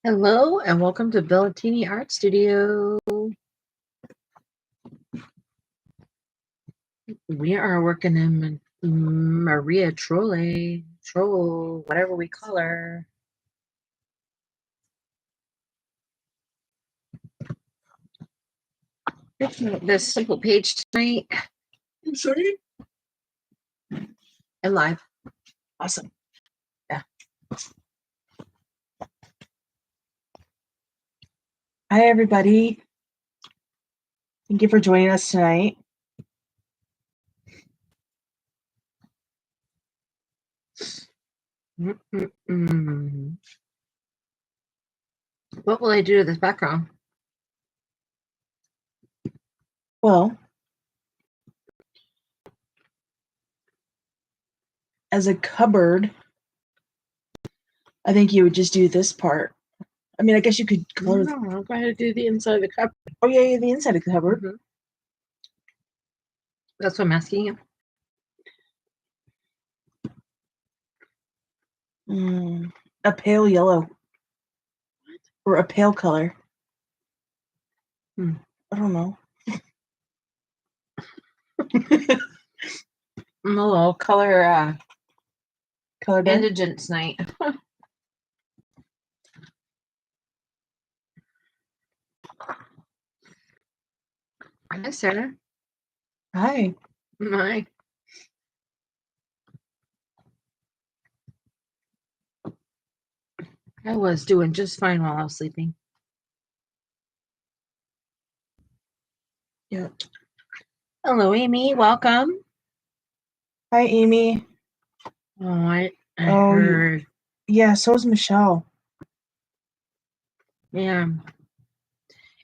Hello and welcome to Bellatini Art Studio. We are working in Maria Troll, whatever we call her. This simple page tonight. I'm sorry? And live. Awesome. Yeah. Hi, everybody. Thank you for joining us tonight. What will I do to this background? Well, as a cupboard, I think you would just do this part. I mean, I guess you could color. No, I'm going to do the inside of the cup. Oh, yeah, the inside of the cupboard. Mm-hmm. That's what I'm asking you. A pale yellow. Or a pale color. I don't know. I'm a little color indigent night. Hi, Sarah. Hi. Hi. I was doing just fine while I was sleeping. Yeah. Hello, Amy. Welcome. Hi, Amy. Oh, I heard. Yeah, so is Michelle. Yeah.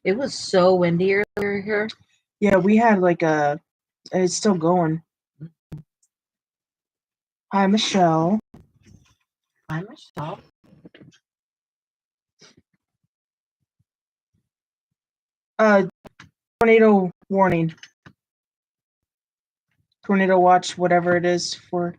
It was so windy earlier here. Yeah, we had it's still going. Hi, Michelle. Hi, Michelle. Tornado warning. Tornado watch, whatever it is for.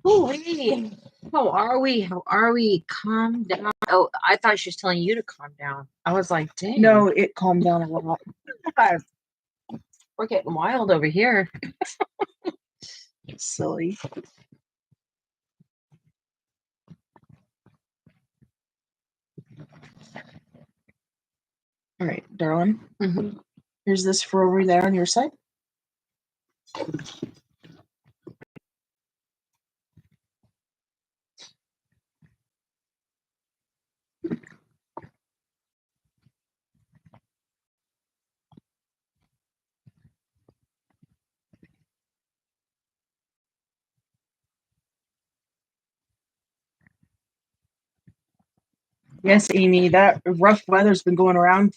Oh, hey. How are we? How are we? Calm down. Oh, I thought she was telling you to calm down. I was like, dang. No, it calmed down a lot. We're getting wild over here. Silly. All right, darling. Mm-hmm. Here's this for over there on your side. Yes, Amy, that rough weather's been going around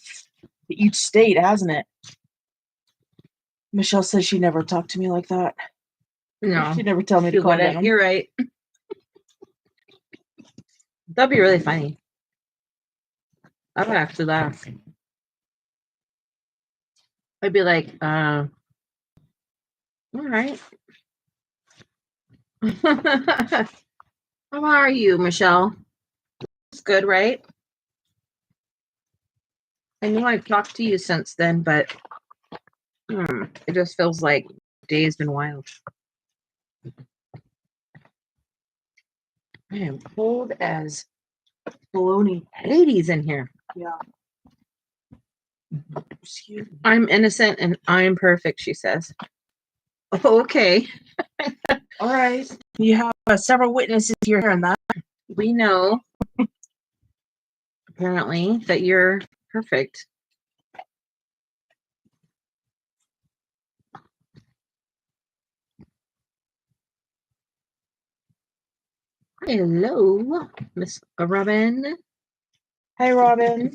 each state, hasn't it? Michelle says she never talked to me like that. No. She'd never tell me to calm down. You're right. That'd be really funny. I would actually laugh. I'd be like, all right. How are you, Michelle? It's good, right? I know I've talked to you since then, but it just feels like day's been wild. I am cold as baloney. Hades in here. Yeah. Excuse me. I'm innocent and I'm perfect, she says. Okay. All right. You have several witnesses here and that. We know, apparently, that you're perfect. Hello, Miss Robin. Hi, Robin.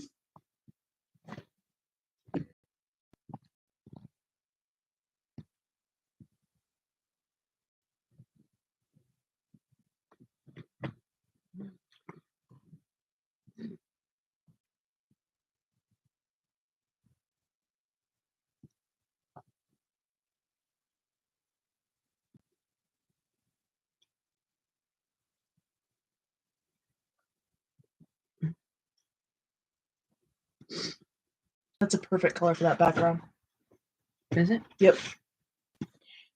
That's a perfect color for that background. Is it? Yep.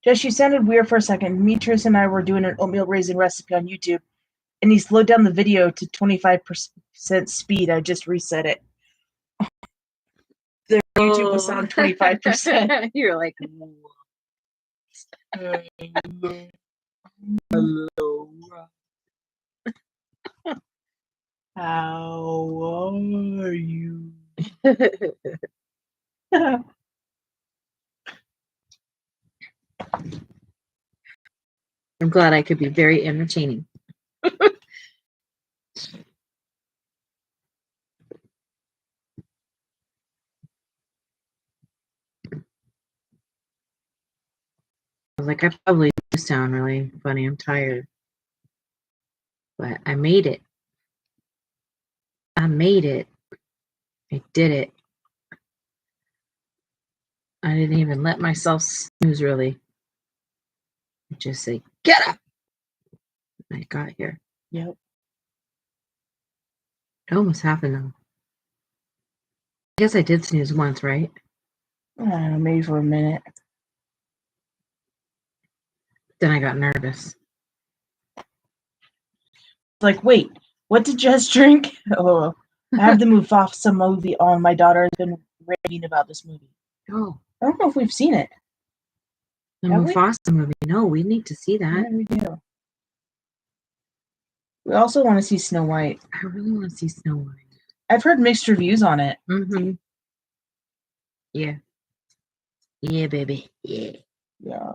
Jess, you sounded weird for a second. Demetrius and I were doing an oatmeal raisin recipe on YouTube, and he slowed down the video to 25% speed. I just reset it. The YouTube was on 25%. You're like, Hello. How are you? I'm glad I could be very entertaining. I was like, I probably do sound really funny. I'm tired. But I made it. I made it. I did it. I didn't even let myself snooze, really. I just say, get up! I got here. Yep. It almost happened, though. I guess I did snooze once, right? I don't know, maybe for a minute. Then I got nervous. Like, wait, what did Jess drink? Oh, I have the Mufasa movie on. My daughter has been raving about this movie. Oh. I don't know if we've seen it. The Have we? Mufasa movie. No, we need to see that. Yeah, we do. We also want to see Snow White. I really want to see Snow White. I've heard mixed reviews on it. Mm-hmm. Yeah. Yeah, baby. Yeah. Yeah.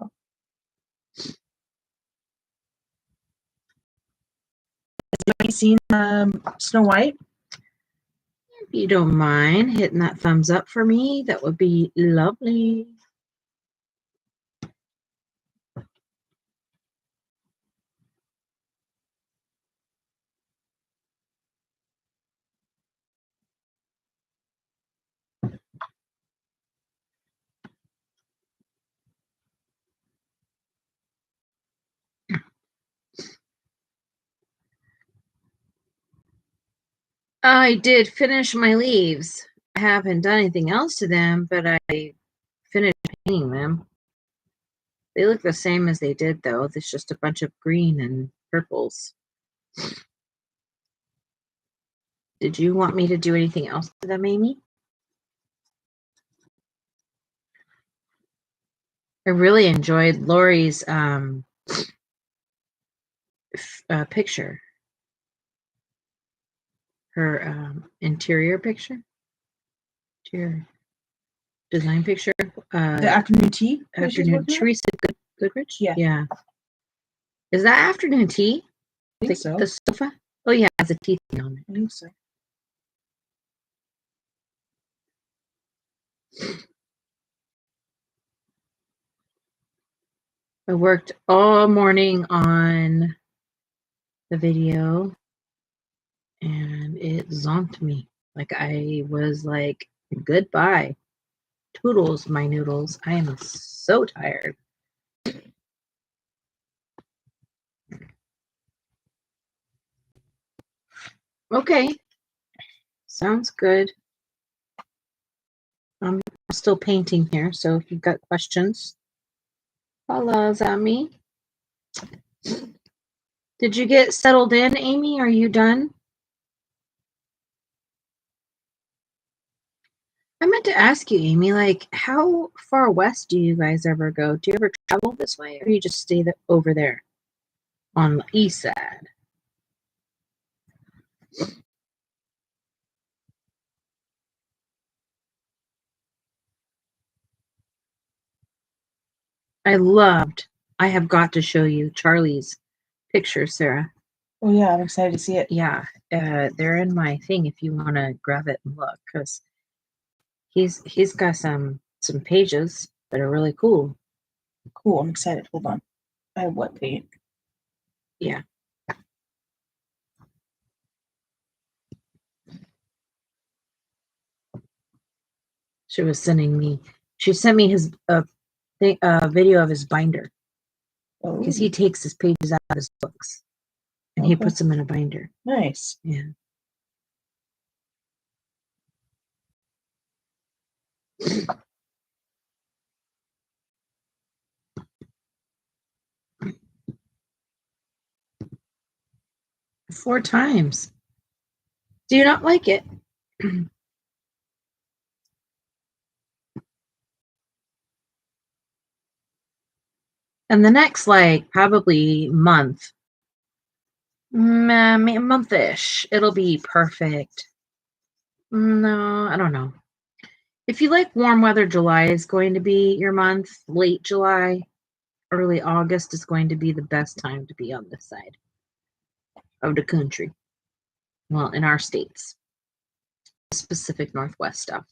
Have you seen Snow White? If you don't mind hitting that thumbs up for me, that would be lovely. I did finish my leaves. I haven't done anything else to them, but I finished painting them. They look the same as they did, though. There's just a bunch of green and purples. Did you want me to do anything else to them, Amy? I really enjoyed Lori's picture. Her interior picture. Interior design picture. The afternoon tea? Afternoon. Teresa Goodrich? Yeah. Yeah. Is that afternoon tea? I think so. The sofa? Oh, yeah, it has a tea thing on it. I think so. I worked all morning on the video and it zonked me. Like I was like, goodbye. Toodles, my noodles. I am so tired. Okay. Sounds good. I'm still painting here, so if you've got questions, holla at me. Did you get settled in, Amy? Are you done? I meant to ask you, Amy, like, how far west do you guys ever go? Do you ever travel this way, or you just stay over there on the east side? I have got to show you Charlie's picture, Sarah. Oh, yeah, I'm excited to see it. Yeah, they're in my thing if you want to grab it and look, because he's got some pages that are really cool. Cool, I'm excited. Hold on. I have wet paint. Yeah. She sent me his video of his binder, because he takes his pages out of his books and he puts them in a binder. Nice. Yeah. 4 times. Do you not like it? And the next, like, probably month-ish, it'll be perfect. No, I don't know. If you like warm weather, July is going to be your month. Late July, early August is going to be the best time to be on this side of the country. Well, in our states, Pacific Northwest stuff.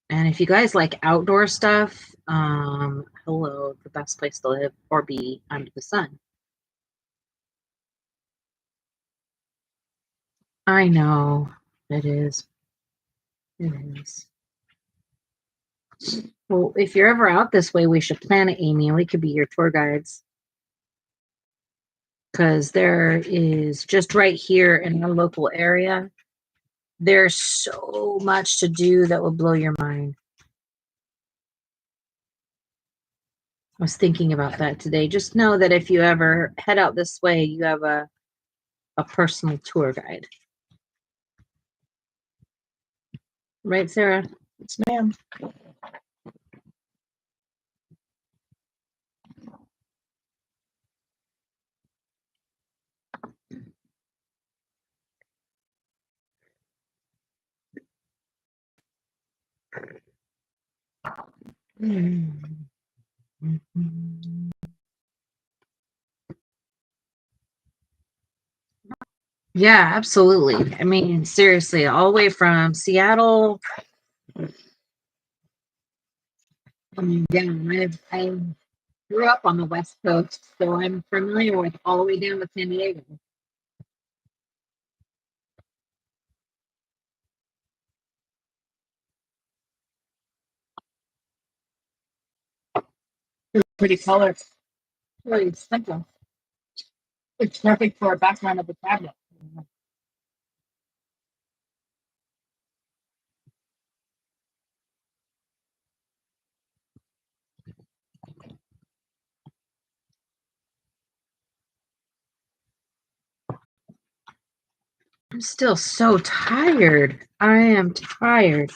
And if you guys like outdoor stuff, hello, the best place to live or be under the sun. I know, it is. It is. Well, if you're ever out this way, we should plan it, Amy, and we could be your tour guides. Because there is just right here in our local area, there's so much to do that will blow your mind. I was thinking about that today. Just know that if you ever head out this way, you have a personal tour guide. Right, Sarah? Yes, ma'am. Yeah, absolutely. I mean, seriously, all the way from Seattle. Yeah, I grew up on the West Coast, so I'm familiar with all the way down to San Diego. Pretty color. Really simple. It's perfect for a background of a tablet. I'm still so tired. I am tired.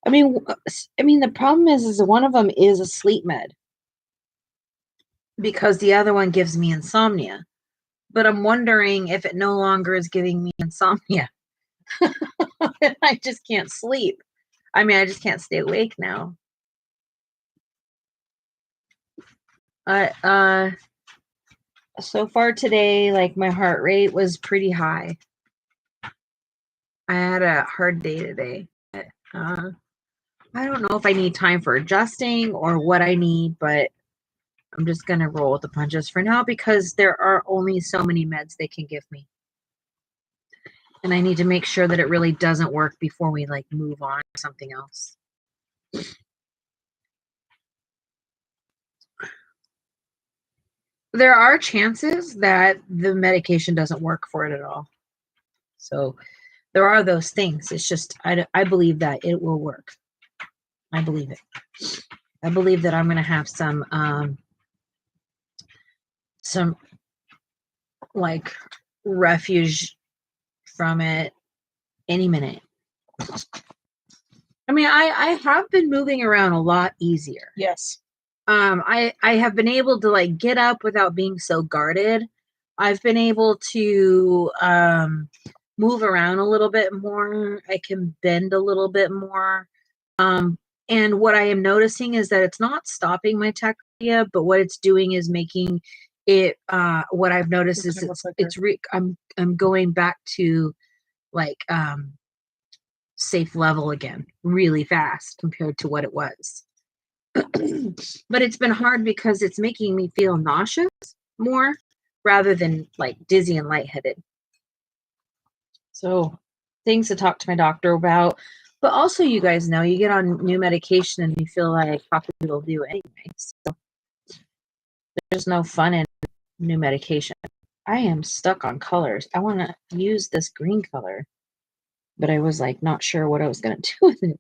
I mean, the problem is one of them is a sleep med because the other one gives me insomnia. But I'm wondering if it no longer is giving me insomnia. I just can't sleep. I mean, I just can't stay awake now. So far today, like my heart rate was pretty high. I had a hard day today. I don't know if I need time for adjusting or what I need, but I'm just gonna roll with the punches for now because there are only so many meds they can give me. And I need to make sure that it really doesn't work before we like move on to something else. There are chances that the medication doesn't work for it at all. So there are those things. It's just, I believe that it will work. I believe it. I believe that I'm going to have some like refuge from it any minute. I mean, I have been moving around a lot easier. Yes. I have been able to like get up without being so guarded. I've been able to move around a little bit more. I can bend a little bit more. And what I am noticing is that it's not stopping my tachycardia, but what it's doing is making it what I've noticed is I'm going back to like safe level again really fast compared to what it was. But it's been hard because it's making me feel nauseous more rather than like dizzy and lightheaded. So things to talk to my doctor about. But also, you guys know, you get on new medication and you feel like coffee will do anyway. So there's no fun in new medication. I am stuck on colors. I want to use this green color. but I was like not sure what I was gonna do with it.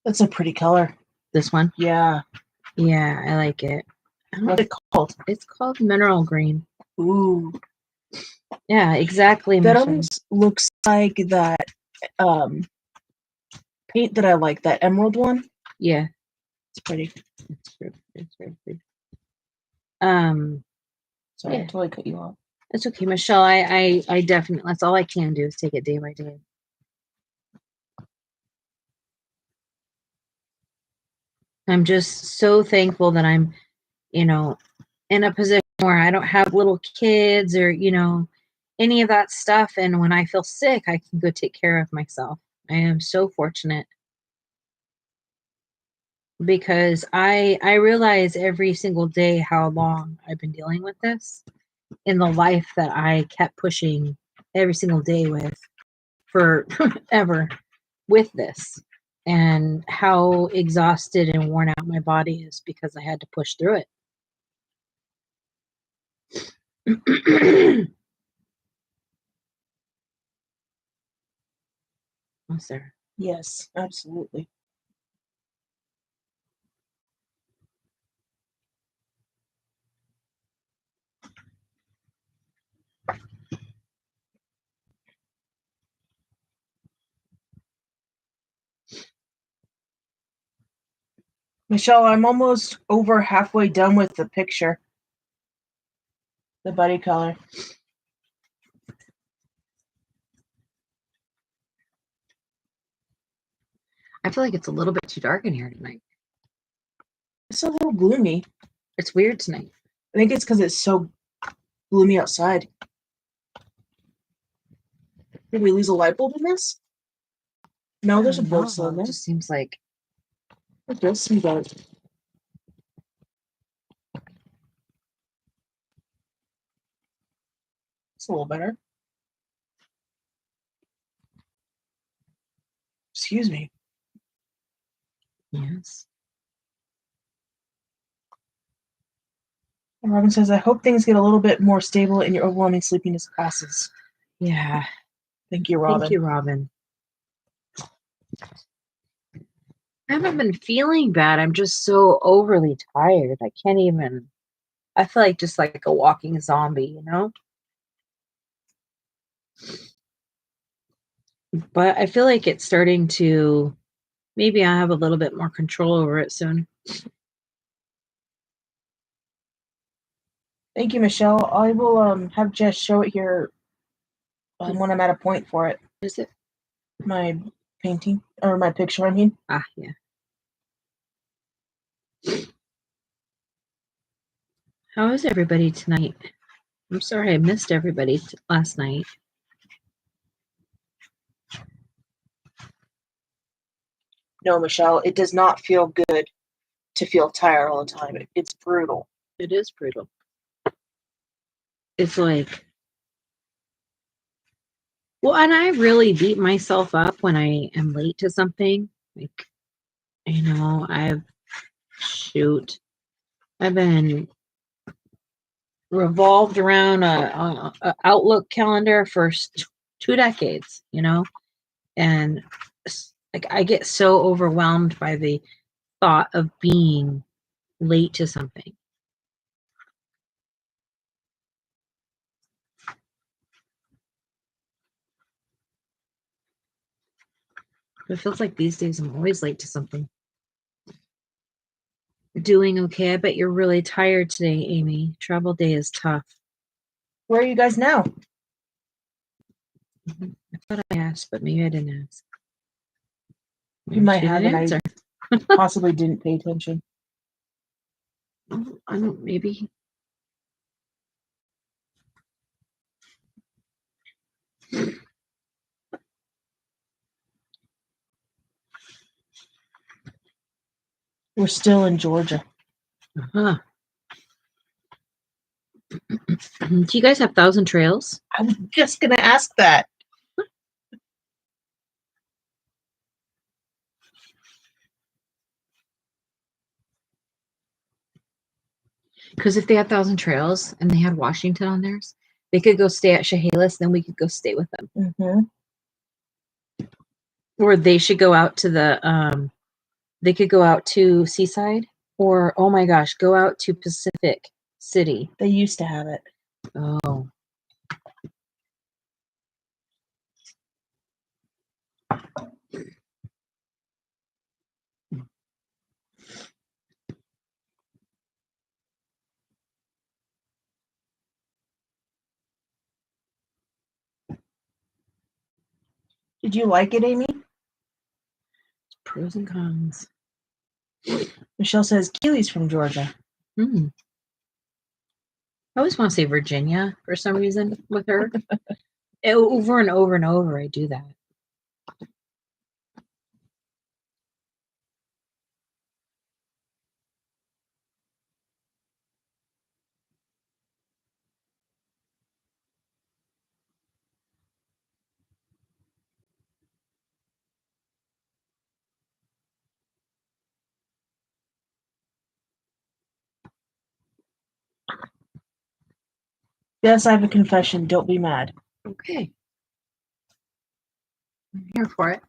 That's a pretty color. This one? Yeah. Yeah, I like it. What's it called? It's called mineral green. Ooh. Yeah, exactly. That almost looks like that paint that I like, that emerald one. Yeah. It's pretty. It's very pretty. Sorry, Yeah. I totally cut you off. It's okay, Michelle. I definitely, that's all I can do is take it day by day. I'm just so thankful that I'm, in a position where I don't have little kids or, any of that stuff. And when I feel sick, I can go take care of myself. I am so fortunate because I realize every single day how long I've been dealing with this in the life that I kept pushing every single day with forever with this, and how exhausted and worn out my body is because I had to push through it. Oh, Sarah. Yes, absolutely. Michelle, I'm almost over halfway done with the picture. The buddy color. I feel like it's a little bit too dark in here tonight. It's a little gloomy. It's weird tonight. I think it's because it's so gloomy outside. Did we lose a light bulb in this? No, there's a bulb still in It there. just seems like It does seem dark. It's a little better. Excuse me. yes. And Robin says, I hope things get a little bit more stable and your overwhelming sleepiness passes. Yeah. Thank you, Robin. Thank you, Robin. I haven't been feeling bad. I'm just so overly tired. I can't even. I feel like just like a walking zombie, But I feel like it's starting to. Maybe I have a little bit more control over it soon. Thank you, Michelle. I will have Jess show it here when I'm at a point for it. Is it? My painting, or my picture, I mean. Ah, yeah. How is everybody tonight? I'm sorry I missed everybody last night. No, Michelle, it does not feel good to feel tired all the time. It's brutal. It is brutal. It's like, well, and I really beat myself up when I am late to something. Like, I've been revolved around a Outlook calendar for 2 decades, and like I get so overwhelmed by the thought of being late to something. It feels like these days I'm always late to something. Doing okay. I bet you're really tired today, Amy. Travel day is tough. Where are you guys now? I thought I asked, but maybe I didn't ask. You might have, and I possibly didn't pay attention. I don't, maybe. We're still in Georgia. Uh-huh. Do you guys have Thousand Trails? I was just going to ask that. Because if they had Thousand Trails and they had Washington on theirs, They could go stay at Chehalis, then we could go stay with them. Mm-hmm. Or they should go out to the, they could go out to Seaside, or, oh my gosh, go out to Pacific City. They used to have it. Oh. Did you like it, Amy? Pros and cons. Michelle says Keely's from Georgia. I always want to say Virginia for some reason with her. Over and over and over, I do that. Yes, I have a confession. Don't be mad. Okay. I'm here for it.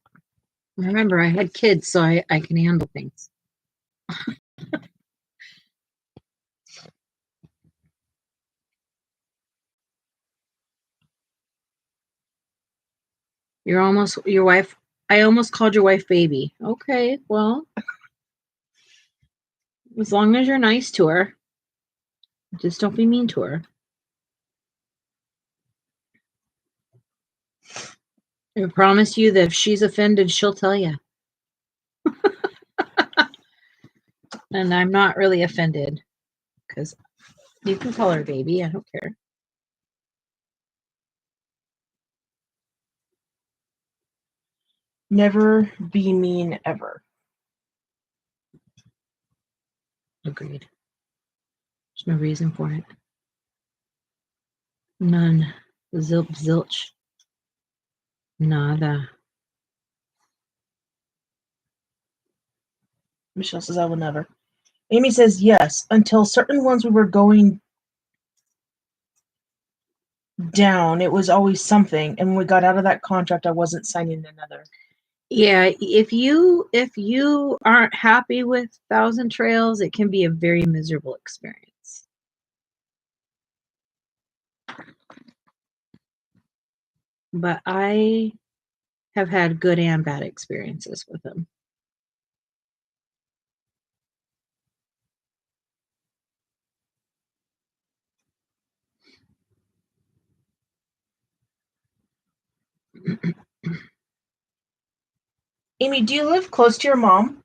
Remember, I had kids, so I can handle things. Your wife, I almost called your wife baby. Okay, well, as long as you're nice to her, just don't be mean to her. I promise you that if she's offended, she'll tell you. And I'm not really offended because you can call her baby. I don't care. Never be mean ever. Agreed. There's no reason for it. None. Zilch, zilch. Nada. Michelle says I will never. Amy says yes, until certain ones we were going down, it was always something, and when we got out of that contract, I wasn't signing another. Yeah, if you aren't happy with Thousand Trails, it can be a very miserable experience. But I have had good and bad experiences with them. Amy, do you live close to your mom?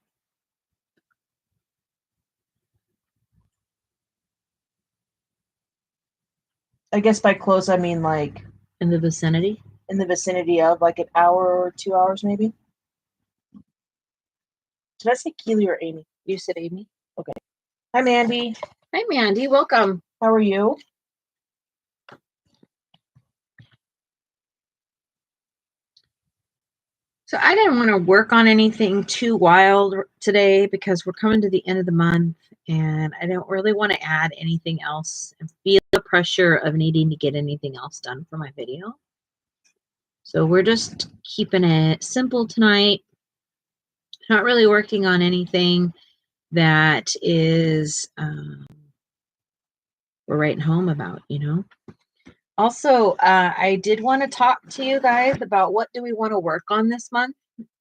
I guess by close I mean like In the vicinity? in the vicinity of like an hour or 2 hours maybe. Did I say Keely or Amy? You said Amy. Okay. Hi, Mandy. Hi, Mandy. Welcome. How are you? So I didn't want to work on anything too wild today because we're coming to the end of the month and I don't really want to add anything else and feel the pressure of needing to get anything else done for my video. So we're just keeping it simple tonight. Not really working on anything that is we're writing home about, you know. Also, I did want to talk to you guys about what do we want to work on this month.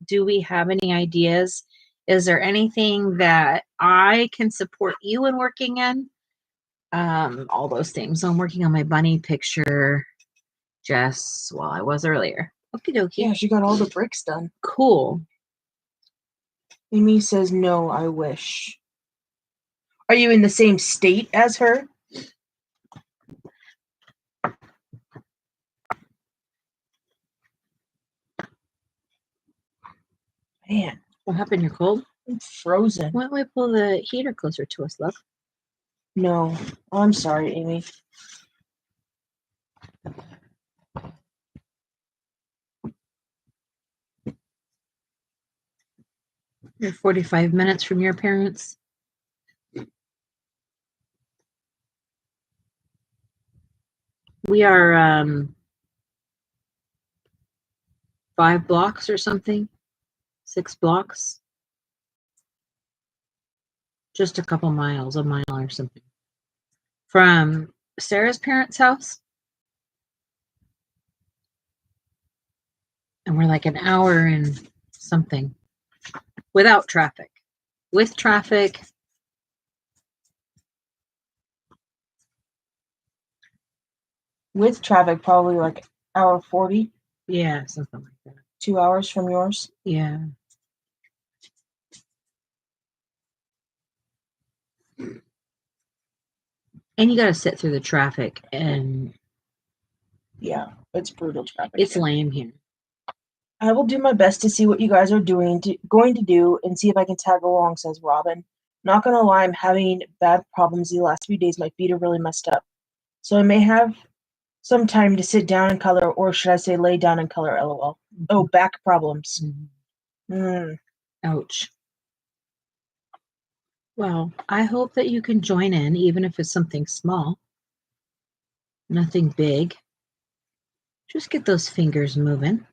Do we have any ideas? Is there anything that I can support you in working in? All those things. So I'm working on my bunny picture just while I was earlier. Okie dokie. Yeah, she got all the bricks done. Cool. Amy says no, I wish. Are you in the same state as her? Man, What happened? You're cold? I'm frozen. Why don't we pull the heater closer to us, love? No, I'm sorry, Amy. You're 45 minutes from your parents. We are 5 blocks or something, 6 blocks, just a couple miles, a mile or something, from Sarah's parents' house. And we're like an hour and something without traffic. With traffic, probably like hour 40. Yeah, something like that. 2 hours from yours. Yeah. And you got to sit through the traffic, and yeah, it's brutal traffic. It's lame here. I will do my best to see what you guys are going to do and see if I can tag along, says Robin. Not gonna lie, I'm having bad problems the last few days. My feet are really messed up. So I may have some time to sit down and color, or should I say lay down and color, lol. Oh, back problems. Ouch. Well, I hope that you can join in, even if it's something small. Nothing big. Just get those fingers moving.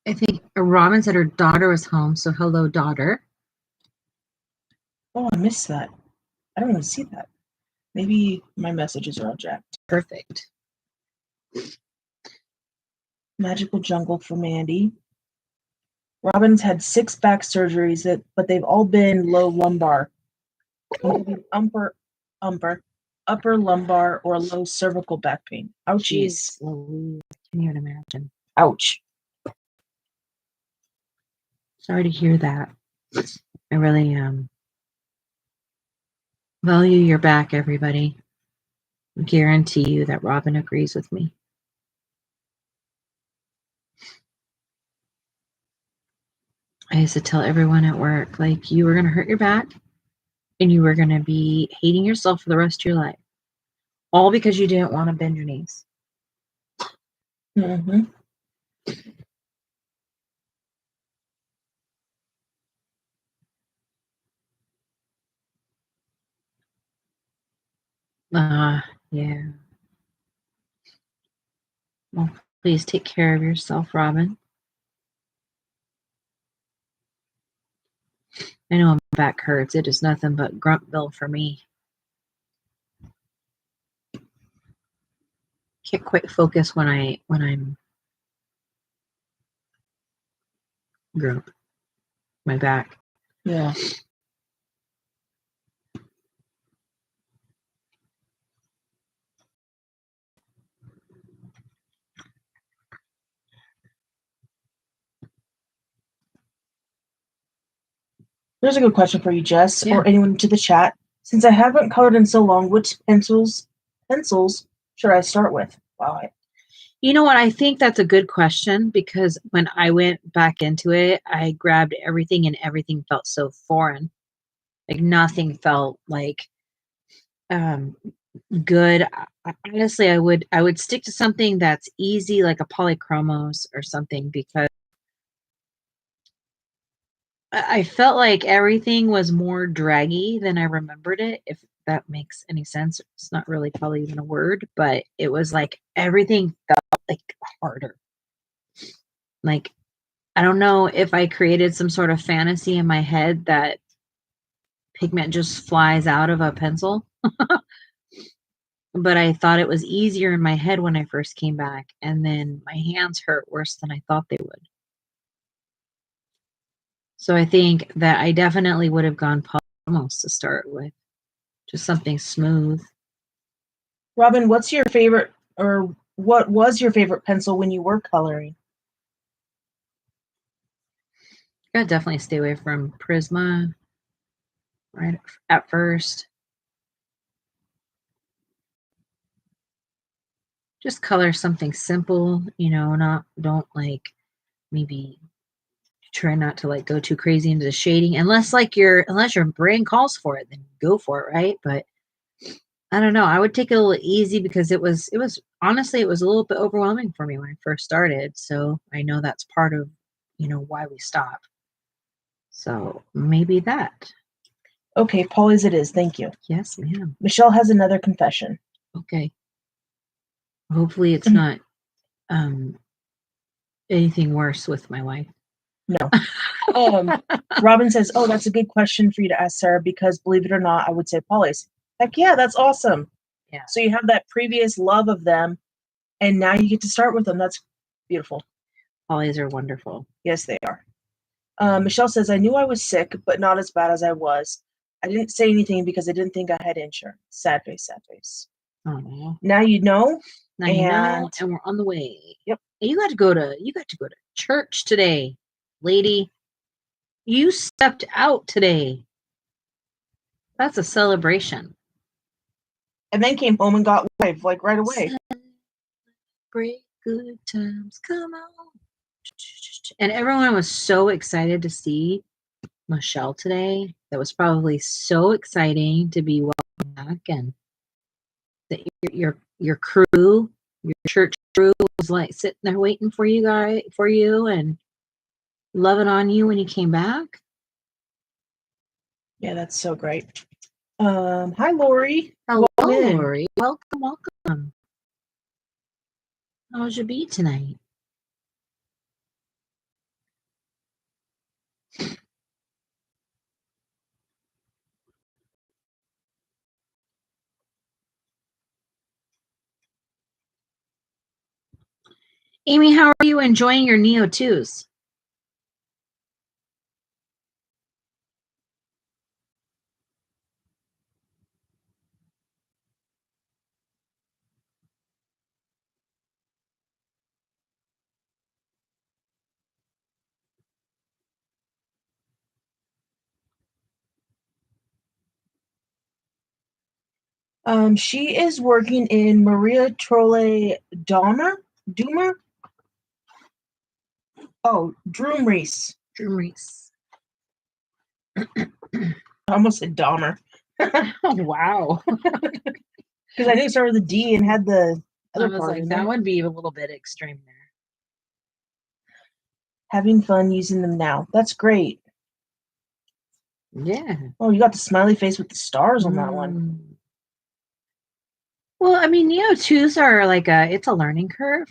I think Robin said her daughter was home, so hello, daughter. Oh, I missed that. I don't even see that. Maybe my messages are all jacked. Perfect. Magical Jungle for Mandy. Robin's had 6 back surgeries, but they've all been low lumbar. Maybe upper lumbar or low cervical back pain. Ouchies. Jeez, I can't even imagine. Ouch. Sorry to hear that. I really value your back, everybody. I guarantee you that Robin agrees with me. I used to tell everyone at work, like, you were going to hurt your back and you were going to be hating yourself for the rest of your life. All because you didn't want to bend your knees. Mm-hmm. Yeah. Well, please take care of yourself, Robin. I know my back hurts. It is nothing but Gruntville for me. Can't quite focus when I'm grump. My back. Yeah. Here's a good question for you, Jess, or anyone to the chat. Since I haven't colored in so long, which pencils should I start with? Wow. You know what? I think that's a good question, because when I went back into it, I grabbed everything and everything felt so foreign. Like nothing felt like good. Honestly, I would stick to something that's easy, like a polychromos or something, because I felt like everything was more draggy than I remembered it, if that makes any sense. It's not really probably even a word, but it was like everything felt like harder. Like, I don't know if I created some sort of fantasy in my head that pigment just flies out of a pencil. But I thought it was easier in my head when I first came back, and then my hands hurt worse than I thought they would. So I think that I definitely would have gone polychromos to start with. Just something smooth. Robin, what's your favorite, or what was your favorite pencil when you were coloring? I gotta definitely stay away from Prisma right at first. Just color something simple, don't like maybe try not to like go too crazy into the shading unless your brain calls for it, then go for it, right? But I don't know. I would take it a little easy because it was honestly it was a little bit overwhelming for me when I first started. So I know that's part of, why we stop. So maybe that. Okay, Polly's it is. Thank you. Yes, ma'am. Michelle has another confession. Okay. Hopefully it's not anything worse with my wife. No. Robin says, "Oh, that's a good question for you to ask Sarah because believe it or not, I would say Polly's." Heck yeah, that's awesome. Yeah. So you have that previous love of them, and now you get to start with them. That's beautiful. Polly's are wonderful. Yes, they are. Michelle says, "I knew I was sick, but not as bad as I was. I didn't say anything because I didn't think I had insurance." Sad face, sad face. Oh no. Now you know. Now you know, and we're on the way. Yep. And you got to go to church today, lady. You stepped out today. That's a celebration. And then came home and got live like right away. Celebrate good times, come on. And everyone was so excited to see Michelle today. That was probably so exciting to be welcome back, and that your crew, your church crew, was like sitting there waiting for you, and loving on you when you came back. Yeah, that's so great. Hi, Lori. Hello, Lori. Welcome. How's your bee tonight? Amy, how are you enjoying your Neo 2s? She is working in Maria Trolle Doomer. Oh, Droomreese. I almost said Dahmer. Oh, wow. Because I knew it started with a D and had the other I was part like, that would be a little bit extreme there. Having fun using them now. That's great. Yeah. Oh, you got the smiley face with the stars on that one. Well, I mean, Neo 2s are like it's a learning curve,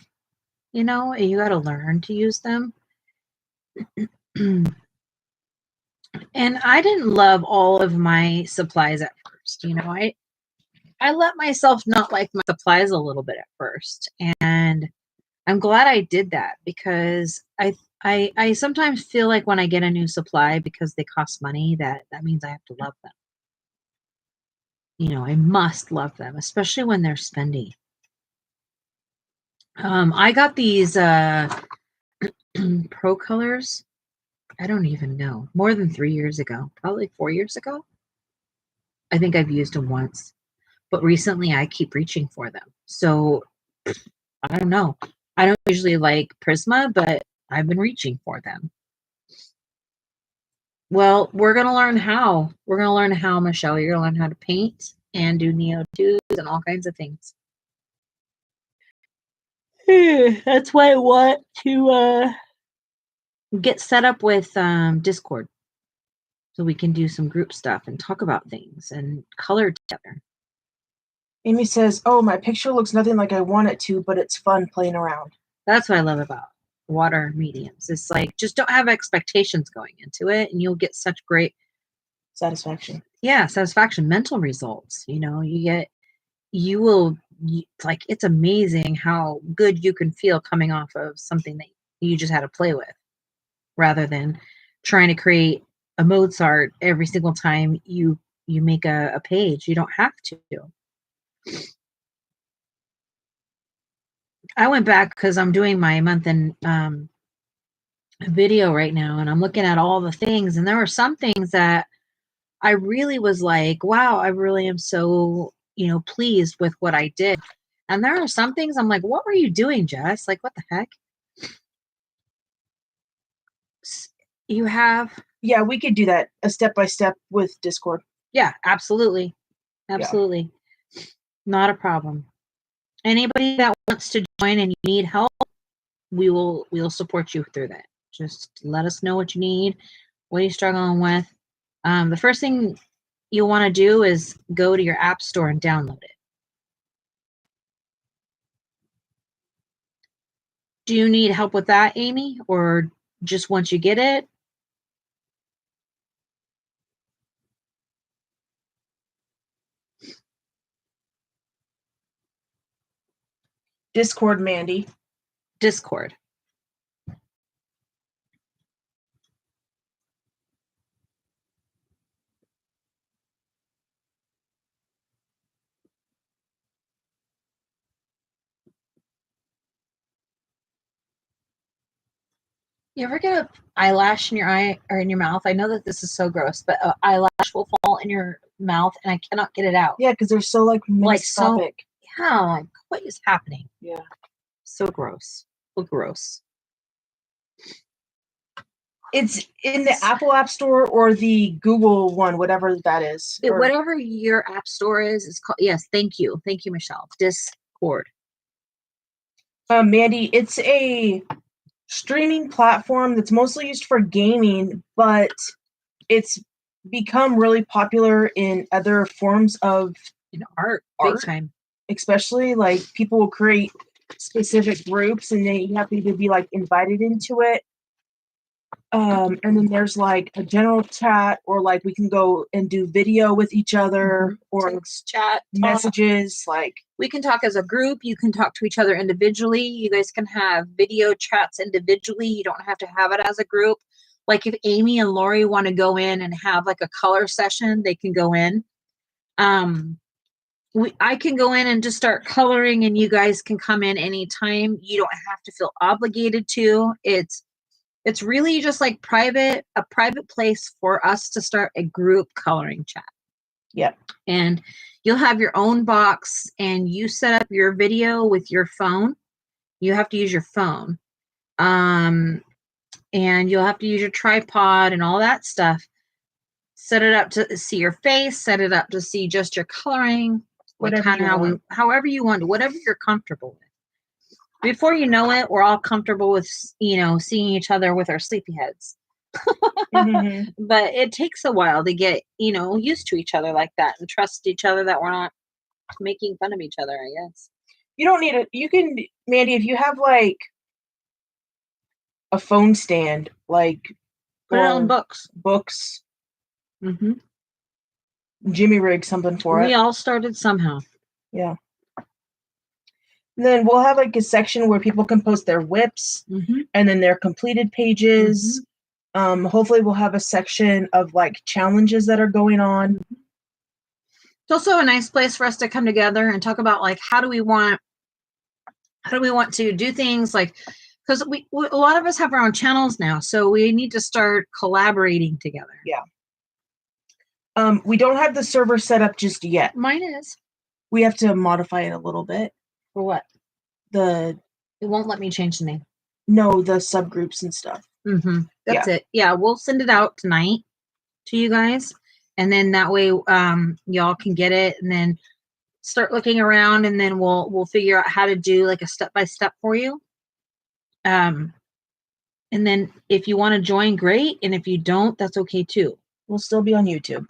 and you got to learn to use them. And I didn't love all of my supplies at first. I let myself not like my supplies a little bit at first, and I'm glad I did that because I sometimes feel like when I get a new supply because they cost money that means I have to love them. I must love them, especially when they're spendy. I got these Pro Colors. I don't even know. More than 3 years ago, probably 4 years ago. I think I've used them once, but recently I keep reaching for them. So I don't know. I don't usually like Prisma, but I've been reaching for them. Well, we're going to learn how. We're going to learn how, Michelle. You're going to learn how to paint and do Neo 2s and all kinds of things. That's why I want to get set up with Discord so we can do some group stuff and talk about things and color together. Amy says, "Oh, my picture looks nothing like I want it to, but it's fun playing around." That's what I love about water mediums. It's like, just don't have expectations going into it, and you'll get such great satisfaction. Yeah, satisfaction, mental results. It's amazing how good you can feel coming off of something that you just had to play with, rather than trying to create a Mozart every single time you make a page. You don't have to. I went back because I'm doing my month in video right now, and I'm looking at all the things, and there were some things that I really was like, wow, I really am so, pleased with what I did. And there are some things I'm like, what were you doing, Jess? Like, what the heck? You have? Yeah, we could do that a step by step with Discord. Yeah, absolutely. Absolutely. Not a problem. Anybody that wants to join and you need help, we'll support you through that. Just let us know what you need, what you're struggling with. The first thing you'll want to do is go to your app store and download it. Do you need help with that, Amy, or just once you get it? Discord, Mandy. Discord. You ever get an eyelash in your eye or in your mouth? I know that this is so gross, but an eyelash will fall in your mouth and I cannot get it out. Yeah, because they're so like microscopic. Yeah, like what is happening? Yeah. So gross. So gross. It's in the Apple App Store or the Google one, whatever that is. Whatever your app store is called. Yes, thank you. Thank you, Michelle. Discord. Mandy, it's a streaming platform that's mostly used for gaming, but it's become really popular in other forms of art. Big time. Especially like people will create specific groups and they have to either be like invited into it. And then there's like a general chat, or like we can go and do video with each other, or text, chat, messages. Like we can talk as a group. You can talk to each other individually. You guys can have video chats individually. You don't have to have it as a group. Like if Amy and Lori want to go in and have like a color session, they can go in. I can go in and just start coloring, and you guys can come in anytime. You don't have to feel obligated to. It's really just like a private place for us to start a group coloring chat. Yeah. And you'll have your own box and you set up your video with your phone. You have to use your phone. And you'll have to use your tripod and all that stuff. Set it up to see your face, set it up to see just your coloring, however you want, whatever you're comfortable with. Before you know it, we're all comfortable with, seeing each other with our sleepy heads. Mm-hmm. But it takes a while to get, used to each other like that and trust each other that we're not making fun of each other, I guess. You don't need it. You can, Mandy, if you have like a phone stand, like put it on books. Mm-hmm. Jimmy rig something for it. We all started somehow. Yeah. And then we'll have like a section where people can post their whips and then their completed pages. Hopefully we'll have a section of like challenges that are going on. It's also a nice place for us to come together and talk about like how do we want to do things, like because a lot of us have our own channels now, so we need to start collaborating together. Yeah. We don't have the server set up just yet. Mine is. We have to modify it a little bit. For what? It won't let me change the name. No, the subgroups and stuff. That's it. Yeah, we'll send it out tonight to you guys, and then that way y'all can get it and then start looking around, and then we'll figure out how to do like a step-by-step for you. And then if you want to join, great, and if you don't, that's okay too. We'll still be on YouTube.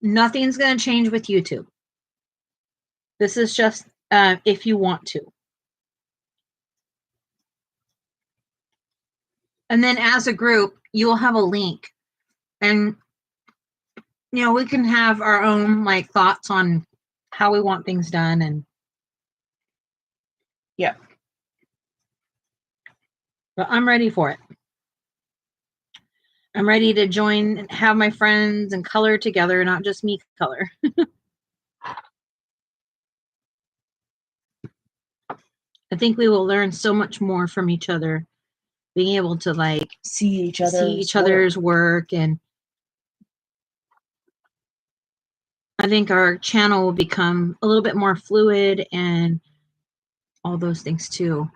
Nothing's going to change with YouTube. This is just if you want to. And then as a group, you will have a link. And, we can have our own like thoughts on how we want things done. And yeah. But I'm ready for it. I'm ready to join and have my friends and color together, not just me color. I think we will learn so much more from each other, being able to like see each other's work. And I think our channel will become a little bit more fluid and all those things too.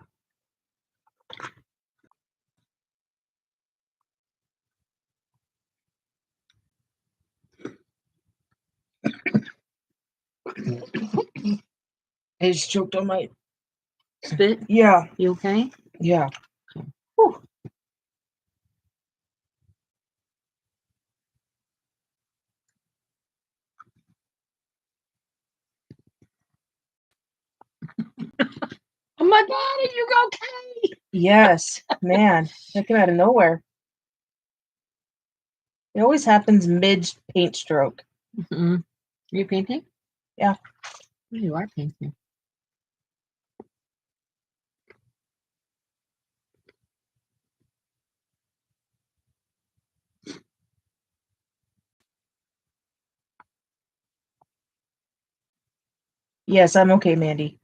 I just choked on my spit. Yeah. You okay? Yeah. Whew. Oh my God, are you okay? Yes, man. That came out of nowhere. It always happens mid paint stroke. Mm-hmm. Are you painting? Yeah. Oh, you are painting. Yes, I'm okay, Mandy.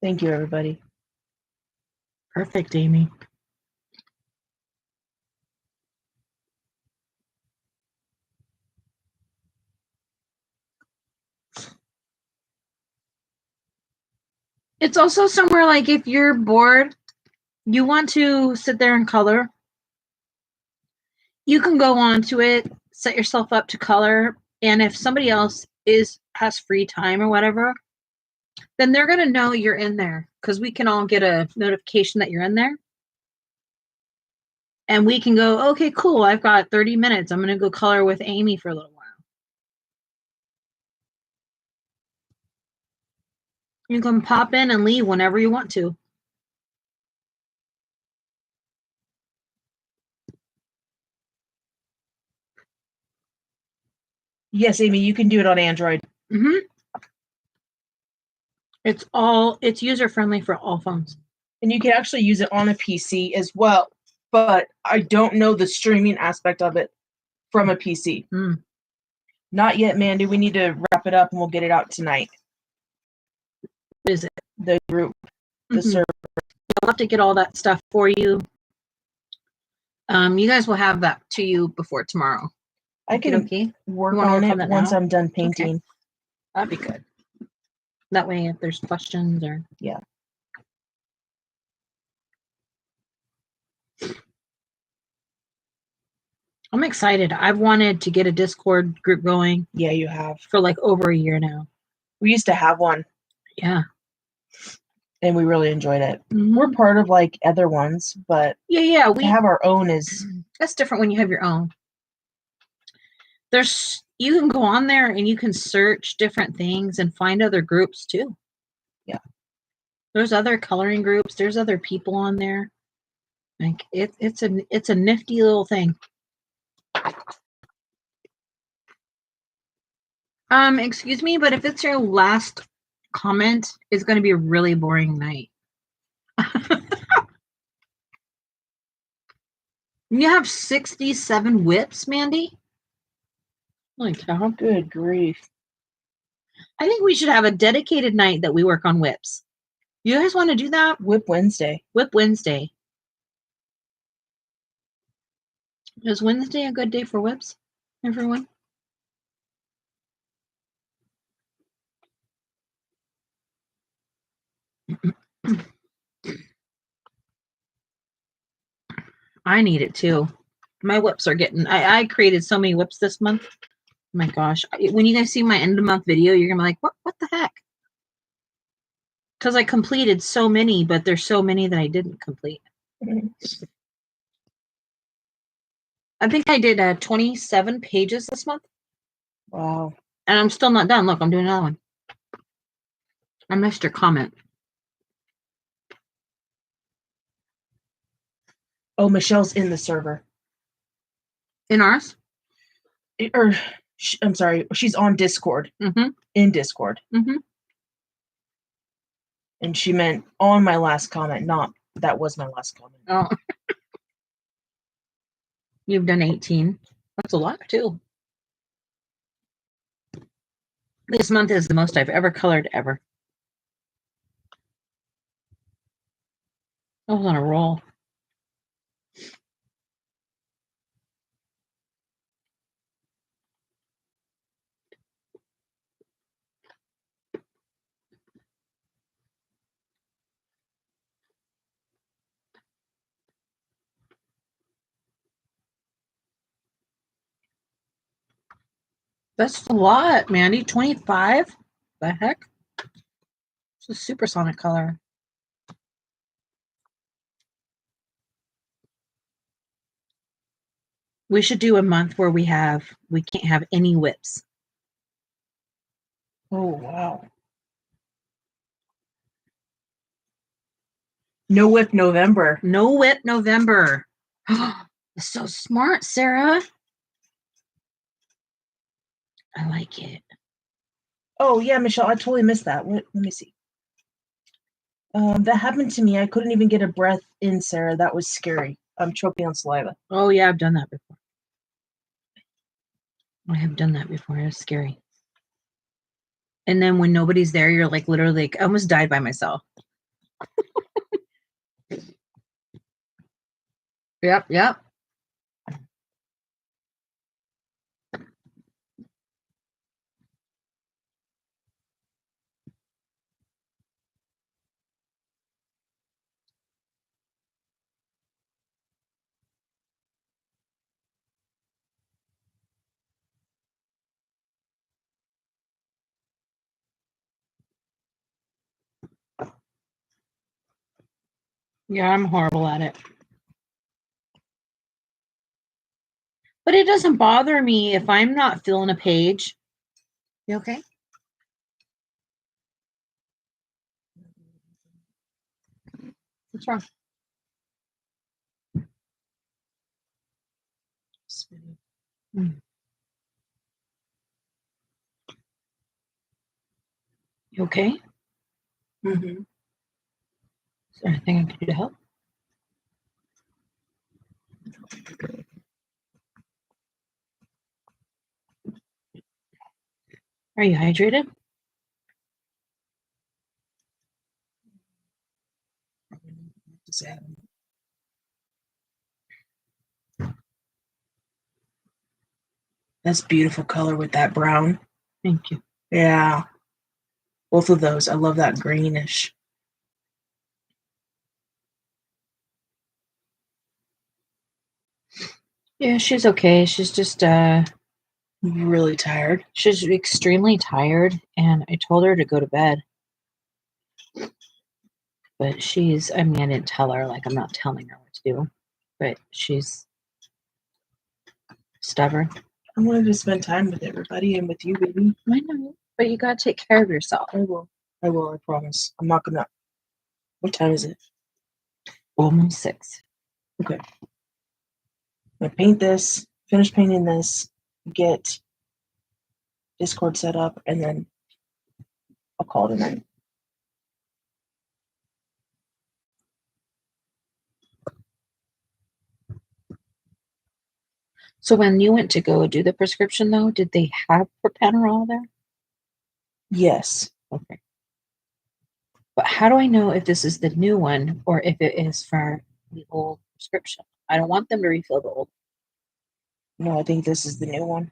Thank you, everybody. Perfect, Amy. It's also somewhere like if you're bored, you want to sit there and color, you can go onto it, set yourself up to color, and if somebody else has free time or whatever, then they're gonna know you're in there because we can all get a notification that you're in there. And we can go, okay, cool, I've got 30 minutes. I'm gonna go color with Amy for a little while. You can pop in and leave whenever you want to. Yes, Amy, you can do it on Android. Mm-hmm. It's user friendly for all phones. And you can actually use it on a PC as well. But I don't know the streaming aspect of it from a PC. Mm. Not yet, Mandy. We need to wrap it up and we'll get it out tonight. What is it? The group, the Mm-hmm. server. I'll have to get all that stuff for you. You guys will have that to you before tomorrow. I can work on it once I'm done painting. Okay. That'd be good. That way, if there's questions or yeah. I'm excited. I've wanted to get a Discord group going. Yeah, you have. For like over a year now. We used to have one. Yeah. And we really enjoyed it. Mm-hmm. We're part of like other ones, but yeah, we have our own is that's different when you have your own. You can go on there and you can search different things and find other groups too. Yeah. There's other coloring groups, there's other people on there. Like it's a nifty little thing. Excuse me, but if it's your last comment, it's going to be a really boring night. You have 67 whips, Mandy? Holy cow. Good grief. I think we should have a dedicated night that we work on whips. You guys want to do that? Whip Wednesday. Whip Wednesday. Is Wednesday a good day for whips, everyone? I need it too. My whips are getting, I created so many whips this month. Oh my gosh. When you guys see my end of month video, you're going to be like, what the heck? Because I completed so many, but there's so many that I didn't complete. I think I did 27 pages this month. Wow. And I'm still not done. Look, I'm doing another one. I missed your comment. Oh, Michelle's in the server. In ours? I'm sorry, she's on Discord. Mm-hmm. In Discord. Mm-hmm. And she meant on my last comment, not that was my last comment. Oh. You've done 18. That's a lot, too. This month is the most I've ever colored ever. I was on a roll. That's a lot, Mandy. 25? The heck? It's a supersonic color. We should do a month where we can't have any whips. Oh, wow. No whip November. No whip November. It's so smart, Sarah. I like it. Oh, yeah, Michelle, I totally missed that. Let me see. That happened to me. I couldn't even get a breath in, Sarah. That was scary. I'm choking on saliva. Oh, yeah, I've done that before. I have done that before. It's scary. And then when nobody's there, you're like literally like, I almost died by myself. Yep. Yeah, I'm horrible at it. But it doesn't bother me if I'm not filling a page. You okay? What's wrong? You okay? Mm-hmm. Is there anything I can do to help? Are you hydrated? That's beautiful color with that brown. Thank you. Yeah. Both of those. I love that greenish. Yeah, she's okay. She's just Really tired. she's extremely tired, and I told her to go to bed. But I mean, I didn't tell her, like I'm not telling her what to do, but she's stubborn. I wanted to spend time with everybody and with you, baby. I know, but you gotta take care of yourself. I will. I promise. I'm not gonna. What time is it? Almost 6. Okay. I'm gonna paint this, finish painting this, get Discord set up, and then I'll call it a night. So when you went to go do the prescription, though, did they have propanolol there? Yes. Okay. But how do I know if this is the new one or if it is for the old prescription? I don't want them to refill the old. No, I think this is the new one.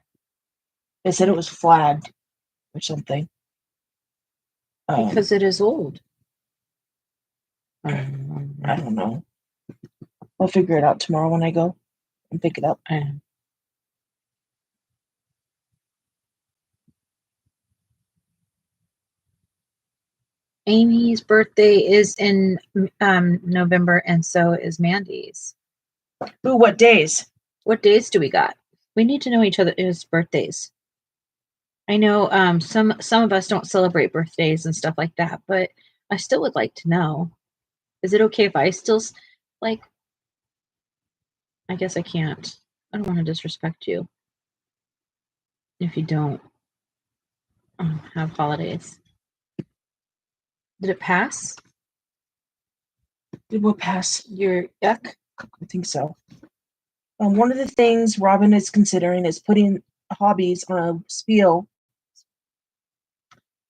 They said it was flagged or something. Because it is old. I don't know. I'll figure it out tomorrow when I go and pick it up. Amy's birthday is in November, and so is Mandy's. Ooh, what days? What days do we got? We need to know each other's birthdays. I know some of us don't celebrate birthdays and stuff like that, but I still would like to know. Is it okay if I still like? I guess I can't. I don't want to disrespect you if you don't have holidays. Did it pass? Did what pass? Your yuck? I think so. One of the things Robin is considering is putting hobbies on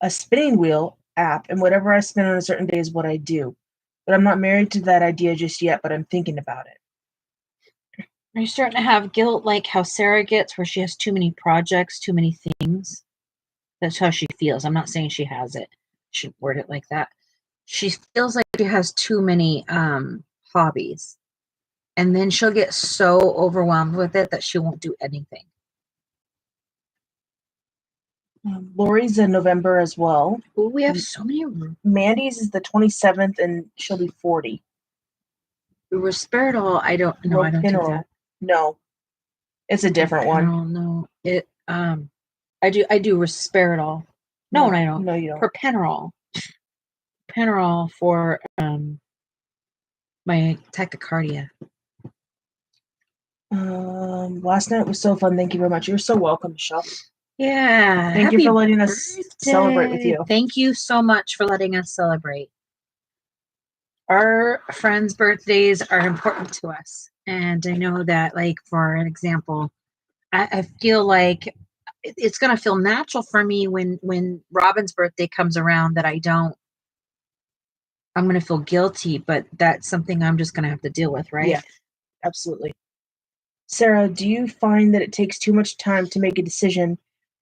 a spinning wheel app, and whatever I spend on a certain day is what I do. But I'm not married to that idea just yet, but I'm thinking about it. Are you starting to have guilt like how Sarah gets, where she has too many projects, too many things? That's how she feels. I'm not saying she has it. Shouldn't word it like that. She feels like she has too many hobbies. And then she'll get so overwhelmed with it that she won't do anything. Lori's in November as well. Ooh, we have so many. Mandy's is the 27th, and she'll be 40. Risperidol, I don't take that. No, it's a different one. No, I do Risperidol. No, I don't. No, you don't. Propenerol. Propenerol for my tachycardia. Last night was so fun. Thank you very much. You're so welcome, Michelle. Yeah. Thank you for letting us celebrate with you. Thank you so much for letting us celebrate. Our friends' birthdays are important to us. And I know that, like, for an example, I feel like it's going to feel natural for me when Robin's birthday comes around that I'm going to feel guilty, but that's something I'm just going to have to deal with, right? Yeah, absolutely. Sarah, do you find that it takes too much time to make a decision,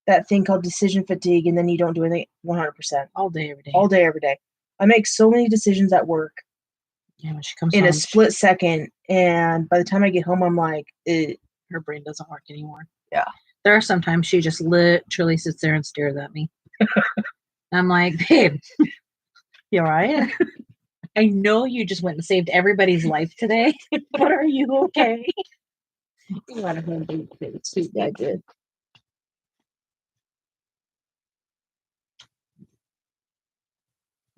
that thing called decision fatigue, and then you don't do anything 100%? All day, every day. All day, every day. I make so many decisions at work. Yeah, when she comes in home, a split second, and by the time I get home, I'm like, her brain doesn't work anymore. Yeah. There are sometimes she just literally sits there and stares at me. I'm like, babe, you all right? I know you just went and saved everybody's life today, but are you okay? You want to home sweet. Yeah, I did.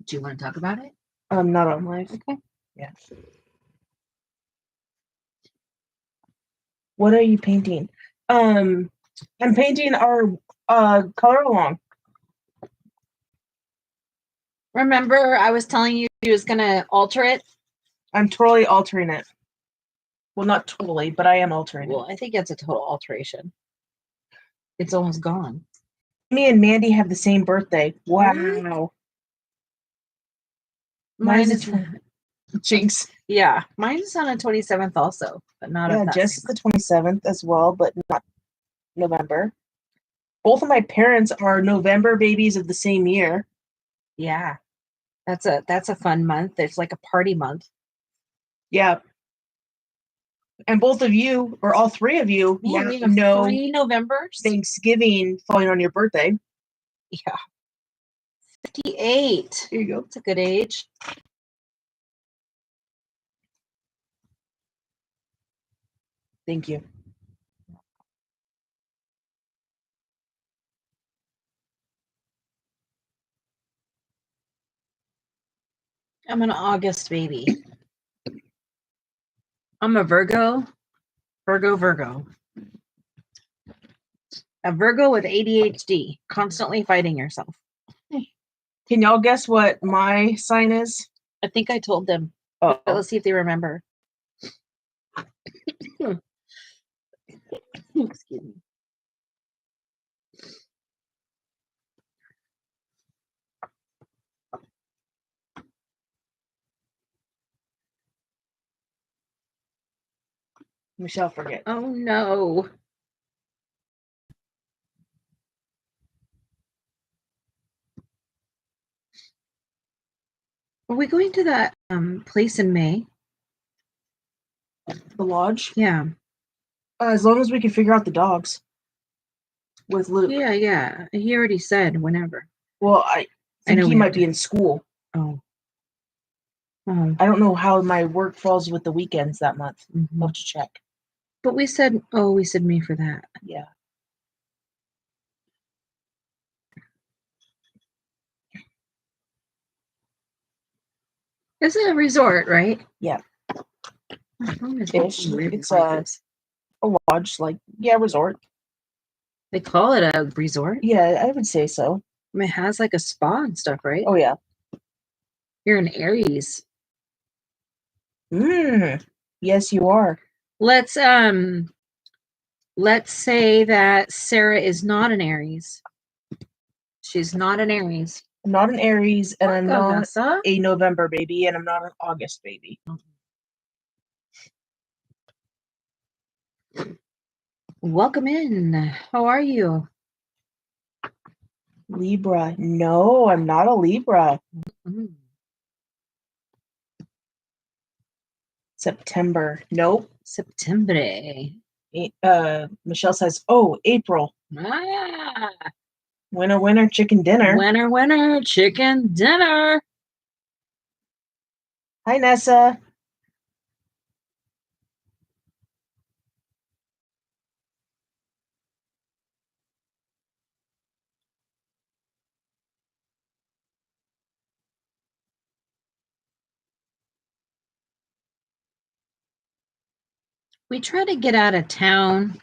Do you want to talk about it? Not on live. Okay. Yeah. What are you painting? I'm painting our color along. Remember, I was telling you was gonna alter it. I'm totally altering it. Well, not totally, but I am altering it. Well, I think it's a total alteration. It's almost gone. Me and Mandy have the same birthday. Wow. Mine is Jinx. Yeah, mine is on the 27th also, but not Yeah, Jess is the 27th as well, but not November. Both of my parents are November babies of the same year. Yeah, that's a fun month. It's like a party month. Yeah. And both of you, or all three of you, Man, we have 3 Novembers. Thanksgiving falling on your birthday. Yeah. 58. Here you go. It's a good age. Thank you. I'm an August baby. I'm a Virgo. Virgo. A Virgo with ADHD, constantly fighting yourself. Can y'all guess what my sign is? I think I told them. Oh, let's see if they remember. Excuse me. Michelle, forget. Oh no. Are we going to that place in May? The lodge? Yeah. As long as we can figure out the dogs with Luke. Yeah. He already said whenever. Well, I think he might be in school. Oh. I don't know how my work falls with the weekends that month. Mm-hmm. I'll have to check. But we said me for that. Yeah. It's a resort, right? Yeah. Ish. It's a lodge, resort. They call it a resort? Yeah, I would say so. I mean, it has like a spa and stuff, right? Oh, yeah. You're an Aries. Yes, you are. Let's say that Sarah is not an Aries. She's not an Aries. I'm not an Aries, and I'm not a November baby, and I'm not an August baby. Welcome in. How are you? Libra. No, I'm not a Libra. Mm-hmm. September. Nope. September. Michelle says, oh, April. Ah. Winner, winner, chicken dinner. Winner, winner, chicken dinner. Hi, Nessa. We try to get out of town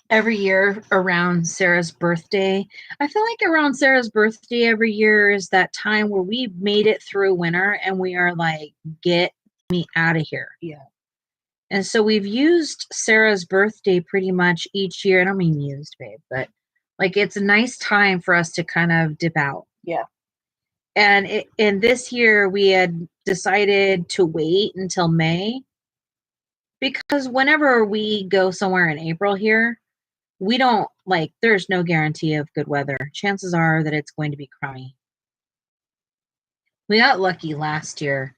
every year around Sarah's birthday. I feel like around Sarah's birthday every year is that time where we made it through winter and we are like, get me out of here. Yeah. And so we've used Sarah's birthday pretty much each year. I don't mean used, babe, but like it's a nice time for us to kind of dip out. Yeah. And this year we had decided to wait until May because whenever we go somewhere in April here, we don't like there's no guarantee of good weather. Chances are that it's going to be crummy. We got lucky last year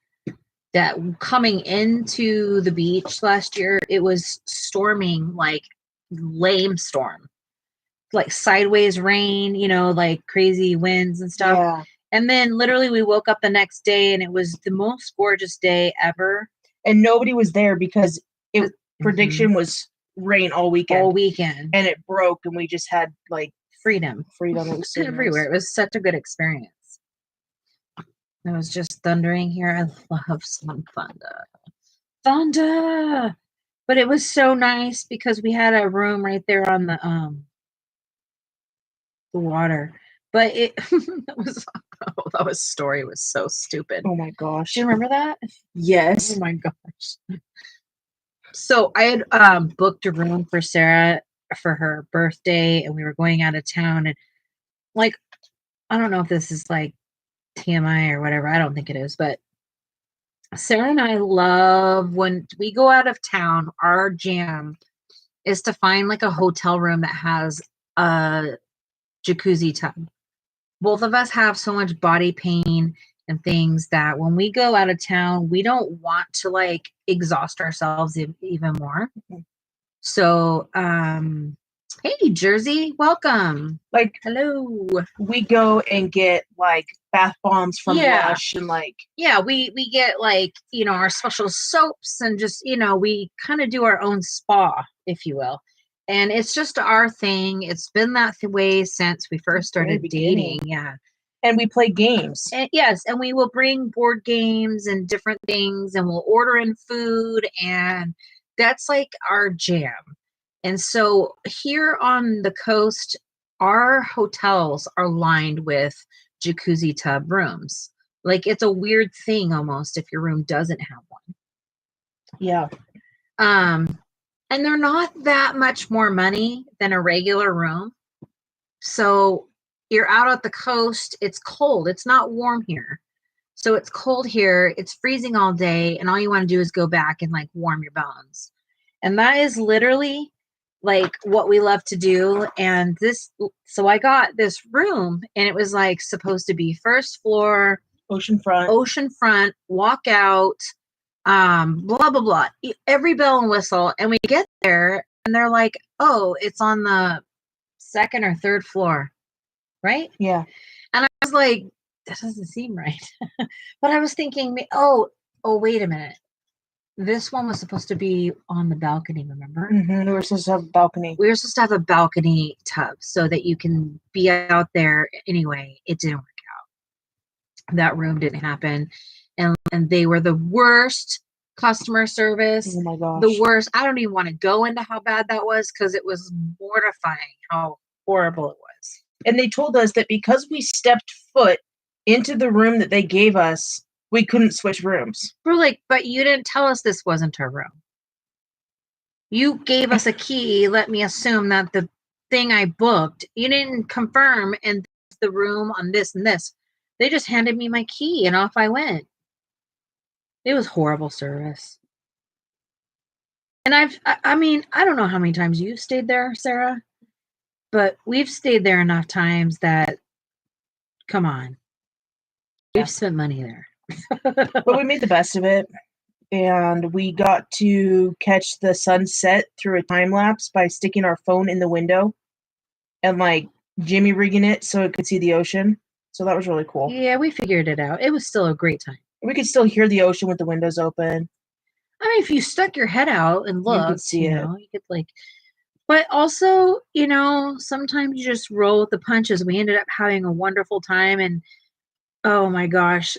that coming into the beach last year, it was storming like lame storm, like sideways rain, like crazy winds and stuff. Yeah. And then literally we woke up the next day and it was the most gorgeous day ever. And nobody was there because prediction was rain all weekend. All weekend. And it broke and we just had like freedom. It was so everywhere. Nice. It was such a good experience. It was just thundering here. I love some thunder. But it was so nice because we had a room right there on the water. But that story was so stupid. Oh my gosh. Do you remember that? Yes. Oh my gosh. So I had booked a room for Sarah for her birthday and we were going out of town and like I don't know if this is like TMI or whatever. I don't think it is, but Sarah and I love when we go out of town, our jam is to find like a hotel room that has a jacuzzi tub. Both of us have so much body pain and things that when we go out of town, we don't want to like exhaust ourselves even more. So, hey, Jersey, welcome. Like, hello. We go and get like bath bombs from Lush and like. Yeah, we get like, our special soaps and just, we kind of do our own spa, if you will. And it's just our thing. It's been that way since we first started dating. Yeah. And we play games. And yes, and we will bring board games and different things and we'll order in food and that's like our jam. And so here on the coast, our hotels are lined with jacuzzi tub rooms. Like it's a weird thing almost if your room doesn't have one. Yeah. And they're not that much more money than a regular room. So you're out at the coast, it's cold. It's not warm here. So it's cold here, it's freezing all day, and all you want to do is go back and like warm your bones. And that is literally like what we love to do. And so I got this room and it was like supposed to be first floor, oceanfront, walk out, blah, blah, blah, every bell and whistle. And we get there and they're like, oh, it's on the second or third floor. Right? Yeah. And I was like, that doesn't seem right. But I was thinking, oh, wait a minute. This one was supposed to be on the balcony, remember? We were supposed to have a balcony. We were supposed to have a balcony tub so that you can be out there. Anyway, it didn't work out. That room didn't happen. And they were the worst customer service. Oh my gosh. The worst. I don't even want to go into how bad that was because it was mortifying how horrible it was. And they told us that because we stepped foot into the room that they gave us, we couldn't switch rooms. We're like, but you didn't tell us this wasn't our room. You gave us a key. Let me assume that the thing I booked, you didn't confirm and the room on this and this. They just handed me my key and off I went. It was horrible service. And I mean, I don't know how many times you've stayed there, Sarah, but we've stayed there enough times that, come on, we've spent money there. But we made the best of it. And we got to catch the sunset through a time lapse by sticking our phone in the window and like jimmy rigging it so it could see the ocean. So that was really cool. Yeah, we figured it out. It was still a great time. We could still hear the ocean with the windows open. I mean, if you stuck your head out and looked, you could see it. you could like. But also, sometimes you just roll with the punches. We ended up having a wonderful time, and oh my gosh,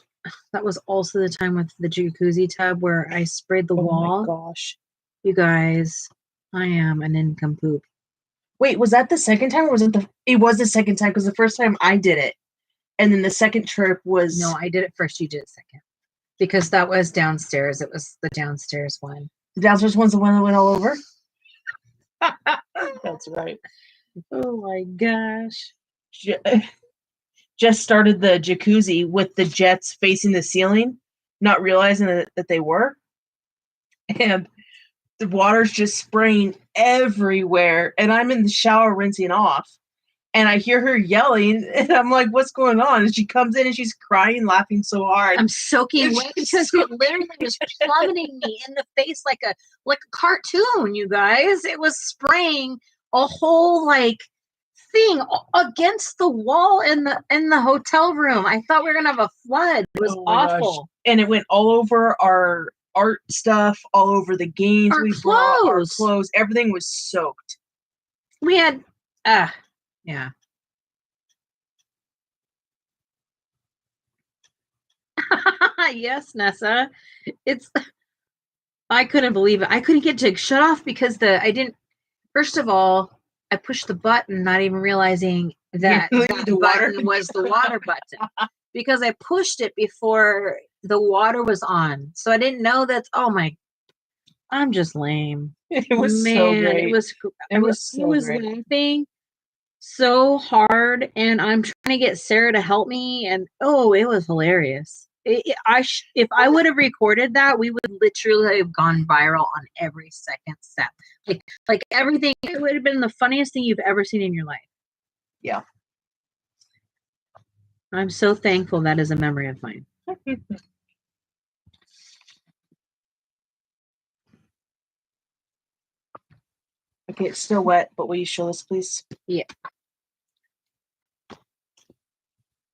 that was also the time with the jacuzzi tub where I sprayed the wall. Oh my gosh. You guys, I am an nincompoop. Wait, was that the second time or was it it was the second time because the first time I did it. And then the second trip was... No, I did it first. You did it second. Because that was downstairs. It was the downstairs one. The downstairs one's the one that went all over? That's right. Oh my gosh. Just started the jacuzzi with the jets facing the ceiling, not realizing that they were. And the water's just spraying everywhere. And I'm in the shower rinsing off. And I hear her yelling, and I'm like, what's going on? And she comes in and she's crying, laughing so hard. I'm soaking wet because it literally was plummeting me in the face like a cartoon, you guys. It was spraying a whole thing against the wall in the hotel room. I thought we were gonna have a flood. It was awful. Gosh. And it went all over our art stuff, all over the games brought, our clothes. Everything was soaked. We had yeah. Yes, Nessa. I couldn't believe it. I couldn't get to shut off because first of all, I pushed the button, not even realizing that the button was the water button. Because I pushed it before the water was on. So I didn't know I'm just lame. It was so great. It was laughing so hard, and I'm trying to get Sarah to help me, and it was hilarious. If I would have recorded that, we would literally have gone viral on every second step. Like everything, it would have been the funniest thing you've ever seen in your life. Yeah. I'm so thankful that is a memory of mine. Okay, it's still wet, but will you show this, please? Yeah.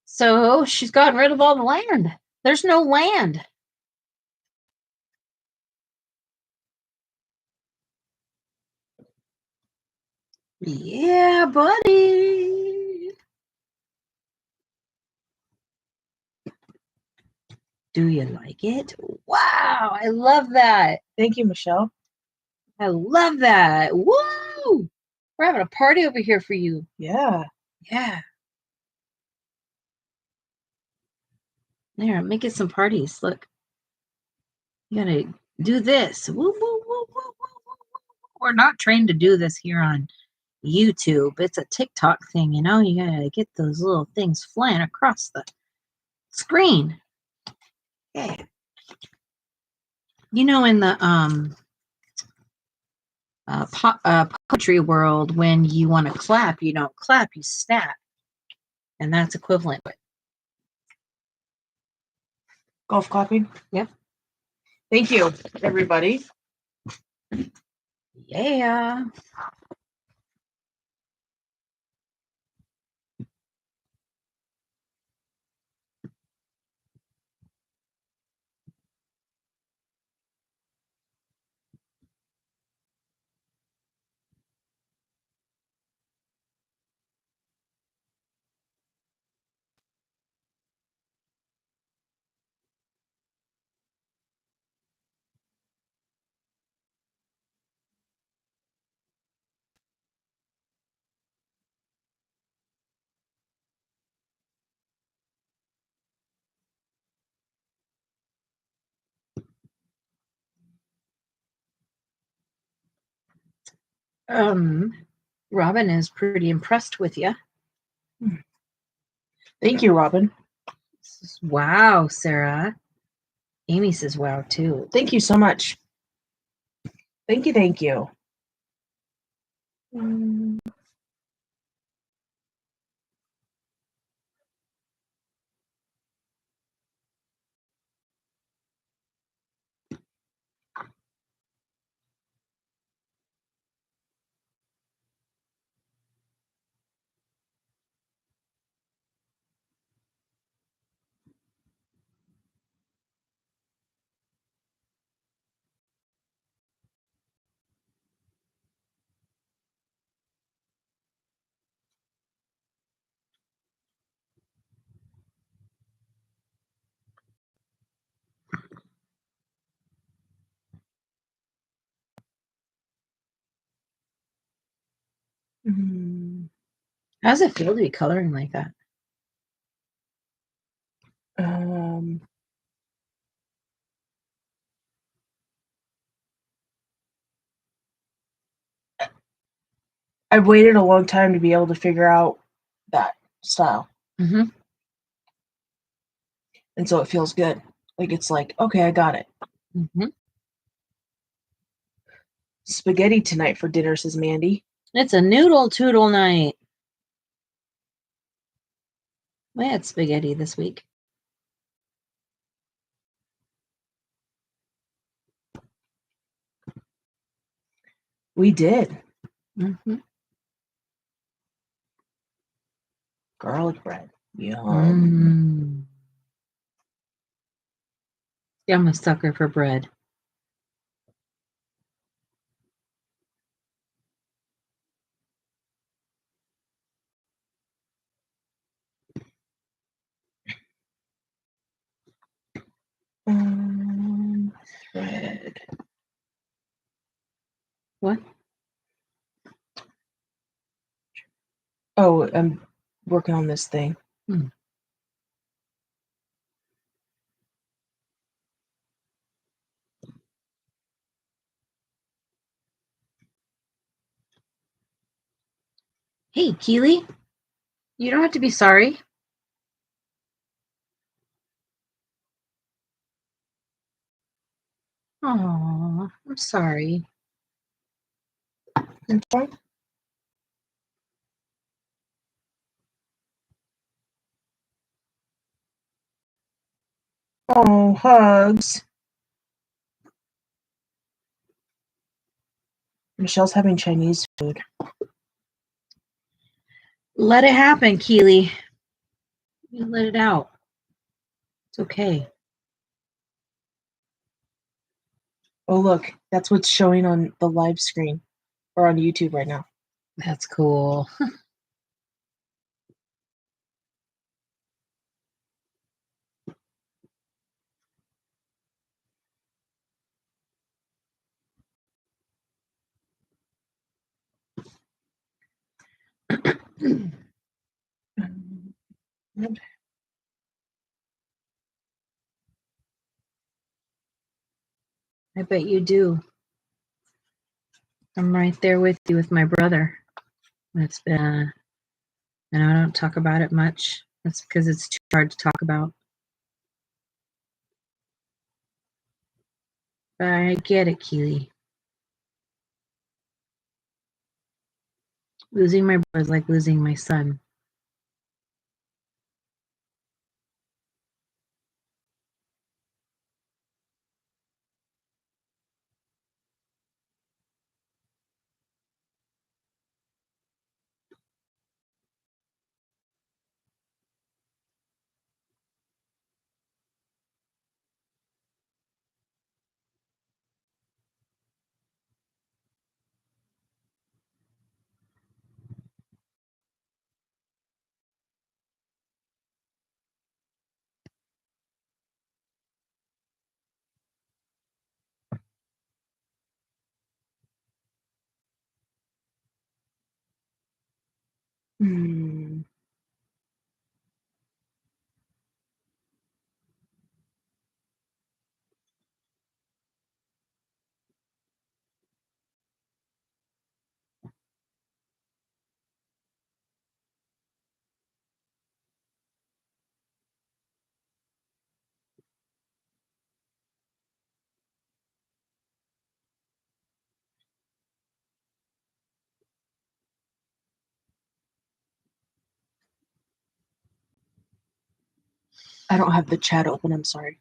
So she's gotten rid of all the land. There's no land. Yeah, buddy. Do you like it? Wow, I love that. Thank you, Michelle. I love that. Woo! We're having a party over here for you. Yeah. Yeah. There, I'm making some parties. Look. You gotta do this. Woo, woo, woo, woo, woo, woo. We're not trained to do this here on YouTube. It's a TikTok thing, you gotta get those little things flying across the screen. Yeah. In the poetry world, when you want to clap, you don't clap, you snap. And that's equivalent. Golf clapping? Yep. Thank you, everybody. Yeah. Robin is pretty impressed with you. Thank you, Robin. Wow, Sarah. Amy says wow too. Thank you so much. Thank you, thank you. How does it feel to be coloring like that? I've waited a long time to be able to figure out that style. Mm-hmm. And so it feels good. Like, it's like, okay, I got it. Mm-hmm. Spaghetti tonight for dinner, says Mandy. It's a noodle toodle night. We had spaghetti this week. We did. Mm-hmm. Garlic bread. Yum. Yeah, I'm a sucker for bread. Bread. What? Oh, I'm working on this thing. Hey, Keely, you don't have to be sorry. Oh, I'm sorry. It's fine. Oh, hugs. Michelle's having Chinese food. Let it happen, Keely. You let it out. It's okay. Oh, look, that's what's showing on the live screen or on YouTube right now. That's cool. I bet you do. I'm right there with you with my brother. It's been, and I don't talk about it much. That's because it's too hard to talk about. But I get it, Keely. Losing my brother is like losing my son. I don't have the chat open, I'm sorry.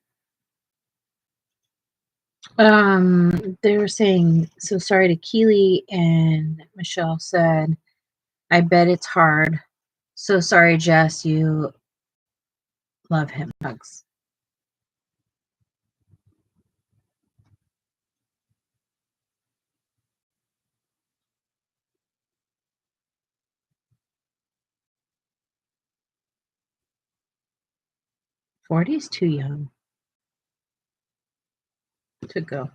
They were saying, so sorry to Keely, and Michelle said, I bet it's hard. So sorry, Jess, you love him. Hugs. '40's too young to go.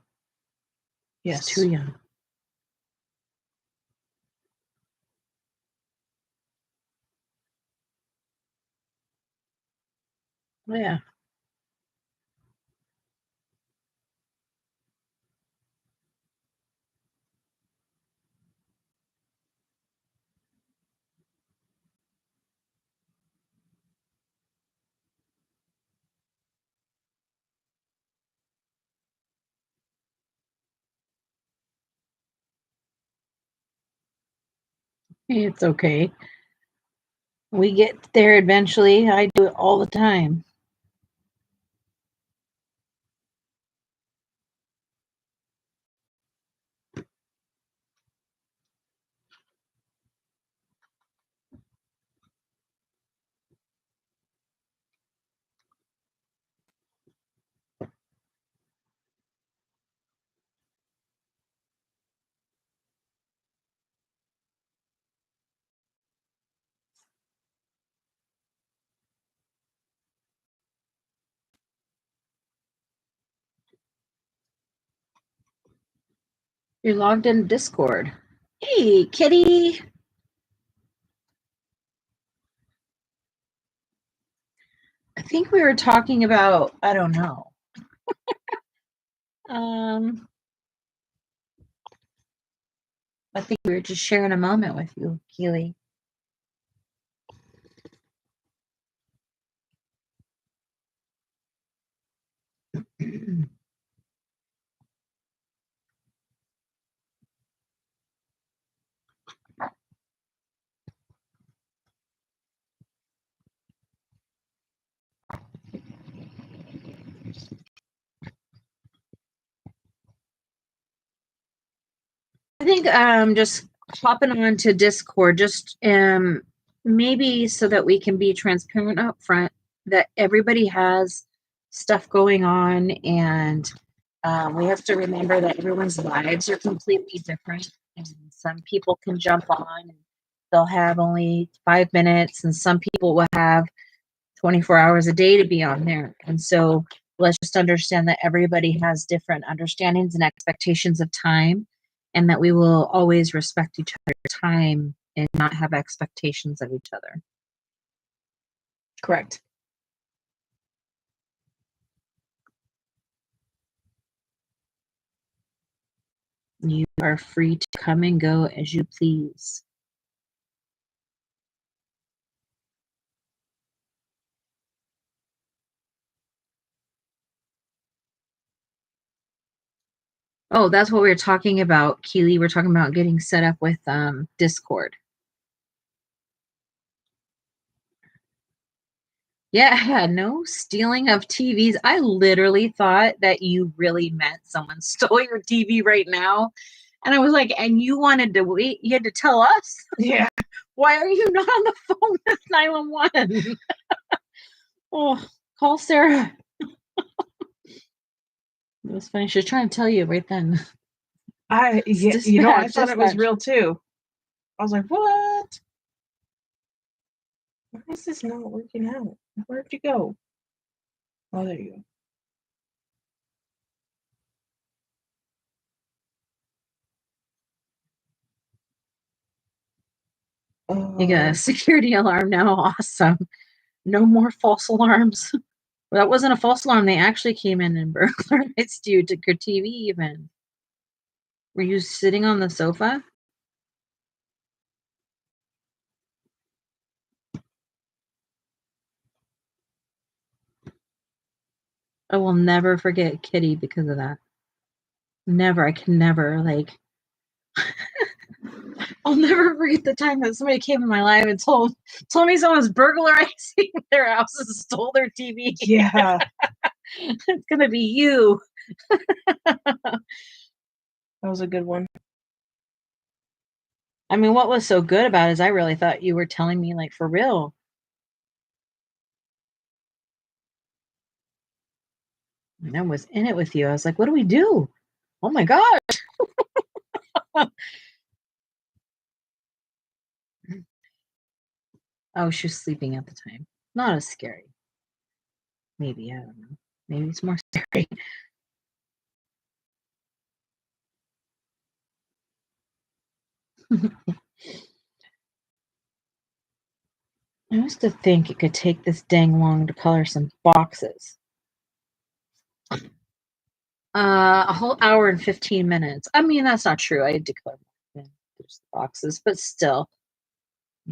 Yes. It's too young. Yeah. It's okay. We get there eventually. I do it all the time. You're logged in Discord. Hey, kitty. I think we were talking about, I don't know. I think we were just sharing a moment with you, Keely. I think just hopping on to Discord, just maybe so that we can be transparent up front that everybody has stuff going on, and we have to remember that everyone's lives are completely different, and some people can jump on and they'll have only 5 minutes, and some people will have 24 hours a day to be on there. And so let's just understand that everybody has different understandings and expectations of time, and that we will always respect each other's time and not have expectations of each other. Correct. You are free to come and go as you please. Oh, that's what we were talking about, Keely. We're talking about getting set up with Discord. Yeah, no stealing of TVs. I literally thought that you really meant someone stole your TV right now. And I was like, and you wanted to wait, you had to tell us? Yeah. Why are you not on the phone with 911? Oh, call Sarah. It was funny. She was trying to tell you right then. I thought it was real too. I was like, what? Why is this not working out? Where'd you go? Oh, there you go. You got a security alarm now. Awesome. No more false alarms. Well, that wasn't a false alarm. They actually came in and burglarized you, took your TV even. Were you sitting on the sofa? I will never forget Kitty because of that. Never. I can never, like, I'll never forget the time that somebody came in my life and told me someone's burglarizing their house and stole their TV. Yeah. It's gonna be you. That was a good one. I mean, what was so good about it is I really thought you were telling me, like, for real. And I was in it with you. I was like, what do we do? Oh my gosh. Oh, she was sleeping at the time. Not as scary. Maybe, I don't know. Maybe it's more scary. I used to think it could take this dang long to color some boxes. A whole hour and 15 minutes. I mean, that's not true. I did color more than just the boxes, but still.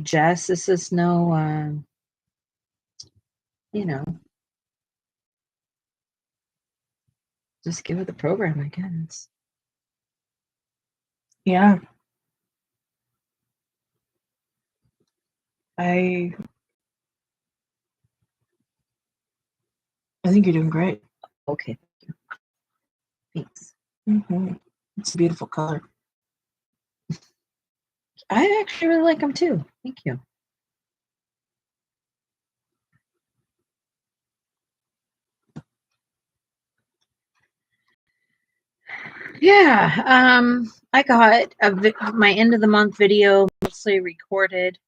Jess, this is no, you know, just give it the program, I guess. Yeah. I think you're doing great. Okay, thank you. Thanks. It's a beautiful color. I actually really like them too. Thank you. Yeah, I got my end of the month video mostly recorded.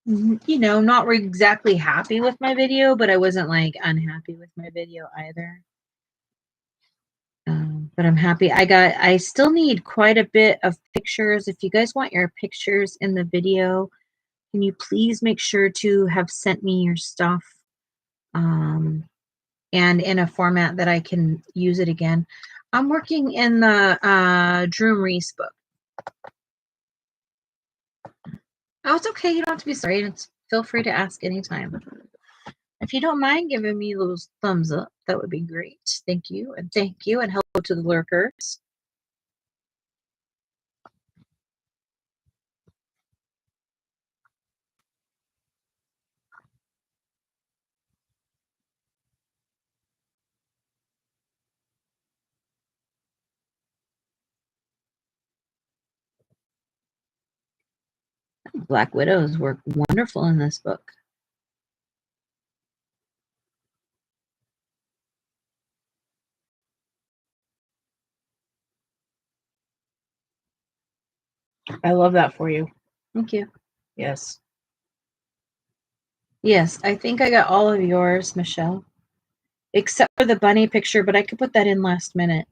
You know, not exactly happy with my video, but I wasn't like unhappy with my video either. But I'm happy. I still need quite a bit of pictures. If you guys want your pictures in the video, can you please make sure to have sent me your stuff and in a format that I can use it again. I'm working in the Drew Reese book. Oh, it's okay. You don't have to be sorry. Feel free to ask anytime. If you don't mind giving me those thumbs up, that would be great. Thank you. And thank you. And hello to the lurkers. Black Widows work wonderful in this book. I love that for you. Thank you. Yes. Yes, I think I got all of yours, Michelle. Except for the bunny picture, but I could put that in last minute.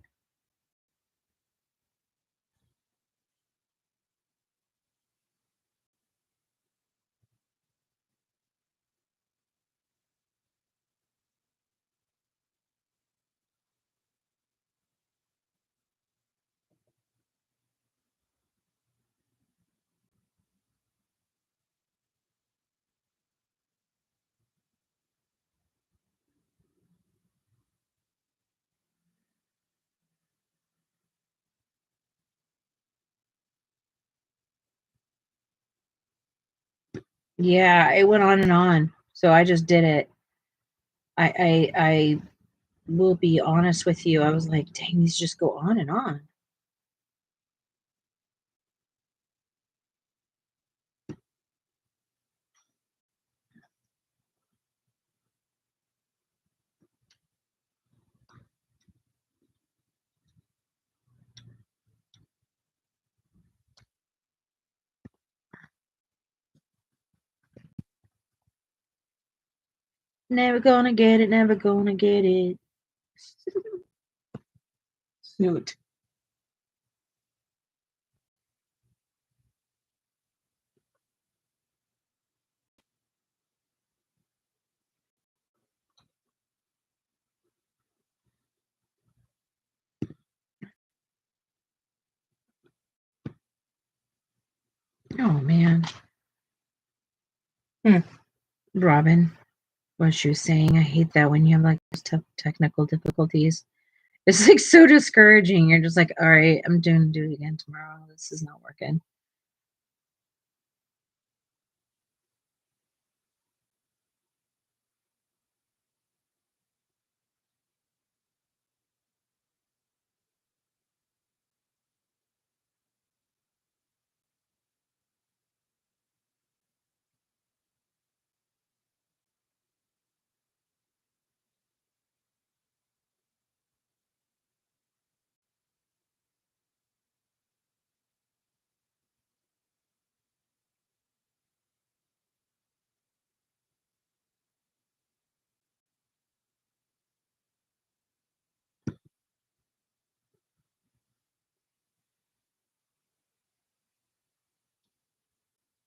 Yeah, it went on and on. So I just did it. I will be honest with you. I was like, dang, these just go on and on. Never gonna get it, never gonna get it. Snoot. Oh man. Robin, what she was saying, I hate that when you have like tough technical difficulties. It's like so discouraging. You're just like, all right, I'm doing do it again tomorrow. This is not working.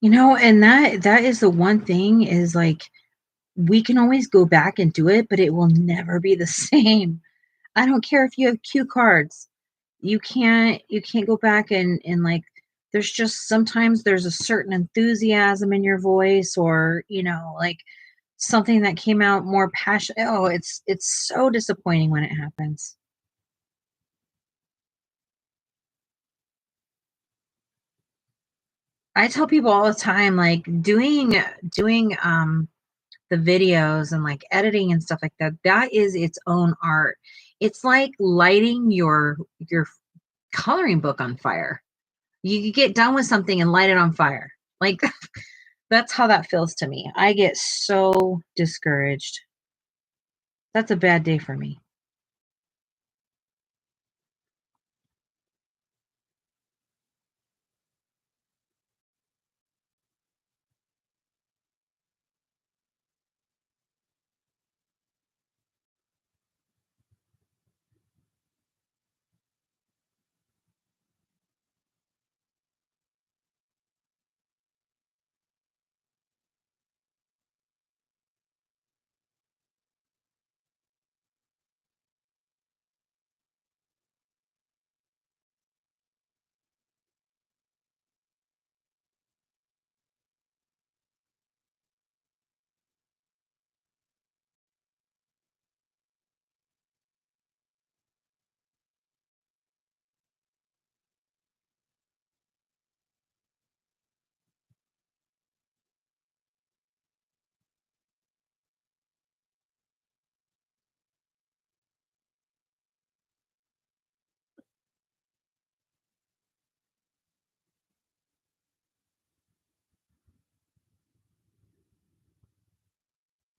And that is the one thing is like we can always go back and do it, but it will never be the same. I don't care if you have cue cards. You can't go back and like there's just sometimes there's a certain enthusiasm in your voice or, like something that came out more passionate. Oh, it's so disappointing when it happens. I tell people all the time, like doing the videos and like editing and stuff like that, that is its own art. It's like lighting your coloring book on fire. You get done with something and light it on fire. Like that's how that feels to me. I get so discouraged. That's a bad day for me.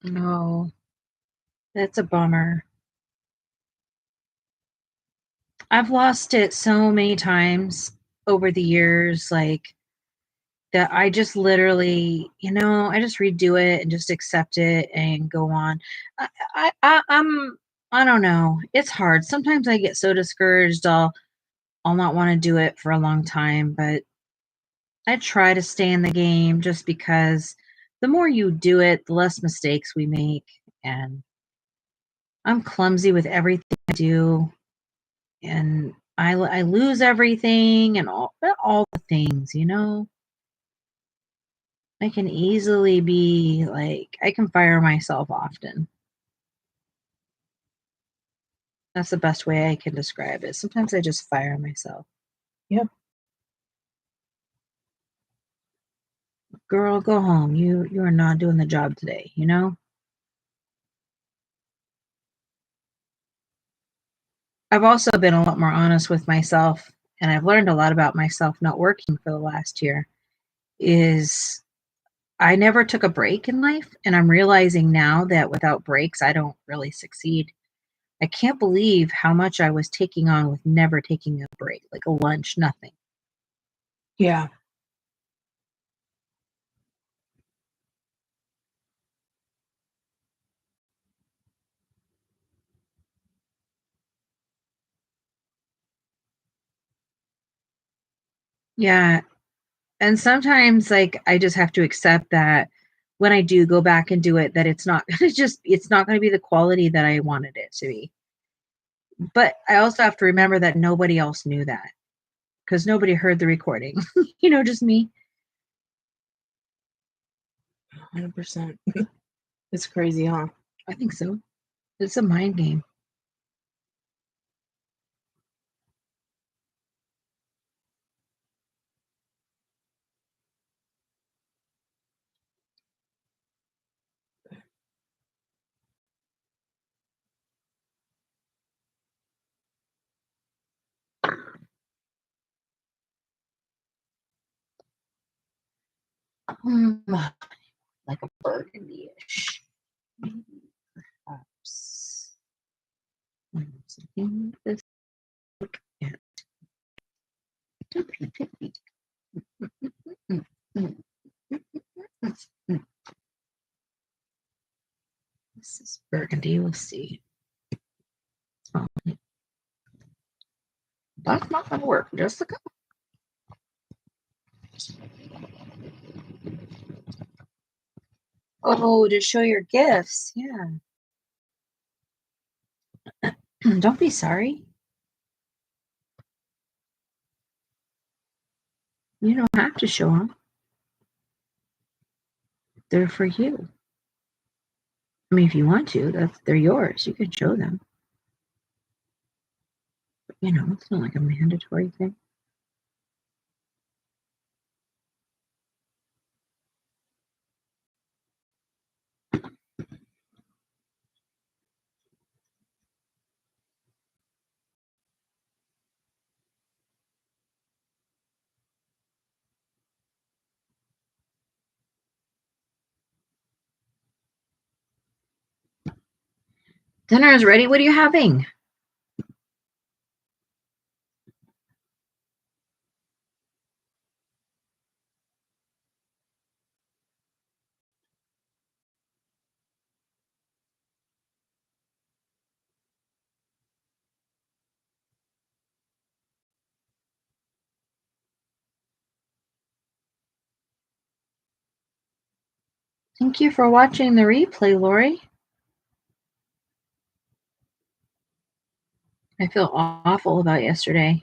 No, that's a bummer. I've lost it so many times over the years, like that I just literally, I just redo it and just accept it and go on. I don't know. It's hard. Sometimes I get so discouraged, I'll not want to do it for a long time, but I try to stay in the game just because the more you do it, the less mistakes we make. And I'm clumsy with everything I do, and I lose everything and all the things. I can easily be like, I can fire myself often. That's the best way I can describe it. Sometimes I just fire myself. Yep. Girl, go home. You are not doing the job today. I've also been a lot more honest with myself, and I've learned a lot about myself not working for the last year. Is I never took a break in life, and I'm realizing now that without breaks, I don't really succeed. I can't believe how much I was taking on with never taking a break, like a lunch, nothing. Yeah. Yeah, and sometimes like I just have to accept that when I do go back and do it, that it's not gonna be the quality that I wanted it to be. But I also have to remember that nobody else knew that because nobody heard the recording. Just me. 100%. It's crazy, huh? I think so. It's a mind game. Hmm, like a burgundy-ish. Maybe, perhaps. Something like this. Look at. Mm, mm, mm. This is burgundy. We'll see. Oh, that's not going to work. Just a couple. Oh, to show your gifts. Yeah. Don't be sorry. You don't have to show them. They're for you. I mean, if you want to, they're yours. You can show them. But, it's not like a mandatory thing. Dinner is ready. What are you having? Thank you for watching the replay, Lori. I feel awful about yesterday.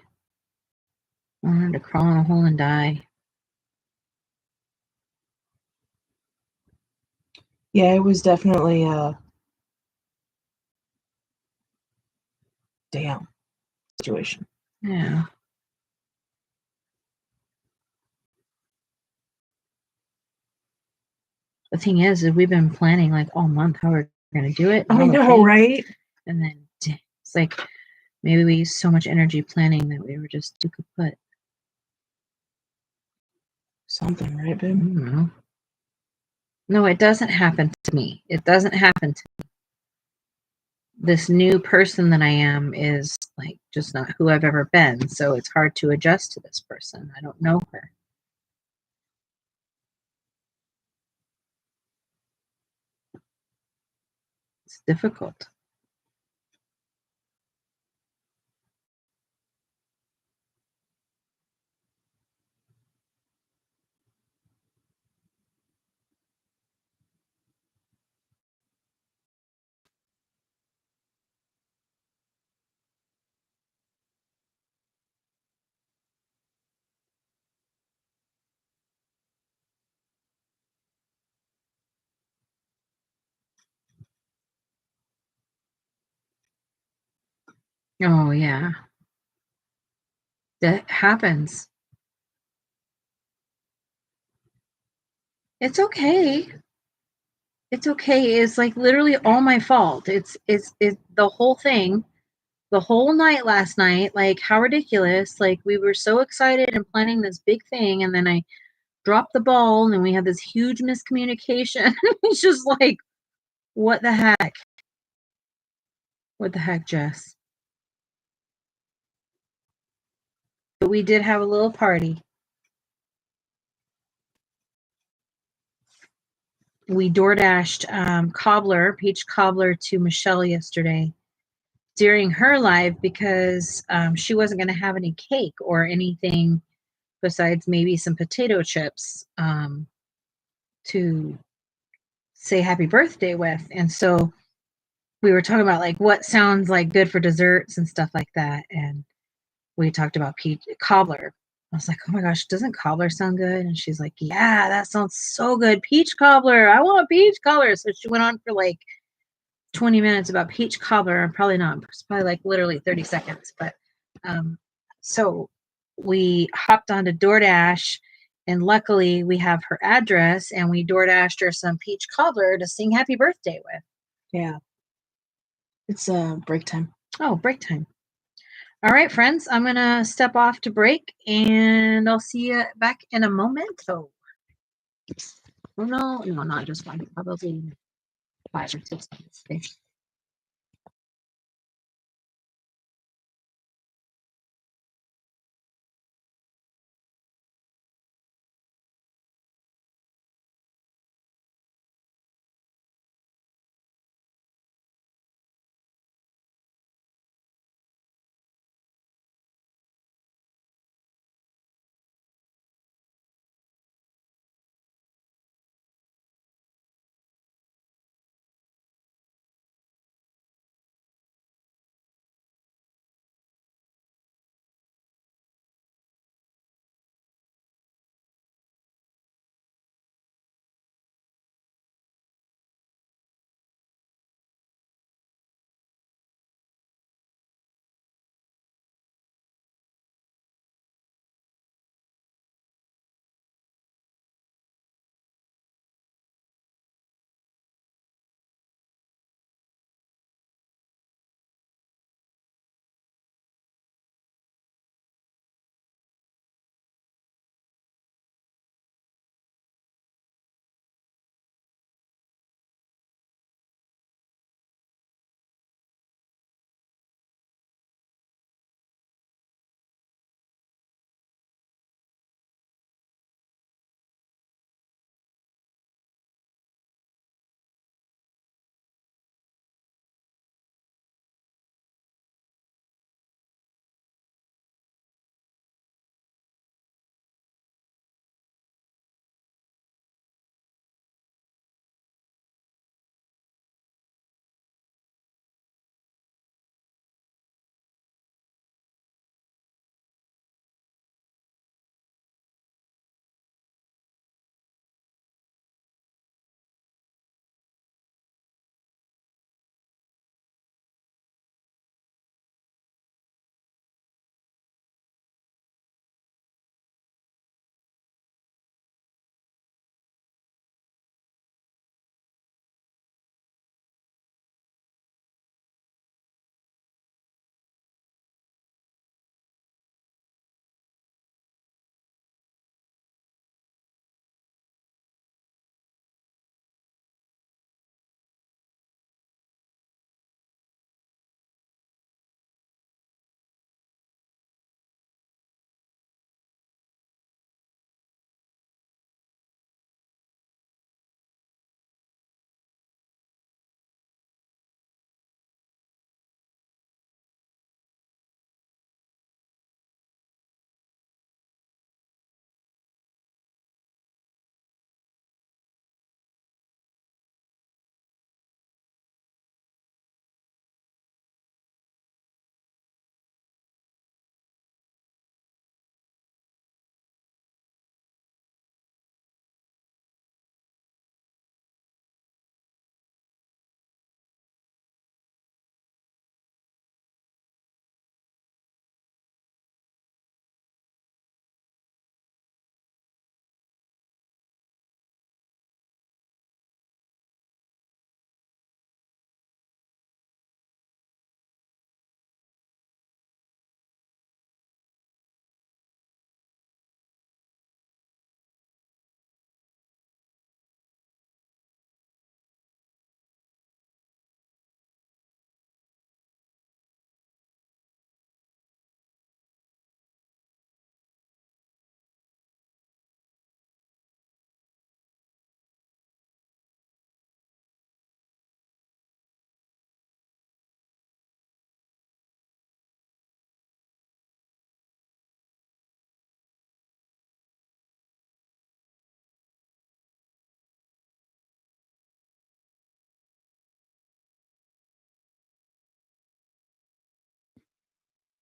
I wanted to crawl in a hole and die. Yeah, it was definitely a damn situation. Yeah. The thing is we've been planning like all month how we're going to do it. I know, right? And then it's like maybe we used so much energy planning that we were just too kaput. Something, right, I babe? don't know. No, it doesn't happen to me. It doesn't happen to me. This new person that I am is like just not who I've ever been. So it's hard to adjust to this person. I don't know her. It's difficult. Oh, yeah. That happens. It's okay. It's okay. It's like literally all my fault. It's the whole thing, the whole night last night. Like, how ridiculous. Like, we were so excited and planning this big thing, and then I dropped the ball, and we had this huge miscommunication. It's just like, what the heck? What the heck, Jess? But we did have a little party. We DoorDashed peach cobbler to Michelle yesterday during her live because she wasn't going to have any cake or anything besides maybe some potato chips to say happy birthday with. And so we were talking about like what sounds like good for desserts and stuff like that. And we talked about peach cobbler. I was like, oh my gosh, doesn't cobbler sound good? And she's like, yeah, that sounds so good. Peach cobbler. I want peach cobbler. So she went on for like 20 minutes about peach cobbler. Probably not. It's probably like literally 30 seconds. But so we hopped onto DoorDash, and luckily we have her address, and we DoorDashed her some peach cobbler to sing happy birthday with. Yeah. It's break time. Oh, break time. All right, friends, I'm going to step off to break, and I'll see you back in a moment. Oh, no, not just one. Probably 5 or 6 minutes.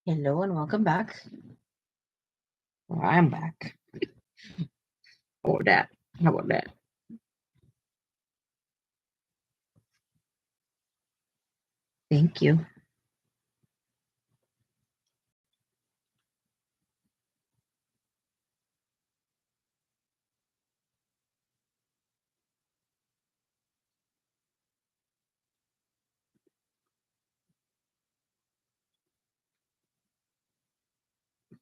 Hello and welcome back. Well, I'm back. How about that? How about that? Thank you.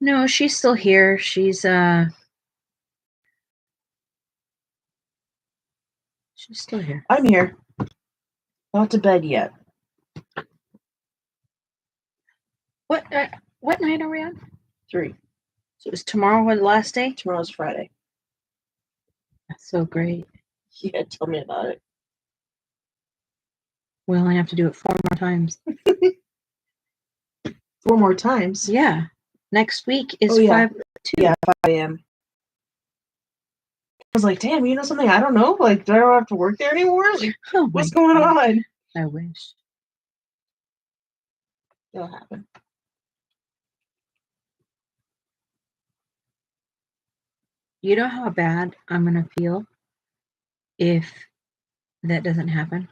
No, she's still here. She's still here. I'm here. Not to bed yet. What night are we on? 3. So is tomorrow the last day? Tomorrow's Friday. That's so great. Yeah, tell me about it. We only have to do it 4 more times. 4 more times? Yeah. Next week is 5 Yeah, 5 a.m. I was like, damn, you know something I don't know? Like, do I don't have to work there anymore? Like, what's going on? I wish. It'll happen. You know how bad I'm gonna feel if that doesn't happen?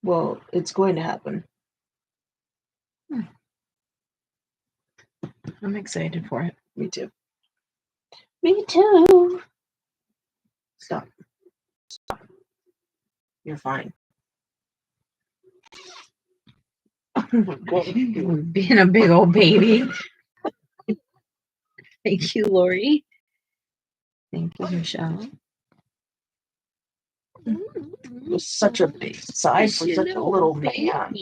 Well, it's going to happen. I'm excited for it. Me too. Me too. Stop. You're fine. Being a big old baby. Thank you, Lori. Thank you, Michelle. It was such a big sigh for such a little man.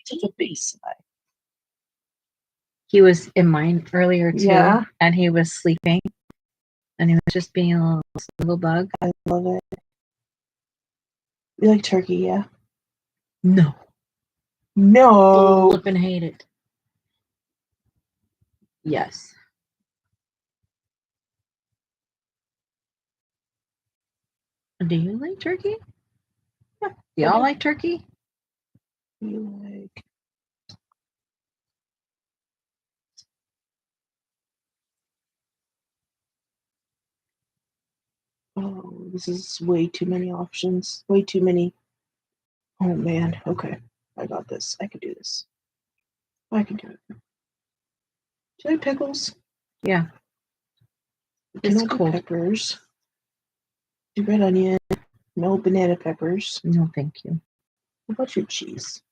Such a big sigh. He was in mine earlier too, Yeah. and he was sleeping, and he was just being a little bug. I love it. You like turkey, yeah? No. No. Flippin' hate it. Yes. Do you like turkey? Yeah. Y'all like turkey? You like. Oh, this is way too many options. Way too many. Oh man. Okay. I got this. I can do this. I can do it. Do you like pickles? Yeah. It's It's cold. Peppers. Do red onion. No banana peppers. No, thank you. What about your cheese?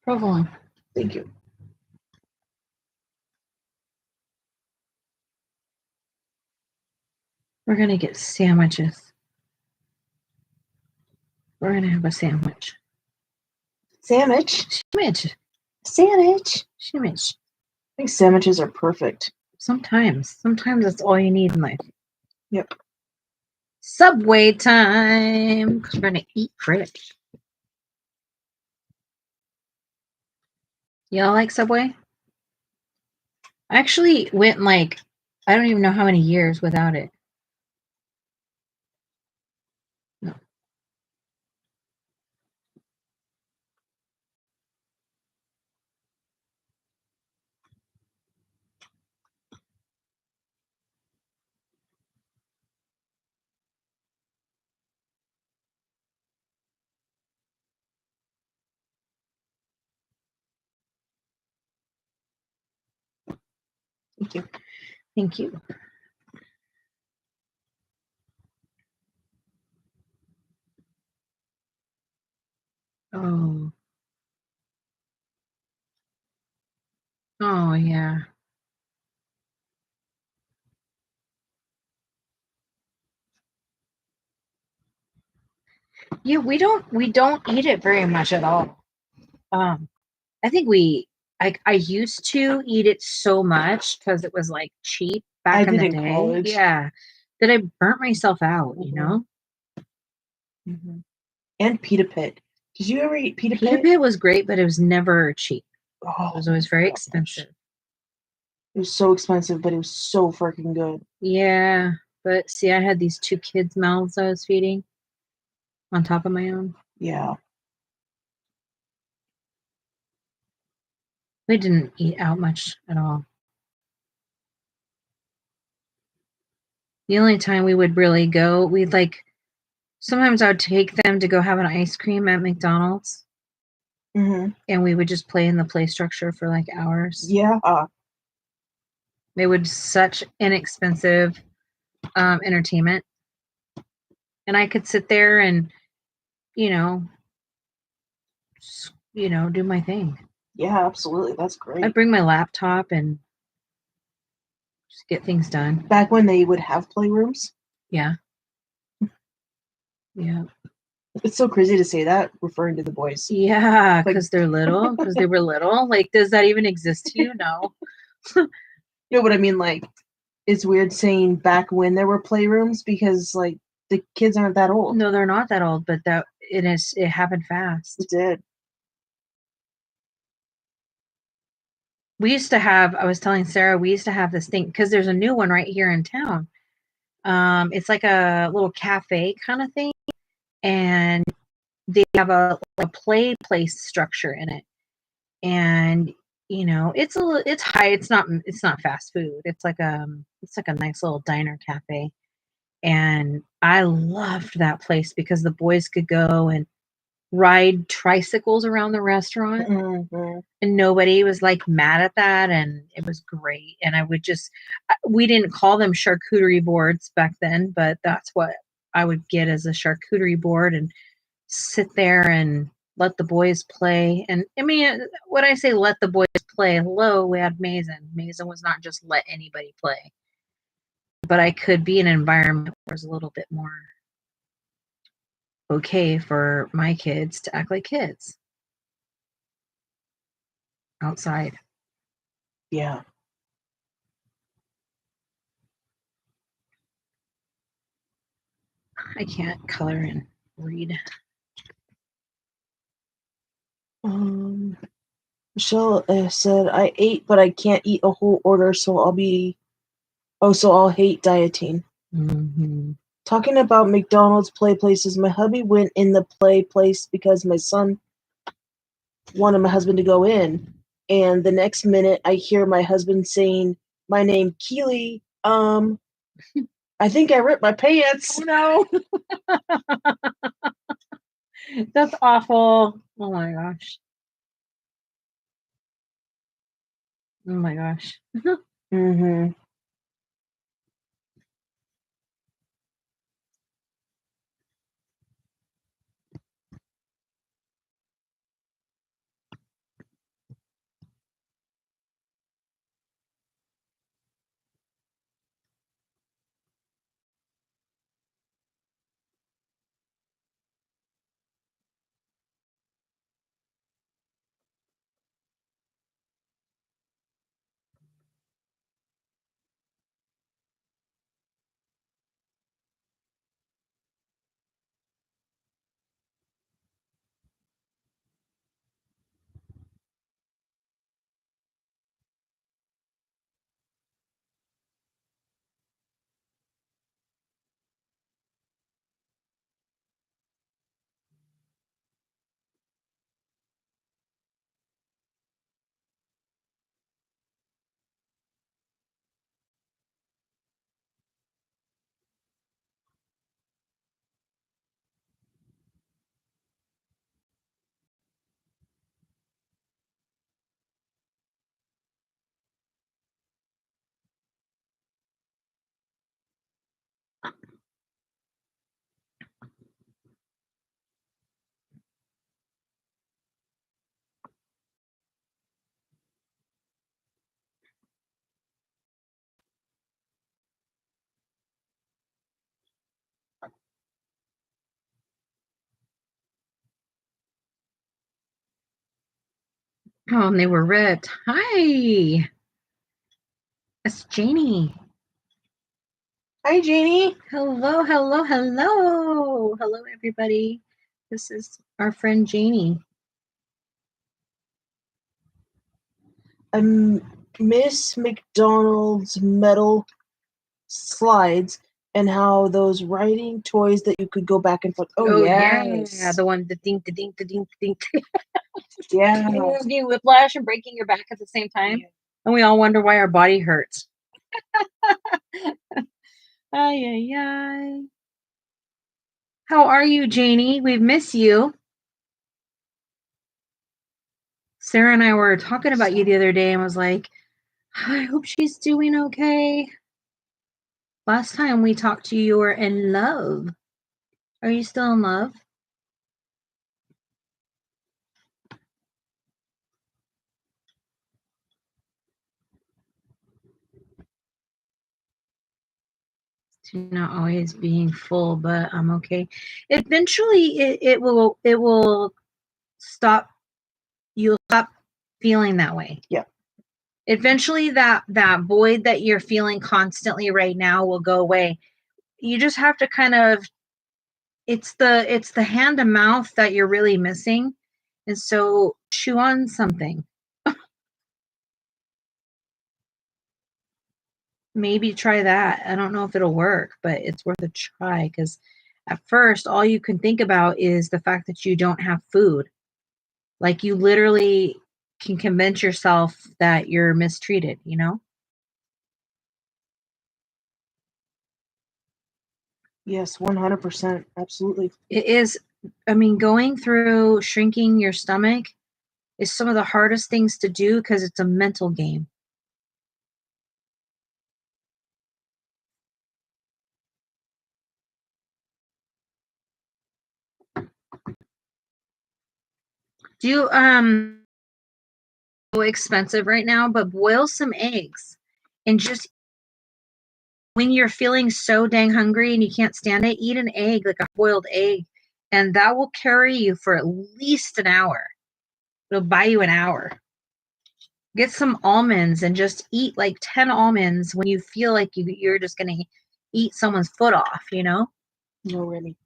Provolone. Thank you. We're gonna get sandwiches. We're gonna have a sandwich. Sandwich. Sandwich. Sandwich. Sandwich. I think sandwiches are perfect. Sometimes that's all you need in life. Yep. Subway time, because we're gonna eat crepes. Y'all like Subway? I actually went like, I don't even know how many years without it. No. Thank you. Thank you. Oh. Oh yeah. Yeah, we don't eat it very much at all. I think I used to eat it so much because it was like cheap back in the day. College. Yeah. That I burnt myself out, you know? Mm-hmm. And pita pit. Did you ever eat pita pit? Pita pit was great, but it was never cheap. Oh, it was always very expensive. It was so expensive, but it was so freaking good. Yeah, but see, I had these 2 kids' mouths I was feeding on top of my own. Yeah. We didn't eat out much at all. The only time we would really go, we'd like, sometimes I would take them to go have an ice cream at McDonald's. Mm-hmm. And we would just play in the play structure for like hours. Yeah. They would such inexpensive entertainment. And I could sit there and, you know, do my thing. Yeah, absolutely. That's great. I'd bring my laptop and just get things done. Back when they would have playrooms? Yeah. Yeah. It's so crazy to say that, referring to the boys. Yeah, because they're little, because they were little. Like, does that even exist to you? No. No, but I mean, like, it's weird saying back when there were playrooms because, like, the kids aren't that old. No, they're not that old, but it happened fast. It did. We used to have, I was telling Sarah, we used to have this thing, because there's a new one right here in town. It's like a little cafe kind of thing, and they have a play place structure in it. And it's high. It's not fast food. It's like a nice little diner cafe. And I loved that place because the boys could go and ride tricycles around the restaurant. Mm-hmm. And nobody was like mad at that, and it was great. And we didn't call them charcuterie boards back then, but that's what I would get as a charcuterie board and sit there and let the boys play. And I mean, when I say let the boys play, hello, we had Mason. Mason was not just let anybody play, but I could be in an environment where it was a little bit more okay for my kids to act like kids outside. Yeah. I can't color and read. Michelle said, I ate, but I can't eat a whole order, so I'll hate dieting. Mm-hmm. Talking about McDonald's play places, my hubby went in the play place because my son wanted my husband to go in. And the next minute, I hear my husband saying my name, Keely. I think I ripped my pants. Oh, no. That's awful. Oh my gosh. Oh my gosh. Mm-hmm. Oh, and they were ripped. Hi. It's Janie. Hi, Janie. Hello, hello, hello. Hello, everybody. This is our friend Janie. Miss McDonald's metal slides And how those writing toys that you could go back and forth. Oh, yes. Yeah, the one, the dink, the dink, the dink, the dink. Yeah. Getting whiplash and breaking your back at the same time. Yeah. And we all wonder why our body hurts. Ay, ay, ay. How are you, Janie? We've missed you. Sarah and I were talking about you the other day and was like, I hope she's doing okay. Last time we talked to you, you were in love. Are you still in love? Not always being full, but I'm okay. Eventually, it will stop. You'll stop feeling that way. Yeah. Eventually, that void that you're feeling constantly right now will go away. You just have to kind of. It's the hand to mouth that you're really missing, and so chew on something. Maybe try that. I don't know if it'll work, but it's worth a try because at first, all you can think about is the fact that you don't have food. Like you literally can convince yourself that you're mistreated, you know? Yes, 100%. Absolutely. It is, I mean, going through shrinking your stomach is some of the hardest things to do because it's a mental game. Do you so expensive right now, but boil some eggs and just when you're feeling so dang hungry and you can't stand it, eat an egg, like a boiled egg, and that will carry you for at least an hour. It'll buy you an hour. Get some almonds and just eat like 10 almonds when you feel like you're just going to eat someone's foot off, you know? No, really.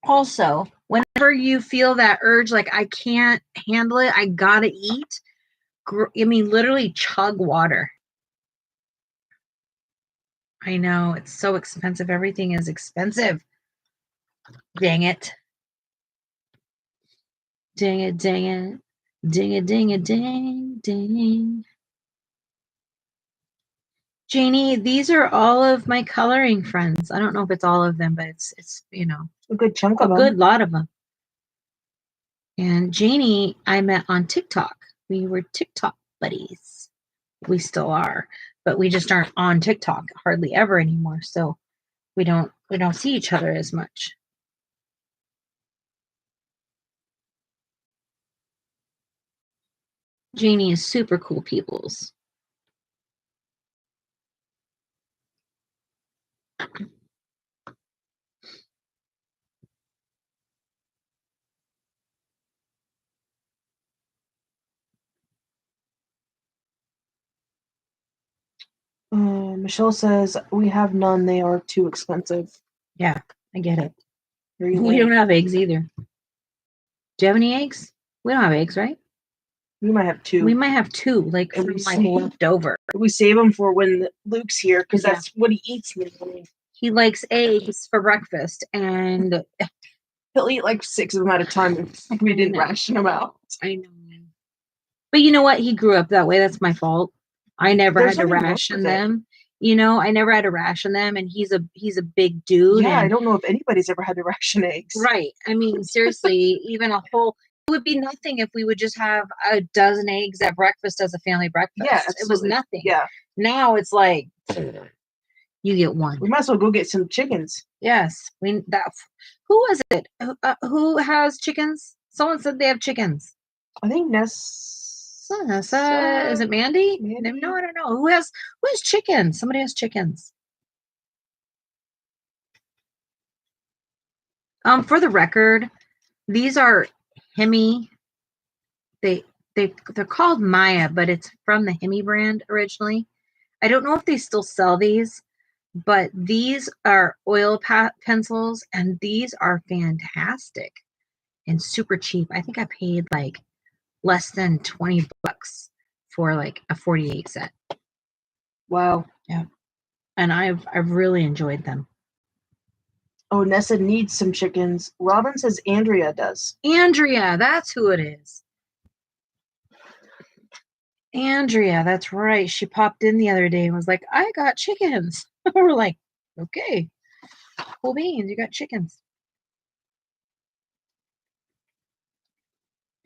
Also, whenever you feel that urge, like I can't handle it, I gotta eat, literally chug water. I know, it's so expensive. Everything is expensive. Dang it. Dang it, dang it. Ding it, ding it, dang, dang. Janie, these are all of my coloring friends. I don't know if it's all of them, but it's a good chunk a of them. good lot of them. And Janie, I met on TikTok. We were TikTok buddies. We still are, but we just aren't on TikTok hardly ever anymore. So we don't see each other as much. Janie is super cool peoples. Michelle says, we have none. They are too expensive. Yeah, I get it. We don't have eggs either. Do you have any eggs? We don't have eggs, right? We might have two. We might have two, like from like left over. We save them for when Luke's here because that's what he eats in the morning. He likes eggs for breakfast, and he'll eat like 6 of them at a time if we didn't ration them out. I know. But you know what? He grew up that way. That's my fault. I never had to ration them. You know, I never had to ration them, and he's a big dude. Yeah, and, I don't know if anybody's ever had to ration eggs. Right. I mean, seriously, even a whole. It would be nothing if we would just have a dozen eggs at breakfast as a family breakfast. Yeah, absolutely. It was nothing. Yeah. Now it's like you get one. We might as well go get some chickens. Yes. Who was it? Who has chickens? Someone said they have chickens. I think Nessa. Is it Mandy? No, I don't know. Who has chickens? Somebody has chickens. For the record, these are Hemi. They're called Maya, but it's from the Hemi brand originally. I don't know if they still sell these, but these are oil pencils, and these are fantastic and super cheap. I think I paid like less than $20 for like a 48 set. Wow. Yeah. and I've really enjoyed them. Oh, Nessa needs some chickens. Robin says Andrea does. Andrea, that's who it is. Andrea, that's right. She popped in the other day and was like, I got chickens. We're like, okay, cool beans, you got chickens.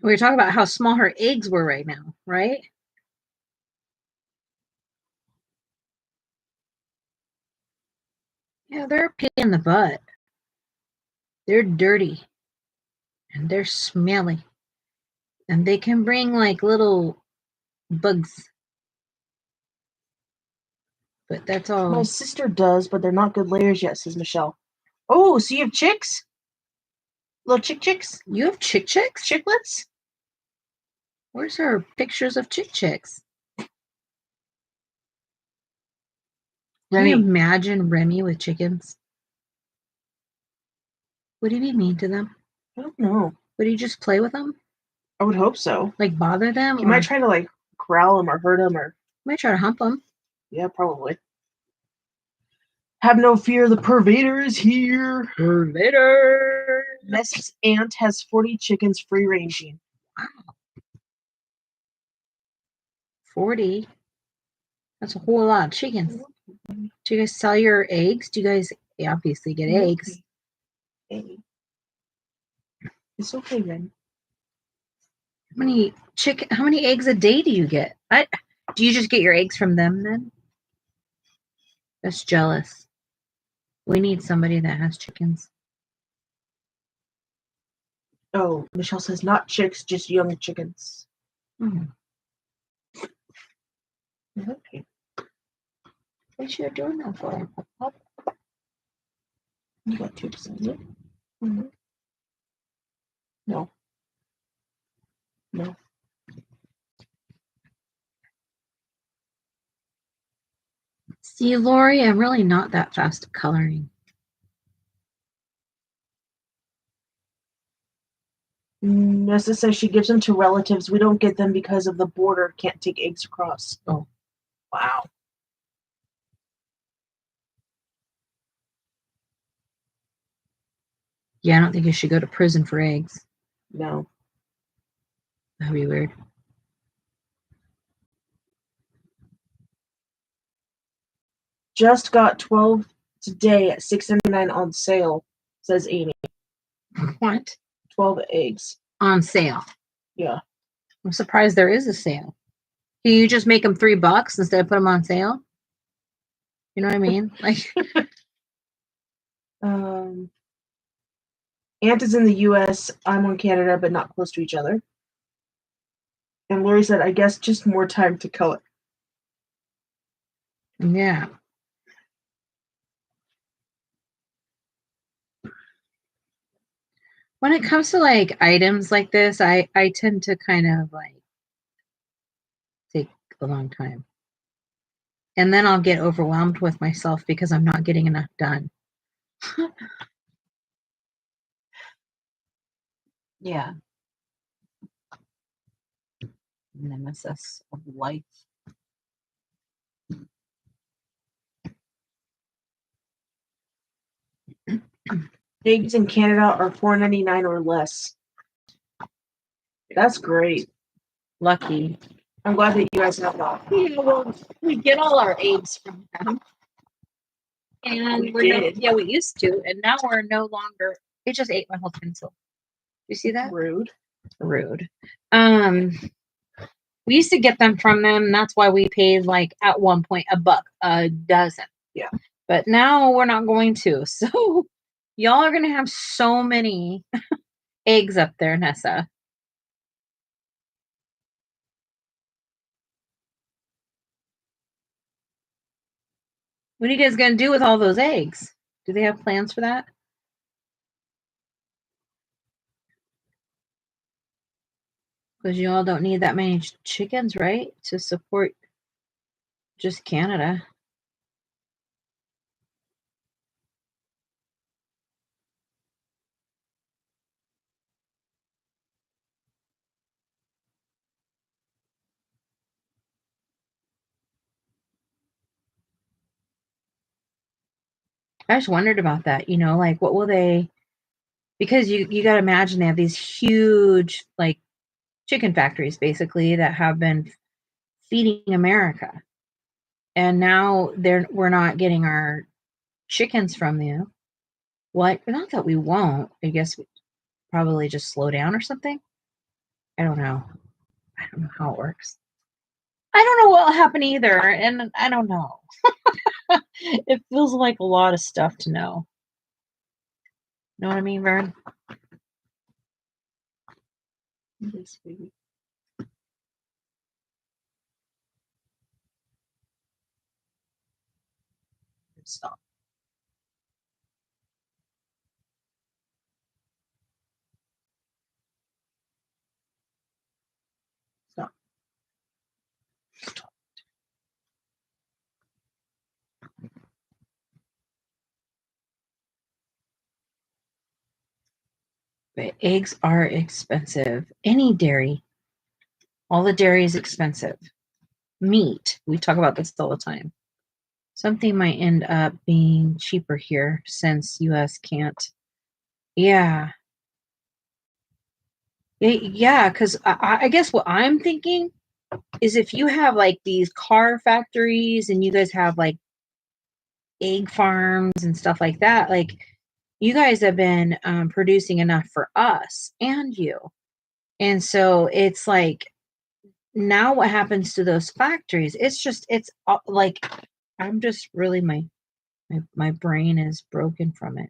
We were talking about how small her eggs were right now, right? Yeah, they're a pain in the butt. They're dirty. And they're smelly. And they can bring like little bugs. But that's all. My sister does, but they're not good layers yet, says Michelle. Oh, so you have chicks? Little chicks? You have chicks? Chicklets? Where's her pictures of chicks? Can you imagine Remy with chickens? Would he be mean to them? I don't know. Would he just play with them? I would hope so. Like bother them? He might try to like corral them or hurt them or... Might try to hump them. Yeah, probably. Have no fear, the purveyor is here. Purveyor! Nessa's aunt has 40 chickens free ranging. Wow. 40? That's a whole lot of chickens. Do you guys sell your eggs? Do you guys obviously get eggs? Hey. It's okay, Ren. How many eggs a day do you get? Do you just get your eggs from them then? That's jealous. We need somebody that has chickens. Oh, Michelle says not chicks, just young chickens. Hmm. Okay. What you doing that for? You got chicks, is it? Mm-hmm. No. No. See, Lori, I'm really not that fast at coloring. Nessa says she gives them to relatives. We don't get them because of the border. Can't take eggs across. Oh. Wow. Yeah, I don't think you should go to prison for eggs. No. That'd be weird. Just got 12 today at $6.99 on sale, says Amy. What? 12 eggs. On sale. Yeah. I'm surprised there is a sale. Can you just make them $3 instead of put them on sale? You know what I mean? Like, Aunt is in the US, I'm on Canada, but not close to each other. And Lori said, I guess just more time to color. yeah. When it comes to like items like this, I tend to kind of like take a long time. And then I'll get overwhelmed with myself because I'm not getting enough done. Yeah. Nemesis of life. Eggs in Canada are $4.99 or less. That's great. Lucky. I'm glad that you guys have that. Yeah, well, we get all our eggs from them. And we used to, and now we're no longer. It just ate my whole pencil. You see that? Rude. Rude. We used to get them from them, and that's why we paid like at one point $1 a dozen. Yeah. But now we're not going to. So y'all are gonna have so many eggs up there, Nessa. What are you guys gonna do with all those eggs? Do they have plans for that? Because you all don't need that many chickens, right? To support just Canada. I just wondered about that, you know, like what will they, because you got to imagine they have these huge like chicken factories basically that have been feeding America. And now we're not getting our chickens from you. What? Not that we won't. I guess we probably just slow down or something. I don't know. I don't know how it works. I don't know what will happen either, and I don't know. It feels like a lot of stuff to know. Know what I mean, Vern? Yes, baby. Stop. Stop. Stop. But eggs are expensive. Any dairy. All the dairy is expensive. Meat. We talk about this all the time. Something might end up being cheaper here since US can't. Yeah. Yeah, because I guess what I'm thinking is if you have like these car factories and you guys have like egg farms and stuff like that, like you guys have been producing enough for us and you. And so it's like now what happens to those factories? It's like I'm just really my brain is broken from it.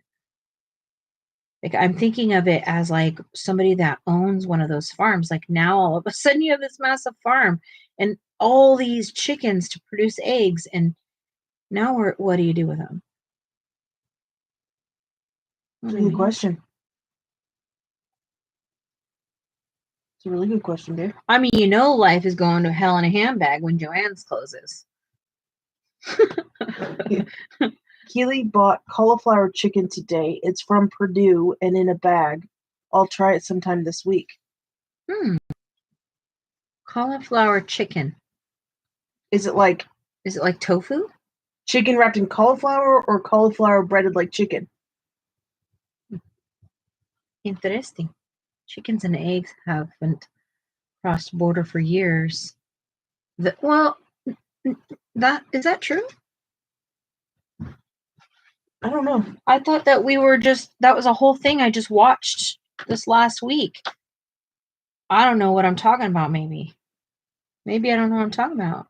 Like I'm thinking of it as like somebody that owns one of those farms. Like now all of a sudden you have this massive farm and all these chickens to produce eggs, and now what do you do with them? That's a good question. It's a really good question, dear. I mean, you know, life is going to hell in a handbag when Joann's closes. Keely bought cauliflower chicken today. It's from Purdue and in a bag. I'll try it sometime this week. Cauliflower chicken. Is it like tofu? chicken wrapped in cauliflower or cauliflower breaded like chicken? Interesting. Chickens and eggs haven't crossed border for years. Well, that is that true? I don't know. I thought that that was a whole thing I just watched this last week. I don't know what I'm talking about, maybe. Maybe I don't know what I'm talking about.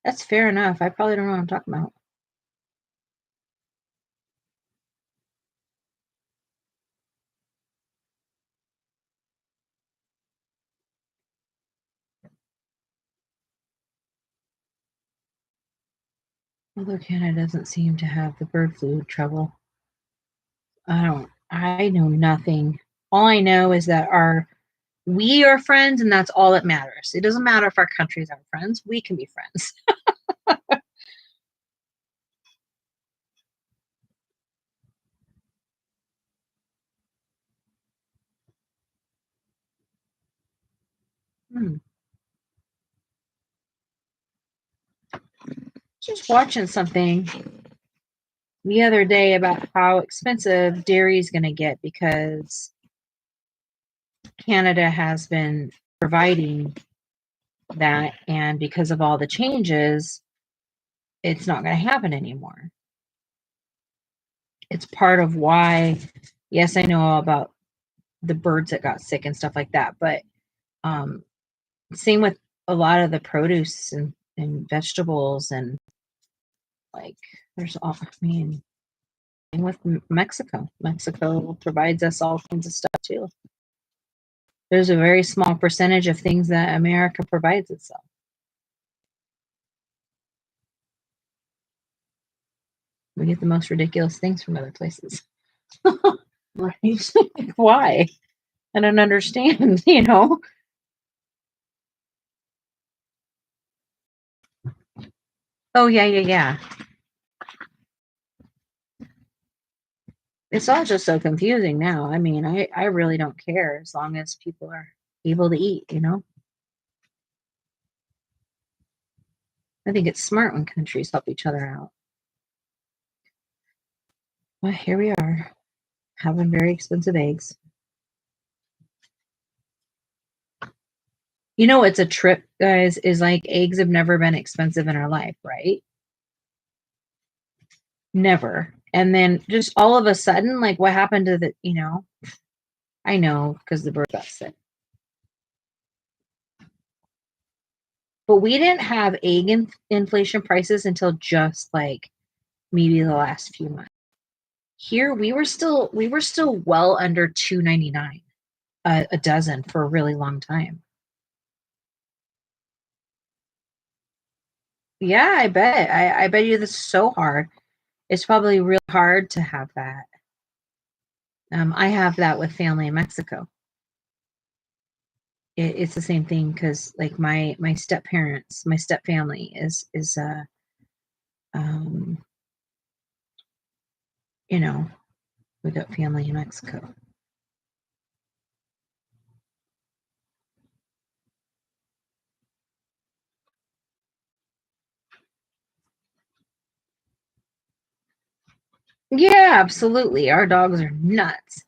That's fair enough. I probably don't know what I'm talking about. Although Canada doesn't seem to have the bird flu trouble. I know nothing. All I know is that we are friends and that's all that matters. It doesn't matter if our countries aren't friends. We can be friends. Just watching something the other day about how expensive dairy is going to get because Canada has been providing that, and because of all the changes, it's not going to happen anymore. It's part of why, yes, I know about the birds that got sick and stuff like that, but same with a lot of the produce and vegetables and like there's all, I mean, and with Mexico provides us all kinds of stuff too. There's a very small percentage of things that America provides itself. We get the most ridiculous things from other places. Right? Why? I don't understand, you know? Oh, yeah. It's all just so confusing now. I mean, I really don't care as long as people are able to eat, you know? I think it's smart when countries help each other out. Well, here we are, having very expensive eggs. You know, it's a trip, guys, is like eggs have never been expensive in our life, right? Never. And then just all of a sudden, like what happened to the, I know because the bird got sick. But we didn't have egg inflation prices until just like maybe the last few months. Here we were still well under $2.99 a dozen for a really long time. Yeah, I bet. I bet you this is so hard. It's probably real hard to have that. I have that with family in Mexico. It's the same thing because like my step parents, my step family is um you know, we got family in Mexico. Yeah, absolutely. Our dogs are nuts.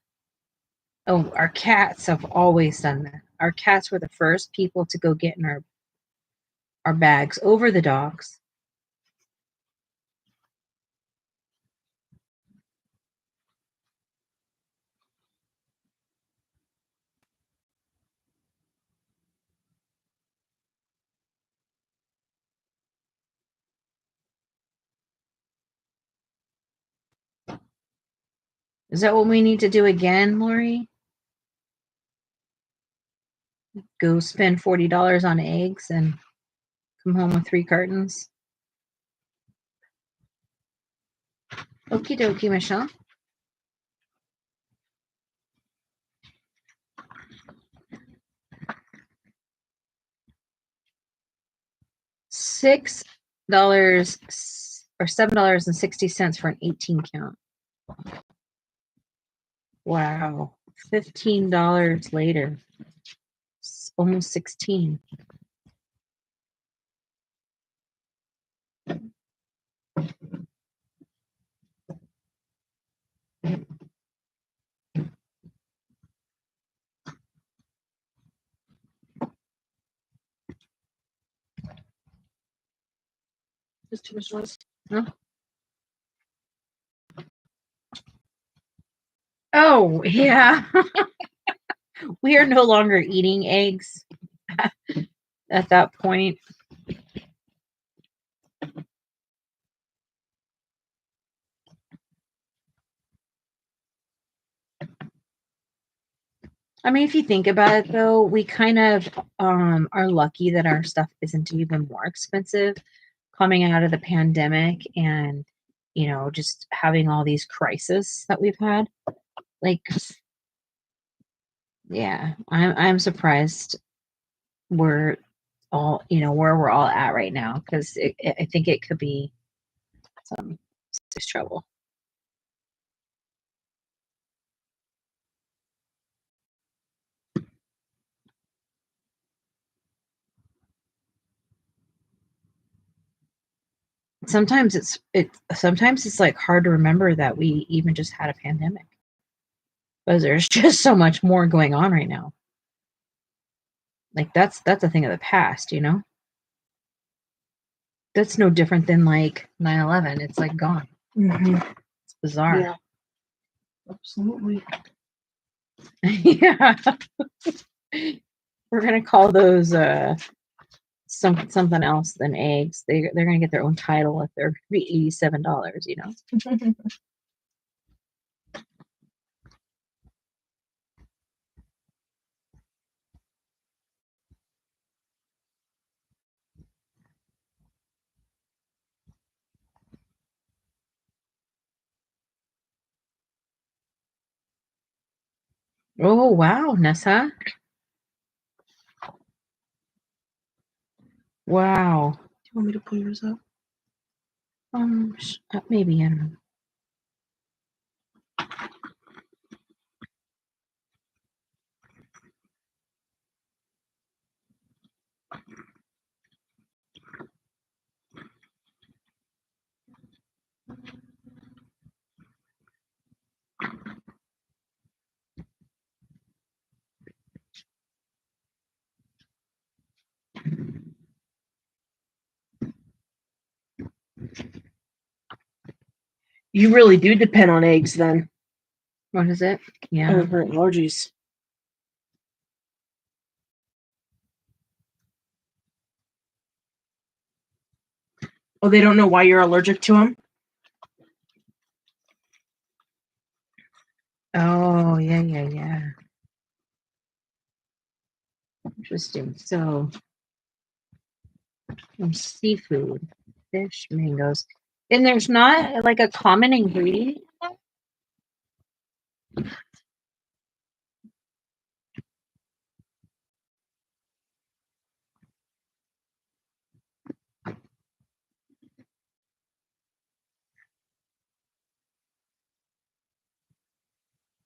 Oh, our cats have always done that. Our cats were the first people to go get in our bags over the dogs. Is that what we need to do again, Lori? Go spend $40 on eggs and come home with 3 cartons? Okie dokie, Michelle. $6 or $7.60 for an 18 count. Wow. $15 later. Almost 16. Just too much noise. Huh? Oh, yeah. We are no longer eating eggs at that point. I mean, if you think about it, though, we kind of are lucky that our stuff isn't even more expensive coming out of the pandemic and, just having all these crises that we've had. Like, yeah, I'm surprised we're all, where we're all at right now because I think it could be some serious trouble. Sometimes it's like hard to remember that we even just had a pandemic because there's just so much more going on right now. Like that's a thing of the past, That's no different than like 9/11. It's like gone. Mm-hmm. It's bizarre. Yeah. Absolutely. Yeah. We're gonna call those something else than eggs. They're gonna get their own title if they're $87, Oh wow, Nessa. Wow. Do you want me to pull yours up? Maybe, I don't know. You really do depend on eggs then. What is it? Yeah. Oh, her allergies. Oh, they don't know why you're allergic to them? Oh, yeah. Interesting. So, seafood, fish, mangoes. And there's not like a common ingredient?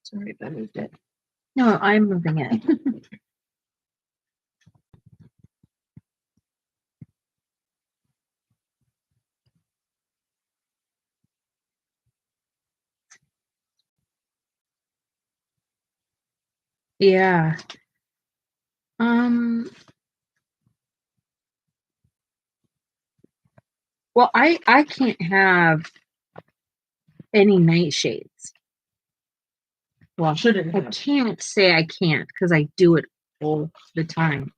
Sorry if I moved it. No, I'm moving it. Yeah. Well, I can't have any nightshades. Well, I can't say I can't because I do it all the time.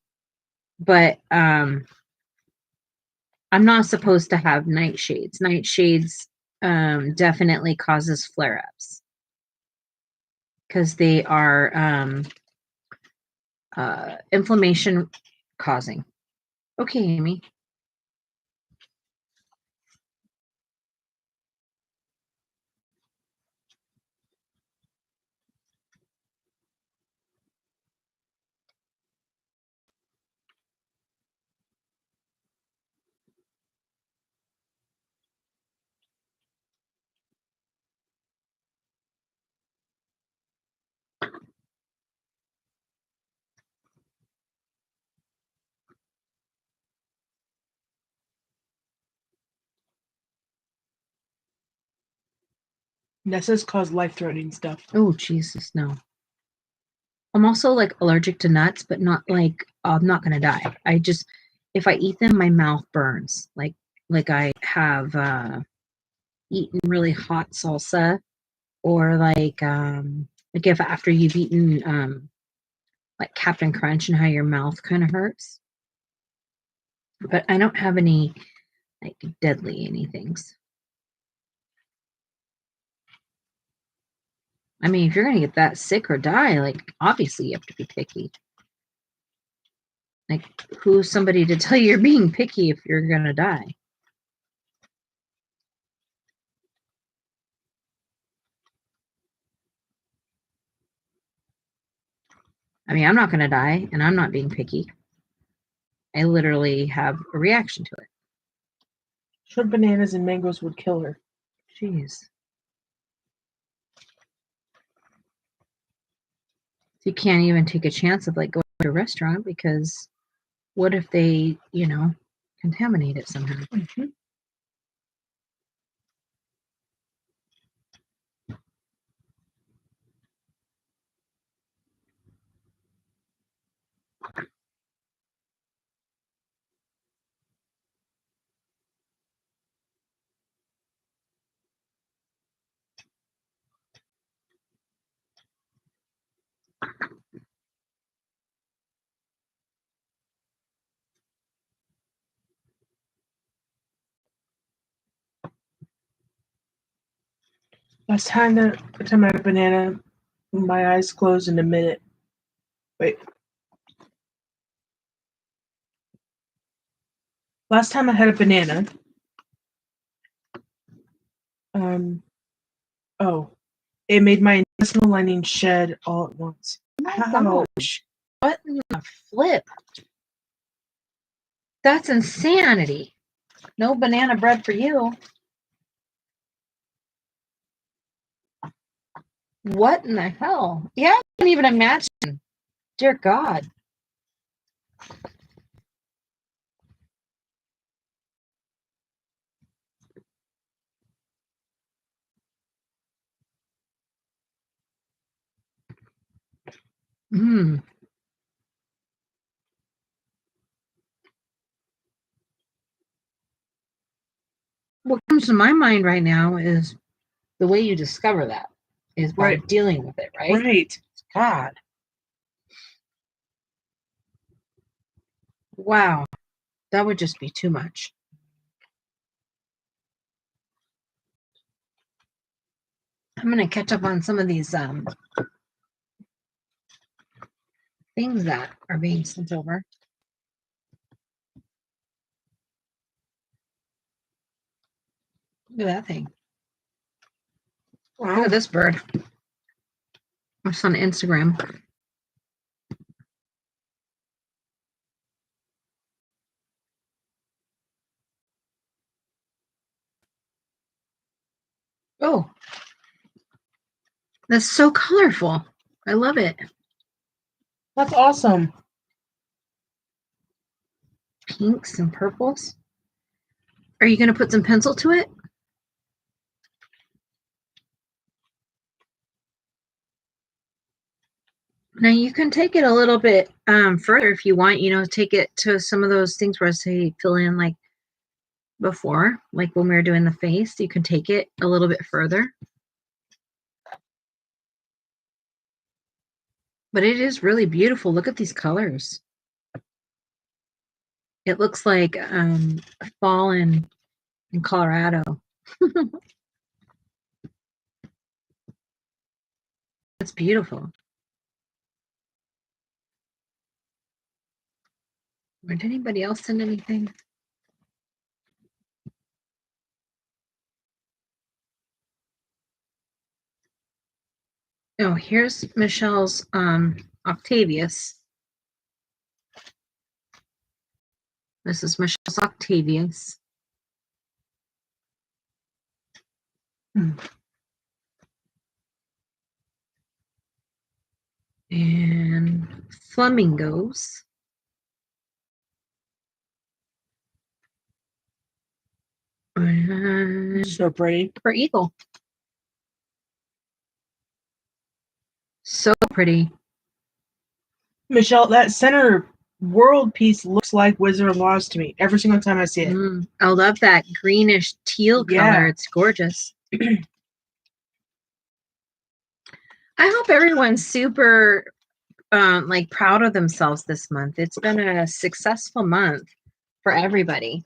But I'm not supposed to have nightshades. Nightshades definitely causes flare-ups because they are inflammation causing. Okay, Amy. Nessa's caused life-threatening stuff. Oh, Jesus, no. I'm also like allergic to nuts, but not like I'm not gonna die. I just if I eat them, my mouth burns. Like I have eaten really hot salsa, or like if after you've eaten like Captain Crunch and how your mouth kind of hurts. But I don't have any like deadly anythings. I mean, if you're gonna get that sick or die, like obviously you have to be picky. Like, who's somebody to tell you you're being picky if you're gonna die? I mean, I'm not gonna die, and I'm not being picky. I literally have a reaction to it. Sure, bananas and mangoes would kill her. Jeez. You can't even take a chance of like going to a restaurant because what if they, contaminate it somehow? Mm-hmm. Last time I had a banana, my eyes closed in a minute. Wait. Last time I had a banana, it made my intestinal lining shed all at once. Ouch. What in the flip? That's insanity. No banana bread for you. What in the hell? Yeah, I can't even imagine. Dear God. Hmm. What comes to my mind right now is the way you discover that is by Right. dealing with it, right? Right. God. Wow. That would just be too much. I'm going to catch up on some of these things that are being sent over. Look at that thing. Wow. Look at this bird. It's on Instagram. Oh, that's so colorful. I love it. That's awesome. Pinks and purples. Are you going to put some pencil to it? Now you can take it a little bit further if you want, you know, take it to some of those things where I say fill in like before, like when we were doing the face, you can take it a little bit further. But it is really beautiful. Look at these colors. It looks like fall in Colorado. It's beautiful. Did anybody else send anything? Oh, here's Michelle's Octavius. This is Michelle's Octavius. And flamingos. And So pretty. for eagle. So pretty. Michelle, that center world piece looks like Wizard of Oz to me every single time I see it. I love that greenish teal color. Yeah. It's gorgeous. I hope everyone's super like proud of themselves this month. It's been a successful month for everybody.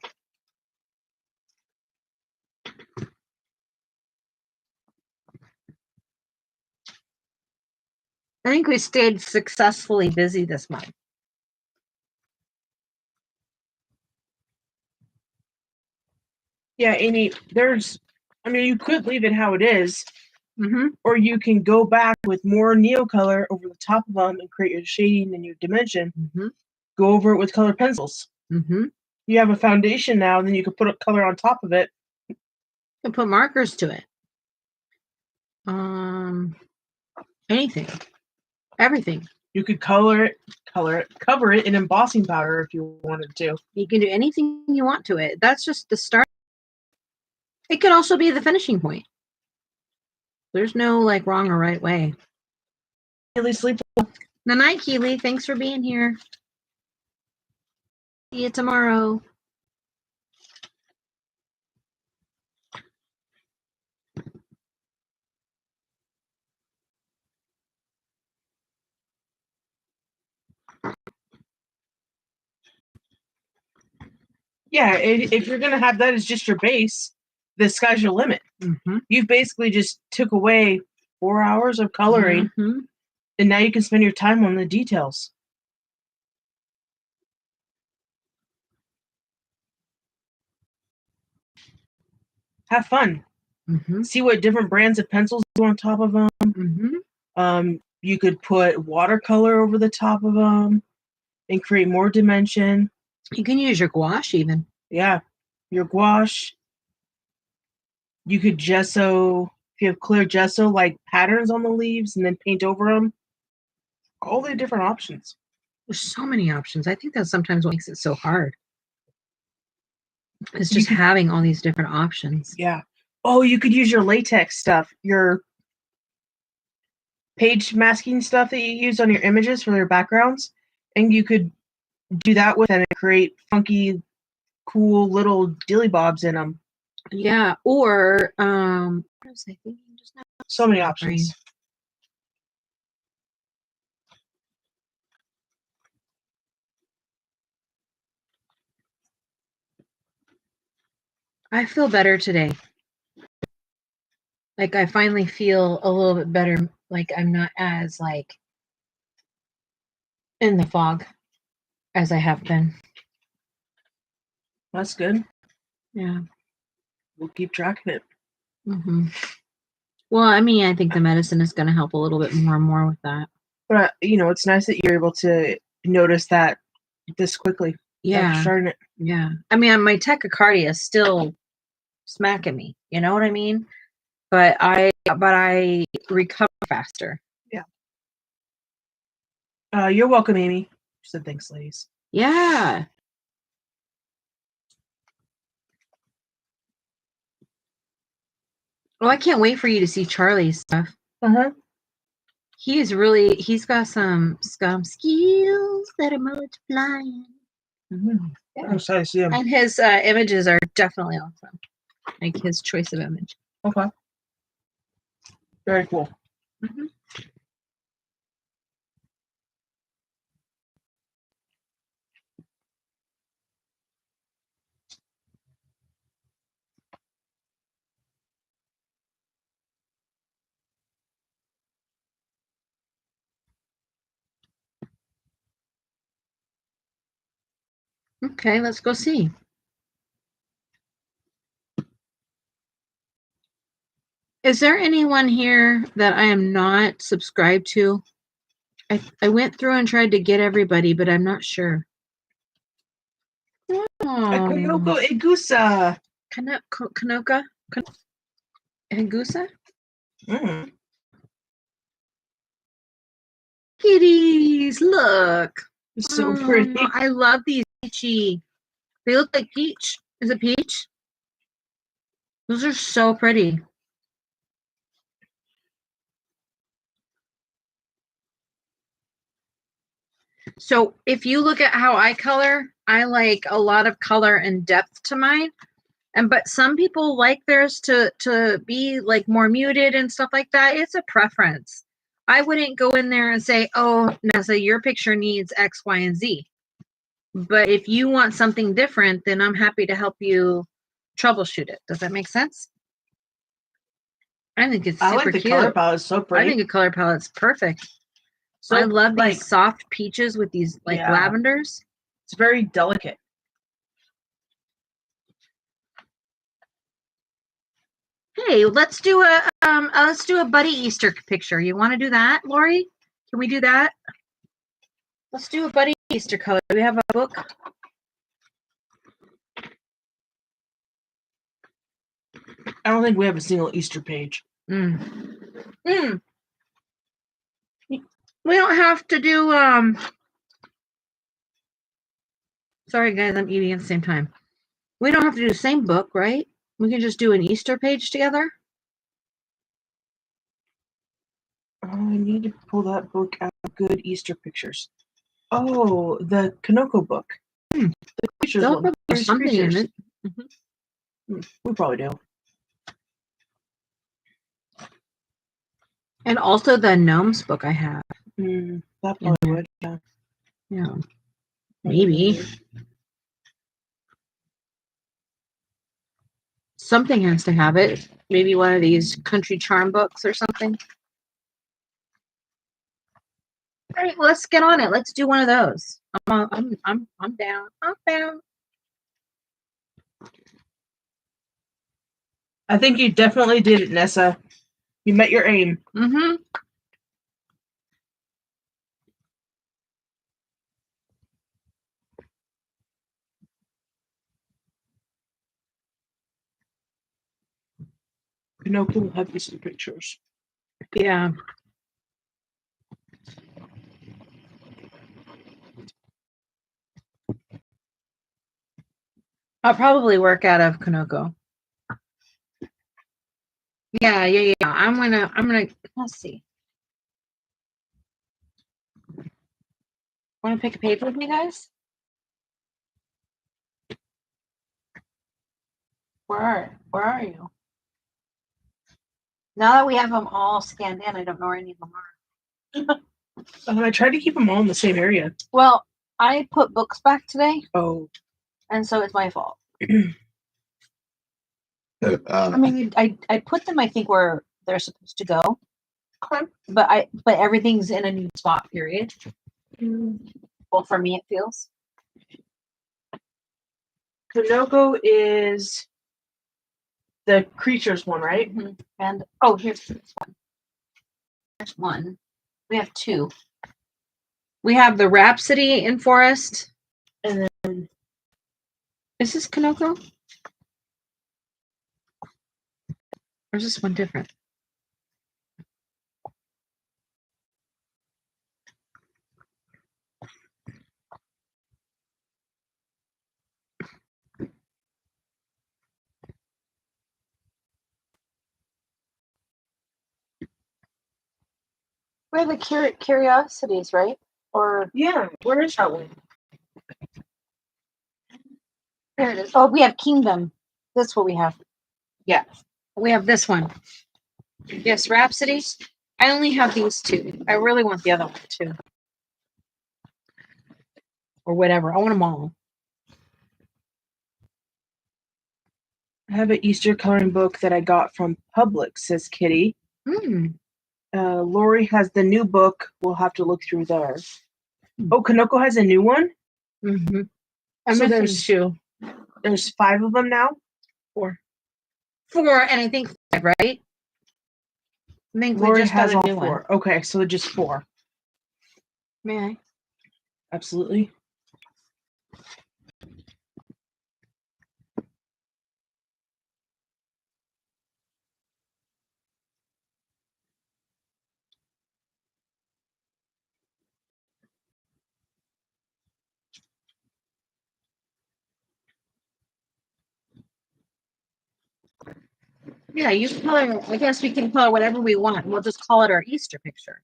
I think we stayed successfully busy this month. Yeah, Amy, you could leave it how it is, Mm-hmm. or you can go back with more neo color over the top of them and create your shading and your dimension. Mm-hmm. Go over it with colored pencils. Mm-hmm. You have a foundation now, and then you can put a color on top of it. You can put markers to it. Anything. Everything. You could cover it in embossing powder if you wanted to. You can do anything you want to it. That's just the start. It could also be the finishing point. There's no like wrong or right way. Keely, sleep. Good night, Keely. Thanks for being here. See you tomorrow. Yeah, if you're gonna have that as just your base, the sky's your limit. Mm-hmm. You've basically just took away 4 hours of coloring, and now you can spend your time on the details. Have fun. Mm-hmm. See what different brands of pencils do on top of them. Mm-hmm. You could put watercolor over the top of them and create more dimension. You can use your gouache even. Yeah, your gouache. You could gesso, if you have clear gesso, like patterns on the leaves and then paint over them. All the different options. There's so many options. I think that's sometimes what makes it so hard. It's just having all these different options. Yeah. Oh, you could use your latex stuff, your page masking stuff that you use on your images for their backgrounds, and you could do that with it and create funky, cool little dilly bobs in them. Yeah, or what was I thinking just now? So many options. I feel better today. Like I finally feel a little bit better. Like I'm not as like in the fog as I have been. That's good. Yeah. We'll keep track of it. Mm-hmm. Well, I mean, I think the medicine is going to help a little bit more and more with that. But it's nice that you're able to notice that this quickly. Yeah. Starting it. Yeah. I mean, my tachycardia is still smacking me. You know what I mean? But I recover faster. Yeah. You're welcome, Amy. She said thanks, ladies. Yeah. Oh, I can't wait for you to see Charlie's stuff. Uh-huh. He's got some skills that are multiplying. Mm-hmm. Yeah. I'm excited to see him. And his images are definitely awesome. Like his choice of image. Okay. Very cool. Mm-hmm. Okay, let's go see. Is there anyone here that I am not subscribed to? I went through and tried to get everybody, but I'm not sure. Konoko Egusa. Kanoka? Egusa? Mm. Kitties, look. It's so pretty. I love these peachy. They look like peach. Is it peach? Those are so pretty. So if you look at how I color, I like a lot of color and depth to mine. But some people like theirs to be like more muted and stuff like that. It's a preference. I wouldn't go in there and say, oh, Nessa, your picture needs X, Y, and Z. But if you want something different, then I'm happy to help you troubleshoot it. Does that make sense? I think it's super I like the cute. color palette. It's so pretty. I think the color palette's perfect. So I love like, these soft peaches with these like lavenders. It's very delicate. Hey, let's do a Buddy Easter picture. You want to do that, Lori? Can we do that? Let's do a Buddy Easter color. Do we have a book? I don't think we have a single Easter page. We don't have to do sorry guys, I'm eating at the same time. We don't have to do the same book, right? We can just do an Easter page together. I need to pull that book out of good Easter pictures. Oh, the Konoko book. The creatures one. There's something in it. We probably do. And also the gnomes book I have. That probably would. Yeah. Yeah. Maybe. Something has to have it. Maybe one of these country charm books or something. All right, well, let's get on it. Let's do one of those. I'm down. I'm down. I think you definitely did it, Nessa. You met your aim. Mm-hmm. Pinocchio will have Easter pictures. Yeah. I'll probably work out of Konoko. Yeah. I'm gonna let's see. Want to pick a page with me, guys? Where are? Where are you? Now that we have them all scanned in, I don't know where any of them are. I tried to keep them all in the same area. Well, I put books back today. Oh. And so it's my fault. I mean, I put them, I think, where they're supposed to go. Okay. But everything's in a new spot, period. Well, for me, it feels. Kanoko is the creatures one, right? Mm-hmm. And, oh, here's this one. There's one. We have two. We have the Rhapsody in Forest. And then... Is this Kanoko? Or is this one different? We have the Curiosities, right? Or yeah, where is that one? There it is. Oh, we have Kingdom. That's what we have. Yeah. We have this one. Yes, Rhapsody. I only have these two. I really want the other one too. Or whatever. I want them all. I have an Easter coloring book that I got from Publix, says Kitty. Lori has the new book. We'll have to look through there. Oh, Kanoko has a new one? Mm-hmm. So there's two. There's 5 of them now? 4. 4, and I think 5, right? I think Lori we just has got a all new 4. one. Okay, so just 4. May I? Absolutely. Yeah, you can color. I guess we can color whatever we want. We'll just call it our Easter picture.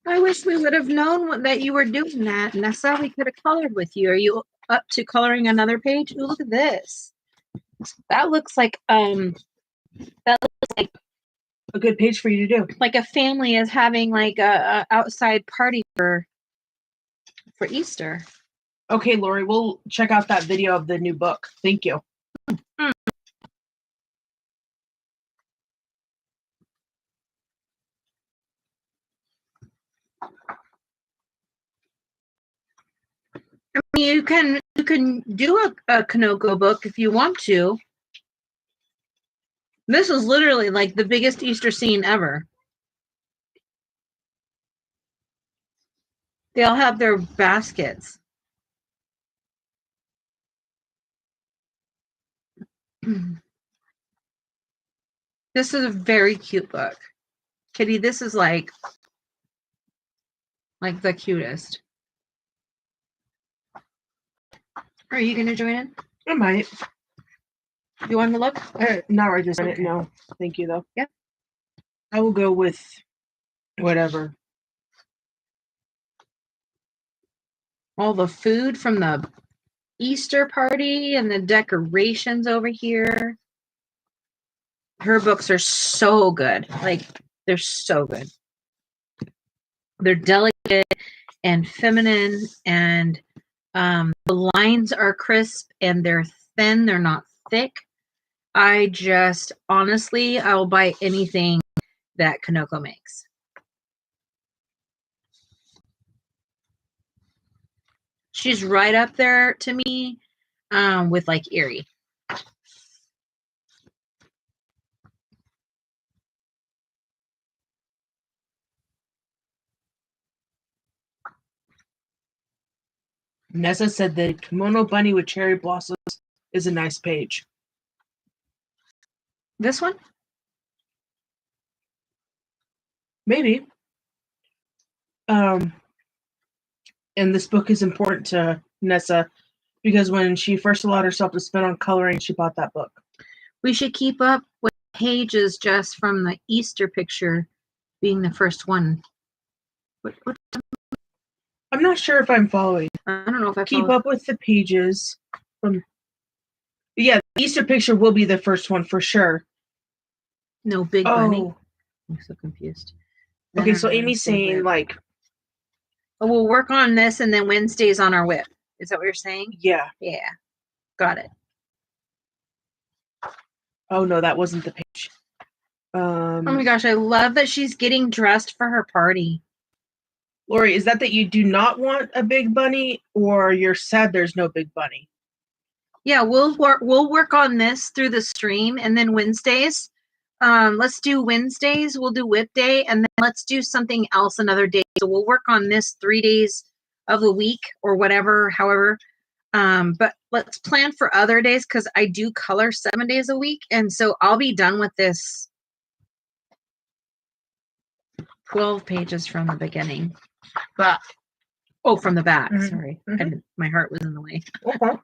I wish we would have known that you were doing that, Nessa. We could have colored with you. Are you up to coloring another page? Ooh, look at this. That looks like a good page for you to do. Like a family is having like a outside party for Easter. Okay, Lori, we'll check out that video of the new book. Thank you. Mm. I mean, you can do a Kanoko book if you want to. This is literally like the biggest Easter scene ever. They all have their baskets. This is a very cute book. Kitty, this is like the cutest. Are you going to join in? I might. You want to look? Not right this minute. No. Thank you, though. Yep. I will go with whatever. All the food from the Easter party and the decorations over here. Her books are so good. Like, they're so good. They're delicate and feminine, and the lines are crisp and they're thin. They're not thick. I just, honestly, I will buy anything that Kanoko makes. She's right up there to me with like Erie. Nessa said the kimono bunny with cherry blossoms is a nice page. This one? Maybe. And this book is important to Nessa because when she first allowed herself to spend on coloring, she bought that book. We should keep up with pages just from the Easter picture being the first one. What? I'm not sure if I'm following. I don't know if I keep up with the pages from. Yeah, Easter picture will be the first one for sure. No big bunny. I'm so confused. Okay, so Amy's saying like, oh, we'll work on this and then Wednesdays on our whip. Is that what you're saying? yeah. Yeah. Got it. Oh no, that wasn't the page. Oh my gosh, I love that she's getting dressed for her party. Lori, is that you do not want a big bunny, or you're sad there's no big bunny? Yeah, we'll work on this through the stream, and then Wednesdays. Let's do Wednesdays. We'll do whip day, and then let's do something else another day. So we'll work on this 3 days of the week or whatever, however. But let's plan for other days because I do color 7 days a week, and so I'll be done with this 12 pages from the beginning. But from the back. Sorry, my heart was in the way. Okay.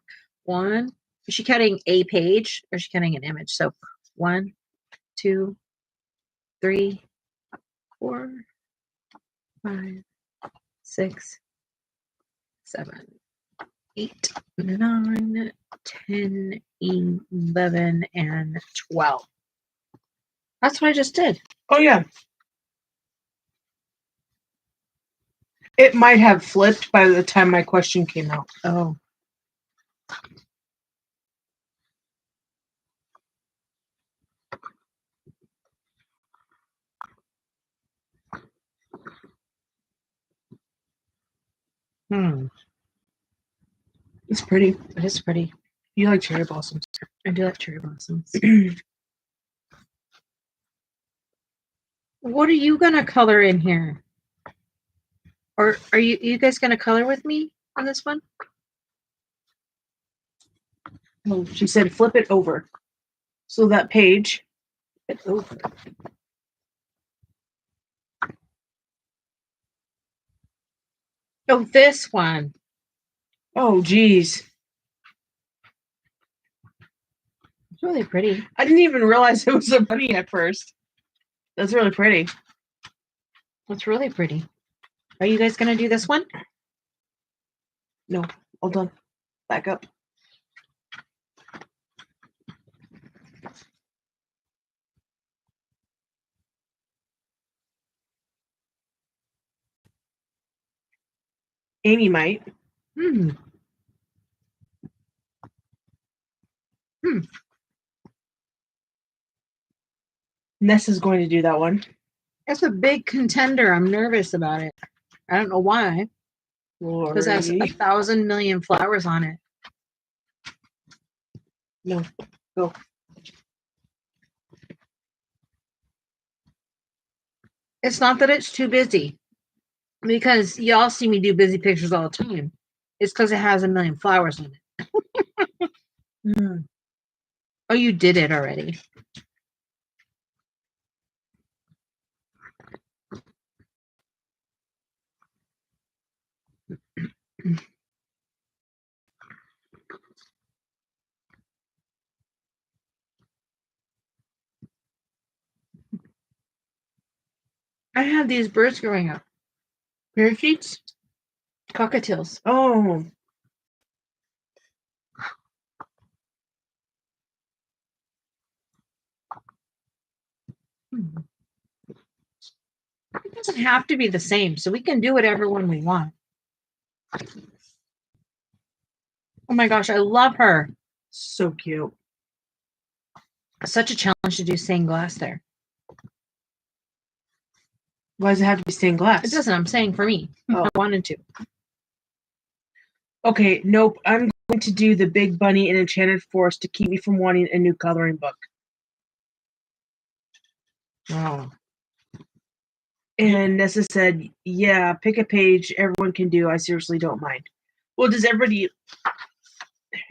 One. Is she cutting a page or is she cutting an image? So 1, 2, 3, 4, 5, 6, 7, 8, 9, 10, 11, and 12. That's what I just did. Oh yeah. It might have flipped by the time my question came out. Oh. It's pretty. It is pretty. You like cherry blossoms. I do like cherry blossoms. What are you gonna color in here? Or are you guys gonna color with me on this one? Oh, she said flip it over. So that page. Flip it over. Oh, this one. Oh, geez. It's really pretty. I didn't even realize it was a bunny at first. That's really pretty. It's really pretty. Are you guys gonna do this one? No, all done. Back up. Amy might. Nessa's going to do that one. It's a big contender. I'm nervous about it. I don't know why. Because it has 1,000 million flowers on it. No, go. It's not that it's too busy. Because y'all see me do busy pictures all the time. It's because it has 1 million flowers on it. Oh, you did it already. I had these birds growing up. Parakeets? Cockatiels. Oh. It doesn't have to be the same, so we can do whatever one we want. Oh my gosh, I love her. So cute. Such a challenge to do stained glass there. Why does it have to be stained glass? It doesn't. I'm saying for me. Oh. I wanted to. Okay, nope. I'm going to do the Big Bunny in Enchanted Forest to keep me from wanting a new coloring book. Oh. And Nessa said, yeah, pick a page everyone can do. I seriously don't mind. Well, does everybody...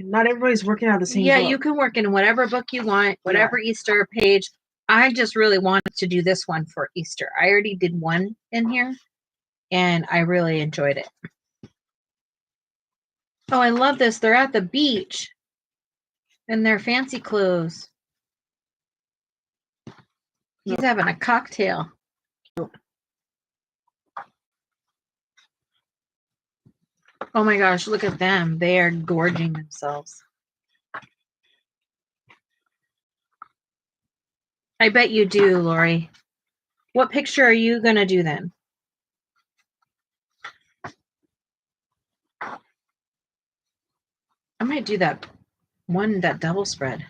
Not everybody's working out the same book. You can work in whatever book you want, whatever Easter page. I just really wanted to do this one for Easter. I already did one in here, and I really enjoyed it. Oh, I love this. They're at the beach in their fancy clothes. He's having a cocktail. Oh my gosh, look at them. They are gorging themselves. I bet you do, Lori. What picture are you going to do then? I might do that double spread.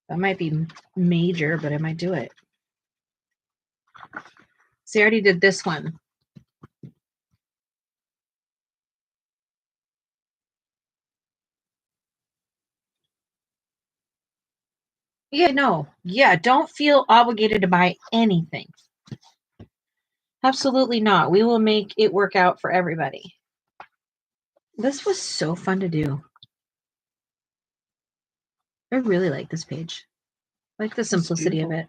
That might be major, but I might do it. See, I already did this one. Yeah, no. Yeah, don't feel obligated to buy anything. Absolutely not. We will make it work out for everybody. This was so fun to do. I really like this page. I like the simplicity of it.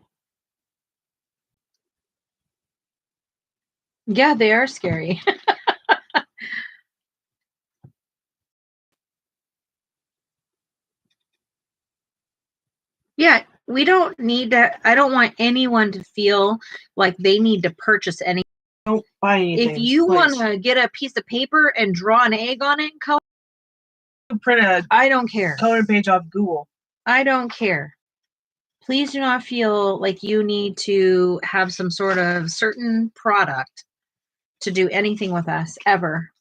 Yeah, they are scary. Yeah, we don't need to. I don't want anyone to feel like they need to purchase anything. Don't buy anything. If you want to get a piece of paper and draw an egg on it and color, print a I don't care. coloring page off Google. I don't care. Please do not feel like you need to have some sort of certain product to do anything with us ever.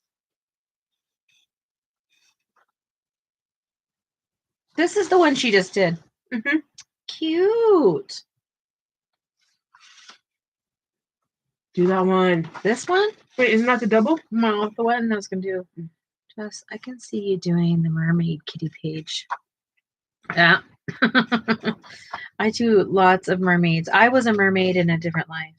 This is the one she just did. Mm-hmm. Cute. Do that one. This one? Wait, isn't that the double? No, the one I was going to do. Just, I can see you doing the mermaid kitty page. Yeah. I do lots of mermaids. I was a mermaid in a different life.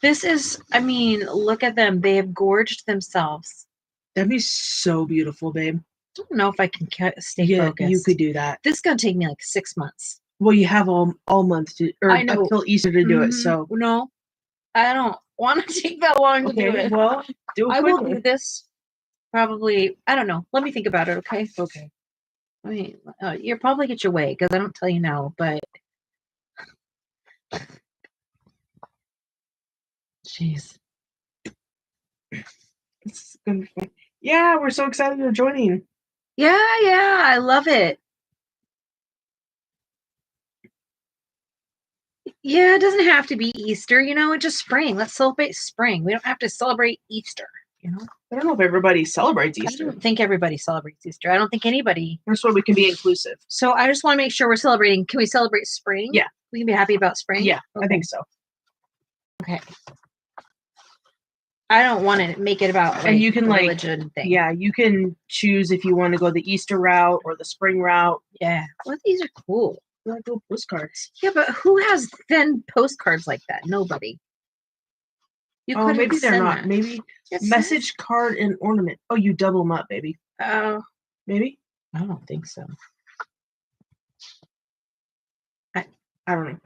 This is, I mean, look at them. They have gorged themselves. That'd be so beautiful, babe. I don't know if I can stay focused. You could do that. This is going to take me like 6 months. Well, you have all month to, or I know. until Easter to do it. So no, I don't want to take that long to do it. Well, do it. I will do this probably. I don't know. Let me think about it. Okay. Okay. I mean, you'll probably get your way because I don't tell you now, but jeez, It's gonna be fun. Yeah, we're so excited you're joining. Yeah, I love it. Yeah, it doesn't have to be Easter, it's just spring. Let's celebrate spring. We don't have to celebrate Easter, I don't know if everybody celebrates Easter. I don't think everybody celebrates Easter. I don't think anybody. That's why we can be inclusive. So I just want to make sure we're celebrating. Can we celebrate spring? Yeah. We can be happy about spring? Yeah, okay. I think so. Okay. I don't want to make it about and you can religion thing. Yeah, you can choose if you want to go the Easter route or the spring route. Yeah. Well, these are cool. You like little postcards. Yeah, but who has thin postcards like that? Nobody. You could maybe they're not. That. Maybe message card and ornament. Oh, you double them up, baby. Oh, maybe. I don't think so. I don't know.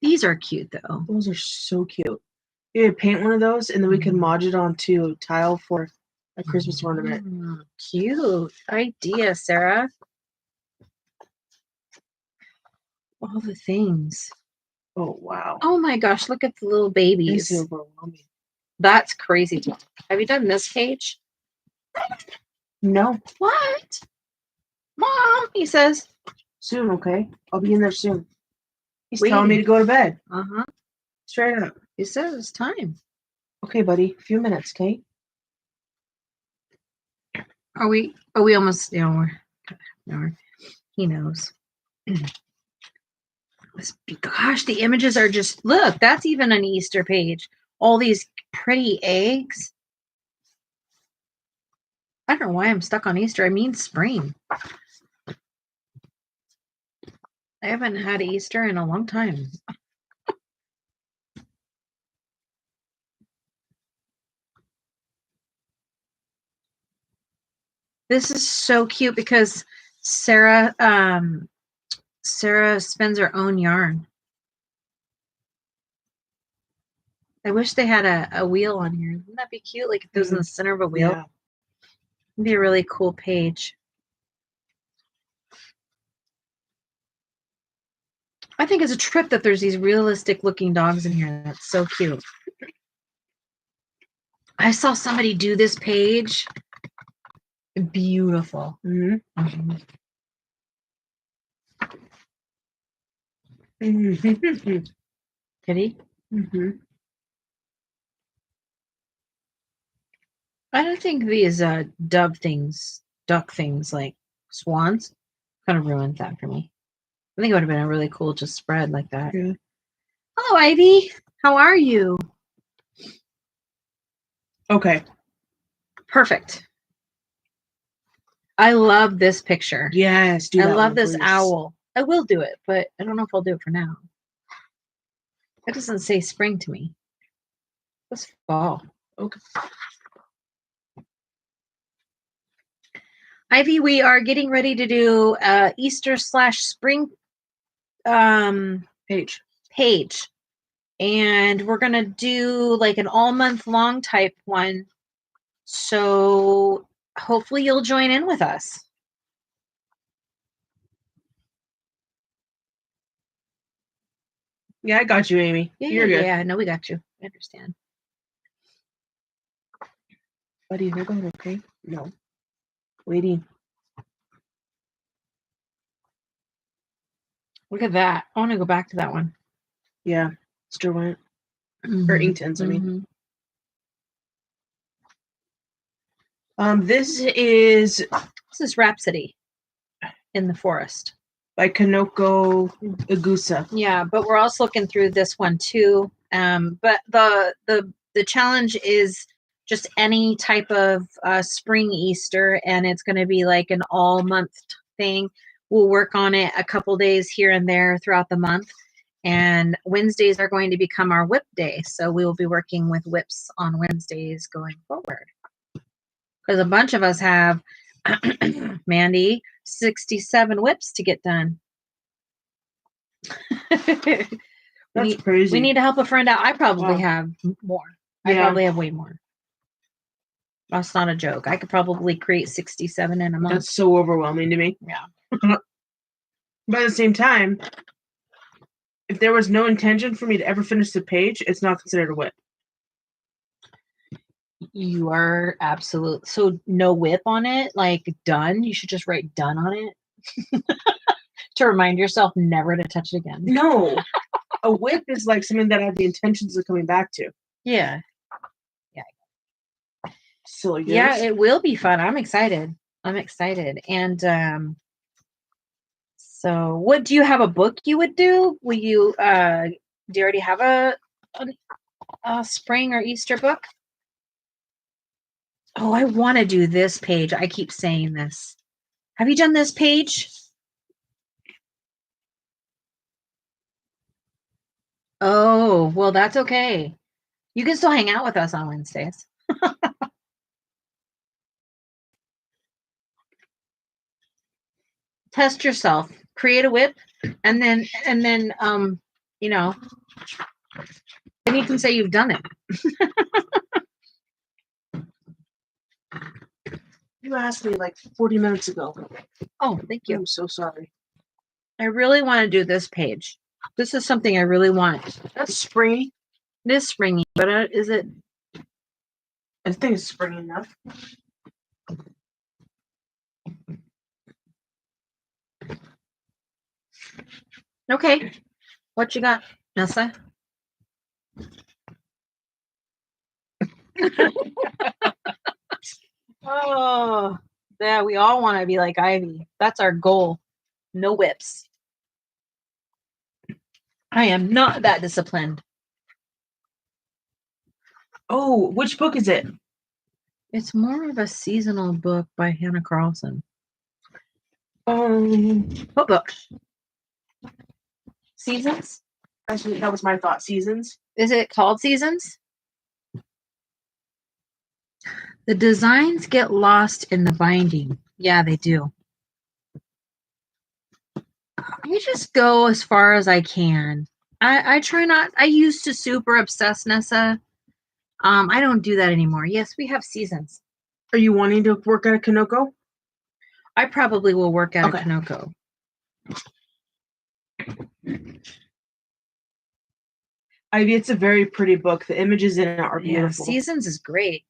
These are cute though. Those are so cute. You could paint one of those, and then we can mod it onto tile for a Christmas ornament. Cute idea, Sarah. All the things. Oh wow! Oh my gosh! Look at the little babies. This is overwhelming. That's crazy. Have you done this page? No. What? Mom, he says. Soon, okay? I'll be in there soon. He's telling me to go to bed. Uh-huh. Straight up. He says it's time. Okay, buddy. A few minutes, okay? Are we almost, no, he knows. Gosh, the images are just, look, that's even an Easter page. All these pretty eggs. I don't know why I'm stuck on Easter. I mean spring. I haven't had Easter in a long time. This is so cute because Sarah spins her own yarn. I wish they had a wheel on here. Wouldn't that be cute? Like if it was in the center of a wheel. Yeah. It'd be a really cool page. I think it's a trip that there's these realistic looking dogs in here. That's so cute. I saw somebody do this page. Beautiful. Mm-hmm. Kitty? Mm-hmm. I don't think these duck things, like swans, kind of ruined that for me. I think it would have been a really cool just spread like that. Yeah. Hello, Ivy. How are you? Okay. Perfect. I love this picture. Yes, do I that love one, this please. owl. I will do it, but I don't know if I'll do it for now. It doesn't say spring to me. It's fall. Okay. Ivy, we are getting ready to do Easter/spring page. And we're going to do like an all month long type one. So hopefully you'll join in with us. Yeah, I got you, Amy. You're good. Yeah, no, we got you. I understand. Buddy, hold on, okay? No. Waiting. Look at that. I want to go back to that one. Yeah. Derwent. Or Inkton's, I mean. This is Rhapsody in the Forest by Kanoko Igusa. Yeah, but we're also looking through this one too. But the challenge is just any type of spring Easter, and it's going to be like an all month thing. We'll work on it a couple days here and there throughout the month. And Wednesdays are going to become our whip day. So we will be working with whips on Wednesdays going forward. Because a bunch of us have, Mandy, 67 whips to get done. That's crazy. We need to help a friend out. I probably have more. Yeah. I probably have way more. That's not a joke. I could probably create 67 in a month. That's so overwhelming to me. Yeah. But at the same time, if there was no intention for me to ever finish the page, it's not considered a whip. You are absolute. So no whip on it, like done. You should just write done on it to remind yourself never to touch it again. No. A whip is like something that I have the intentions of coming back to. Yeah. Yeah. Silly goose. Yeah, it will be fun. I'm excited. And so what do you have a book you would do? Will you do you already have a spring or Easter book? Oh, I want to do this page. I keep saying this. Have you done this page? Oh, well, that's okay. You can still hang out with us on Wednesdays. Test yourself. Create a whip, and then you know, then you can say you've done it. You asked me like 40 minutes ago. Oh, thank you. I'm so sorry. I really want to do this page. This is something I really want. That's springy. It is springy, but is it? I think it's springy enough. Okay. What you got, Nessa? Oh, yeah, we all want to be like Ivy. That's our goal. No whips. I am not that disciplined. Oh, which book is it? It's more of a seasonal book by Hannah Carlson. What book? Seasons? Actually, that was my thought. Seasons. Is it called Seasons? The designs get lost in the binding. Yeah, they do. I just go as far as I can. I try not. I used to super obsess, Nessa. I don't do that anymore. Yes, we have seasons. Are you wanting to work at a Kanoko? I probably will work at a Kanoko. Ivy, it's a very pretty book. The images in it are beautiful. Yeah, Seasons is great.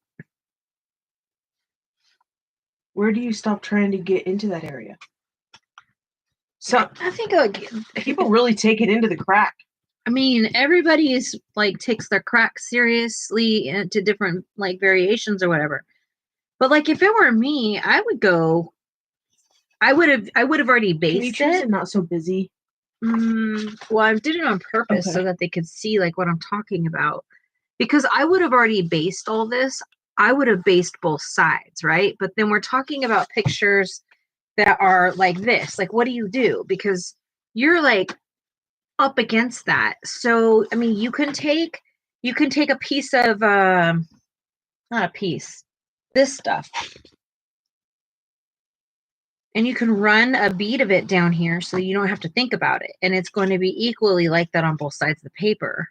Where do you stop trying to get into that area? So I think like people really take it into the crack. I mean, everybody's like takes their crack seriously to different like variations or whatever. But like if it were me, I would have already based Can you choose it. it not so busy? Well, I did it on purpose so Okay. that they could see like what I'm talking about. Because I would have already based all this. I would have based both sides, right? But then we're talking about pictures that are like this. Like, what do you do? Because you're like up against that. So, I mean, you can take a piece of not a piece, this stuff. And you can run a bead of it down here so you don't have to think about it. And it's going to be equally like that on both sides of the paper.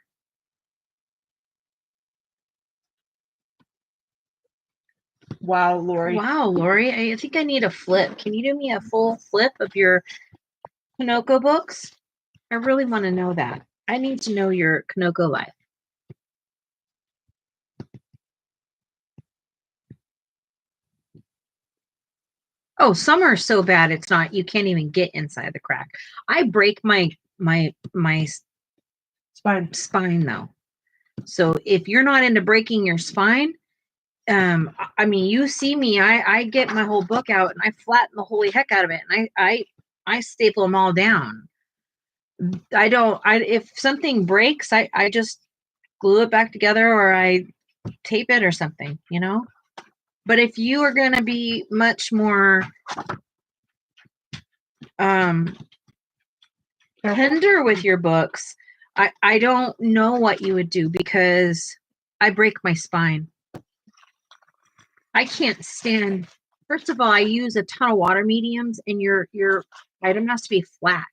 Wow, Lori. Wow, Lori, I think I need a flip. Can you do me a full flip of your Kanoko books? I really want to know that. I need to know your Kanoko life. Oh, some are so bad it's not, you can't even get inside the crack. I break my spine though. So if you're not into breaking your spine, I mean, you see me, I get my whole book out and I flatten the holy heck out of it, and I staple them all down. If something breaks, I just glue it back together, or I tape it or something, you know. But if you are going to be much more tender with your books, I don't know what you would do, because I break my spine. I can't stand. First of all, I use a ton of water mediums, and your item has to be flat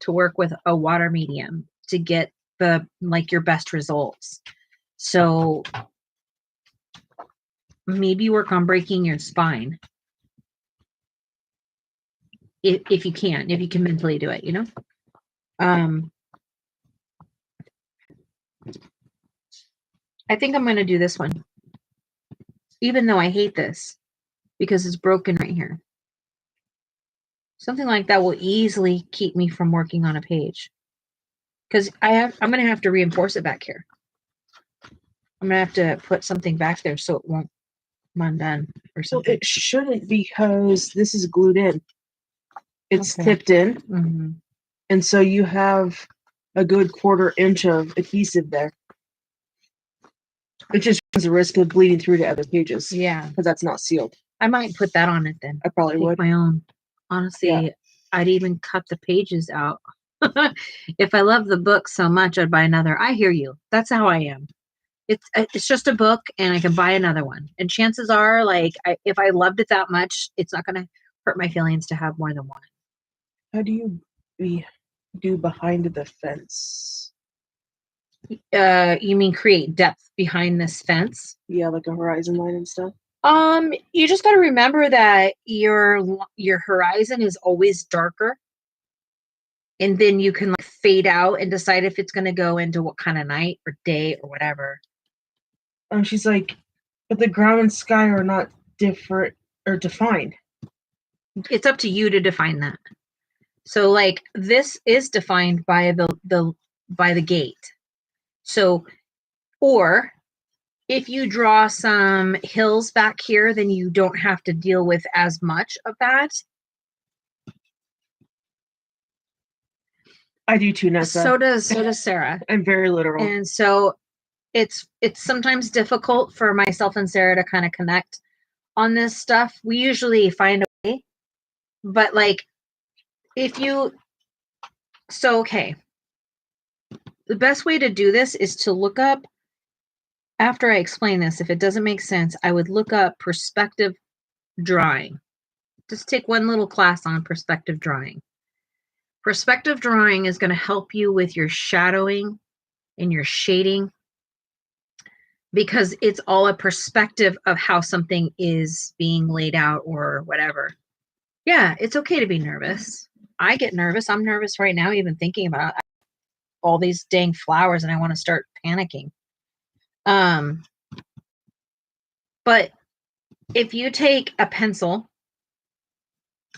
to work with a water medium to get your best results. So maybe work on breaking your spine if you can mentally do it, you know. I think I'm going to do this one, even though I hate this because it's broken right here. Something like that will easily keep me from working on a page, because I'm going to have to reinforce it back here. I'm going to have to put something back there so it won't undone or something. Well, it shouldn't, because this is glued in. It's tipped in. Mm-hmm. And so you have a good 1/4 inch of adhesive there. It just runs the risk of bleeding through to other pages. Yeah. Because that's not sealed. I might put that on it then. I probably would. My own. Honestly, yeah. I'd even cut the pages out. If I love the book so much, I'd buy another. I hear you. That's how I am. It's just a book, and I can buy another one. And chances are, like, if I loved it that much, it's not going to hurt my feelings to have more than one. How do you do behind the fence? You mean create depth behind this fence? Yeah, like a horizon line and stuff. You just got to remember that your horizon is always darker, and then you can like fade out and decide if it's going to go into what kind of night or day or whatever. She's like, but the ground and sky are not different or defined. It's up to you to define that. So like this is defined by the gate. So, or if you draw some hills back here, then you don't have to deal with as much of that. I do too, Nessa. So does Sarah. I'm very literal. And so it's sometimes difficult for myself and Sarah to kind of connect on this stuff. We usually find a way, but like okay. The best way to do this is to look up, after I explain this, if it doesn't make sense, I would look up perspective drawing. Just take one little class on perspective drawing. Perspective drawing is going to help you with your shadowing and your shading, because it's all a perspective of how something is being laid out or whatever. Yeah, it's okay to be nervous. I get nervous. I'm nervous right now, even thinking about all these dang flowers, and I want to start panicking. But if you take a pencil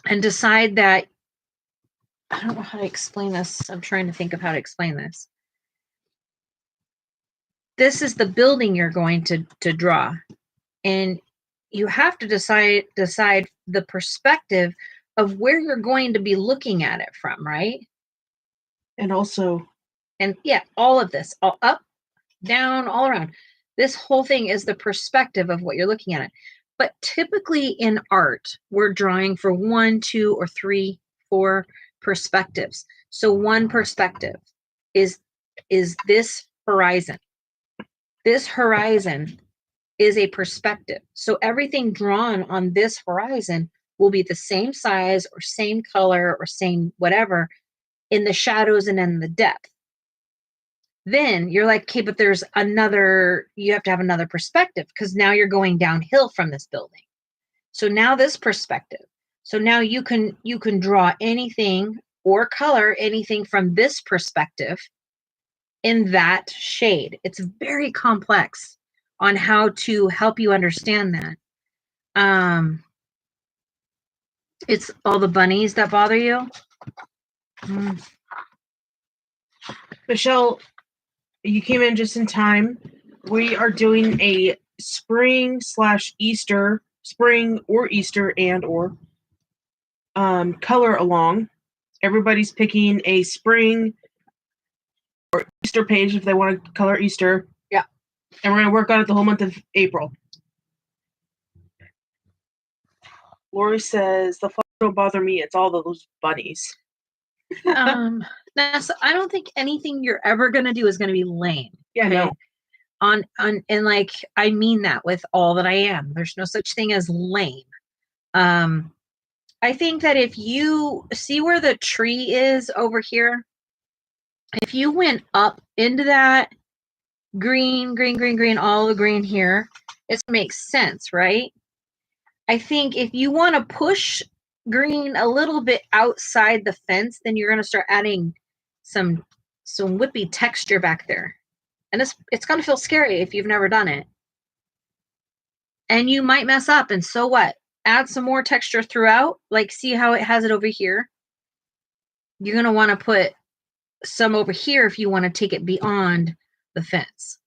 and decide that I don't know how to explain this. I'm trying to think of how to explain this. This is the building you're going to draw. And you have to decide the perspective of where you're going to be looking at it from, right? And also, and yeah, all of this, all up, down, all around. This whole thing is the perspective of what you're looking at it. But typically in art, we're drawing for 1, 2, or 3, 4 perspectives. So one perspective is this horizon. This horizon is a perspective. So everything drawn on this horizon will be the same size or same color or same whatever in the shadows and in the depth. Then you're like, okay, but there's another, you have to have another perspective because now you're going downhill from this building. So now this perspective. So now you can draw anything or color anything from this perspective in that shade. It's very complex on how to help you understand that. It's all the bunnies that bother you. Michelle, you came in just in time. We are doing a spring/Easter, spring or Easter or color along. Everybody's picking a spring or Easter page if they want to color Easter. Yeah. And we're going to work on it the whole month of April. Lori says, the flowers don't bother me. It's all those bunnies. Now, so I don't think anything you're ever going to do is going to be lame. Yeah, okay? No. And like, I mean that with all that I am. There's no such thing as lame. I think that if you see where the tree is over here, if you went up into that green, all the green here, it makes sense, right? I think if you want to push green a little bit outside the fence, then you're going to start adding some whippy texture back there. And it's going to feel scary if you've never done it. And you might mess up, and so what? Add some more texture throughout. Like, see how it has it over here? You're going to want to put some over here if you want to take it beyond the fence.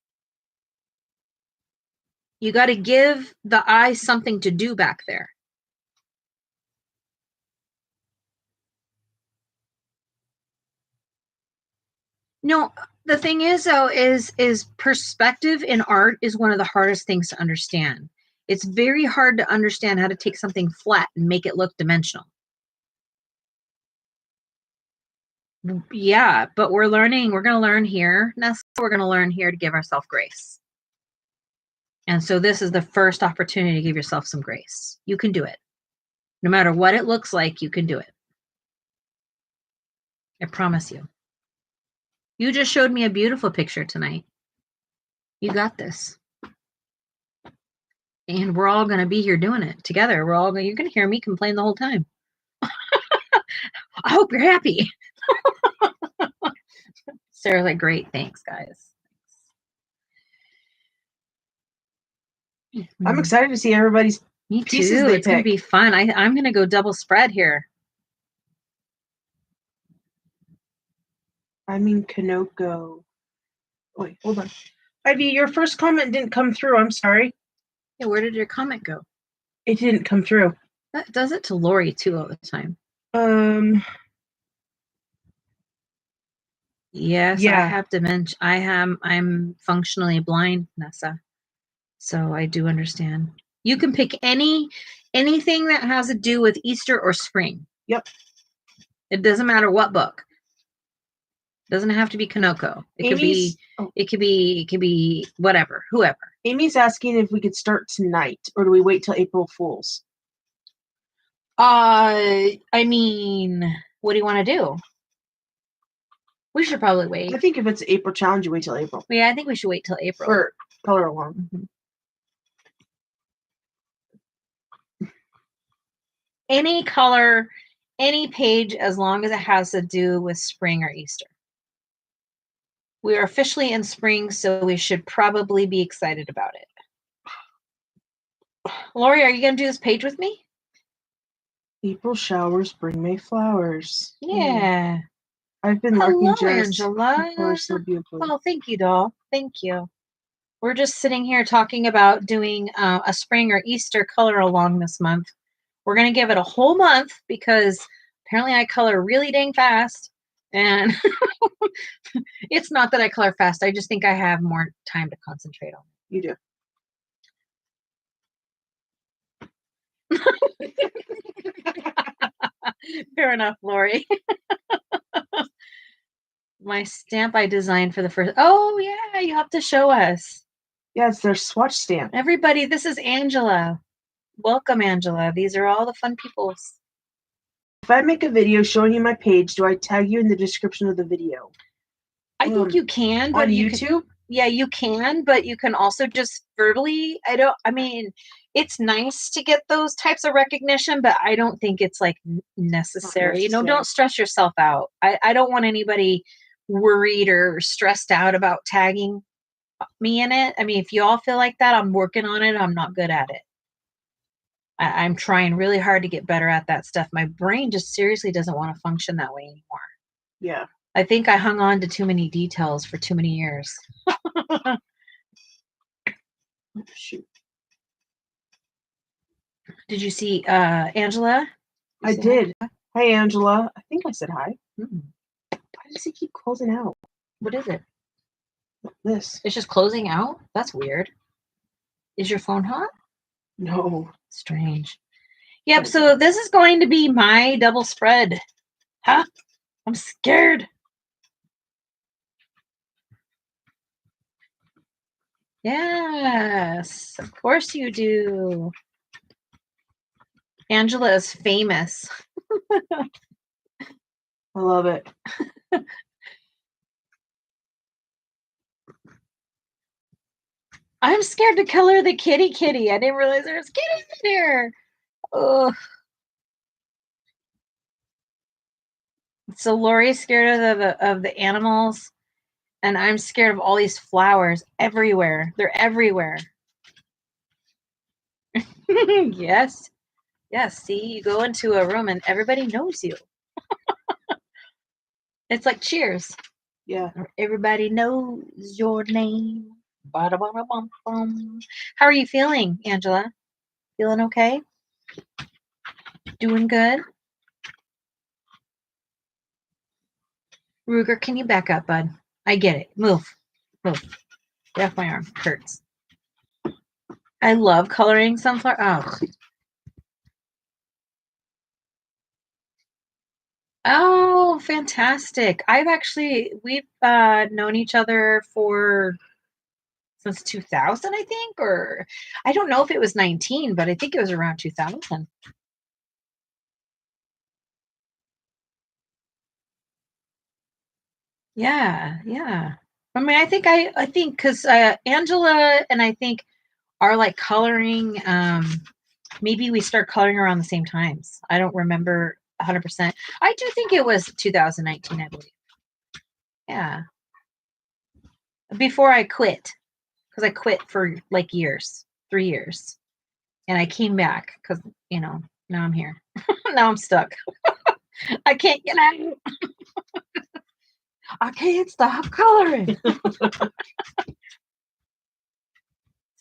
You got to give the eye something to do back there. No, the thing is, though, is perspective in art is one of the hardest things to understand. It's very hard to understand how to take something flat and make it look dimensional. Yeah, but we're going to learn here. Nessa, we're going to learn here to give ourselves grace. And so this is the first opportunity to give yourself some grace. You can do it. No matter what it looks like, you can do it. I promise you. You just showed me a beautiful picture tonight. You got this. And we're all going to be here doing it together. You're going to hear me complain the whole time. I hope you're happy. Sarah's like, great, thanks, guys. I'm excited to see everybody's Me pieces too. they It's going to be fun. I'm going to go double spread here. I mean, Kanoko. Wait, hold on. Ivy, your first comment didn't come through. I'm sorry. Yeah, where did your comment go? It didn't come through. That does it to Lori too all the time. Yes, yeah. I have dementia. I'm functionally blind, Nessa. So I do understand. You can pick anything that has to do with Easter or spring. Yep. It doesn't matter what book. It doesn't have to be Kanoko. It could be whatever, whoever. Amy's asking if we could start tonight or do we wait till April Fools? I mean, what do you want to do? We should probably wait. I think if it's April challenge, you wait till April. Yeah, I think we should wait till April. For color along. Mm-hmm. Any color, any page, as long as it has to do with spring or Easter. We are officially in spring, so we should probably be excited about it. Lori, are you going to do this page with me? April showers bring May flowers. Yeah. I've been Hello, lurking just Angela. before so beautifully. Oh, thank you, doll. Thank you. We're just sitting here talking about doing a spring or Easter color along this month. We're going to give it a whole month because apparently I color really dang fast. And it's not that I color fast. I just think I have more time to concentrate on. You do. Fair enough, Lori. My stamp I designed for the first. Oh, yeah, you have to show us. Yeah, it's their swatch stamp. Everybody, this is Angela. Welcome, Angela. These are all the fun peoples. If I make a video showing you my page, do I tag you in the description of the video? I think you can, but on YouTube? Yeah, you can, but you can also just verbally. I mean, it's nice to get those types of recognition, but I don't think it's like necessary. Don't stress yourself out. I don't want anybody worried or stressed out about tagging me in it. I mean, if you all feel like that, I'm working on it. I'm not good at it. I'm trying really hard to get better at that stuff. My brain just seriously doesn't want to function that way anymore. Yeah. I think I hung on to too many details for too many years. Shoot. Did you see Angela? I did. Hi, Angela. I think I said hi. Why does it keep closing out? What is it? This. It's just closing out? That's weird. Is your phone hot? No. Strange. Yep, so this is going to be my double spread. Huh? I'm scared. Yes, of course you do. Angela is famous. I love it. I'm scared to color the kitty. I didn't realize there was kitties in here. Ugh. So Lori's scared of the animals, and I'm scared of all these flowers everywhere. They're everywhere. Yes. Yes. See, you go into a room and everybody knows you. It's like Cheers. Yeah. Everybody knows your name. Ba-da-ba-da-bum-bum. How are you feeling, Angela? Feeling okay? Doing good? Ruger, can you back up, bud? I get it. Move. Get off my arm. It hurts. I love coloring sunflower. Oh. Oh, fantastic. We've known each other since 2000, I think, or I don't know if it was 19, but I think it was around 2000. Yeah. I mean, I think because Angela and I think are like coloring. Maybe we start coloring around the same times. I don't remember 100%. I do think it was 2019, I believe. Yeah. Before I quit, because I quit for like years, 3 years, and I came back because now I'm here. Now I'm stuck. I can't get out. I can't stop coloring.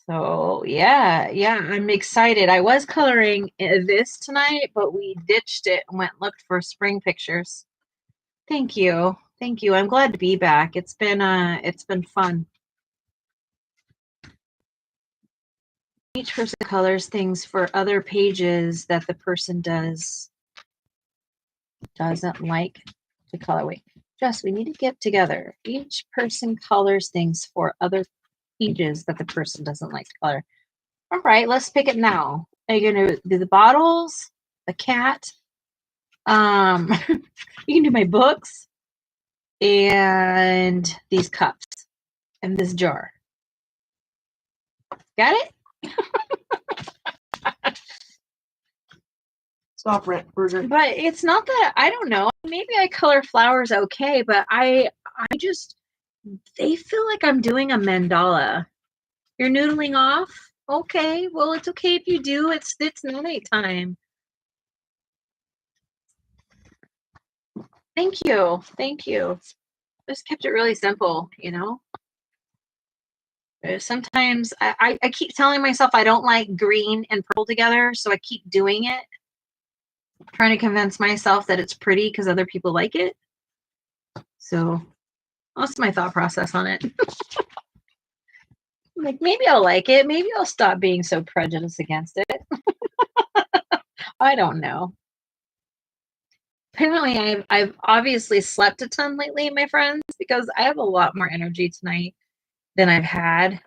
So yeah, I'm excited. I was coloring this tonight, but we ditched it and went and looked for spring pictures. Thank you. I'm glad to be back. It's been fun. Each person colors things for other pages that the person doesn't like to color. Wait, Jess, we need to get together. Each person colors things for other pages that the person doesn't like to color. All right, let's pick it now. Are you gonna do the bottles, the cat? You can do my books and these cups and this jar. Got it? Stop, Burger. But it's not that I don't know. Maybe I color flowers okay, but I just they feel like I'm doing a mandala. You're noodling off? Okay, well it's okay if you do. It's night time. Thank you. Thank you. Just kept it really simple, you know? Sometimes I keep telling myself I don't like green and purple together, so I keep doing it, trying to convince myself that it's pretty because other people like it. So that's my thought process on it. Like, maybe I'll like it. Maybe I'll stop being so prejudiced against it. I don't know. Apparently, I've obviously slept a ton lately, my friends, because I have a lot more energy tonight than I've had.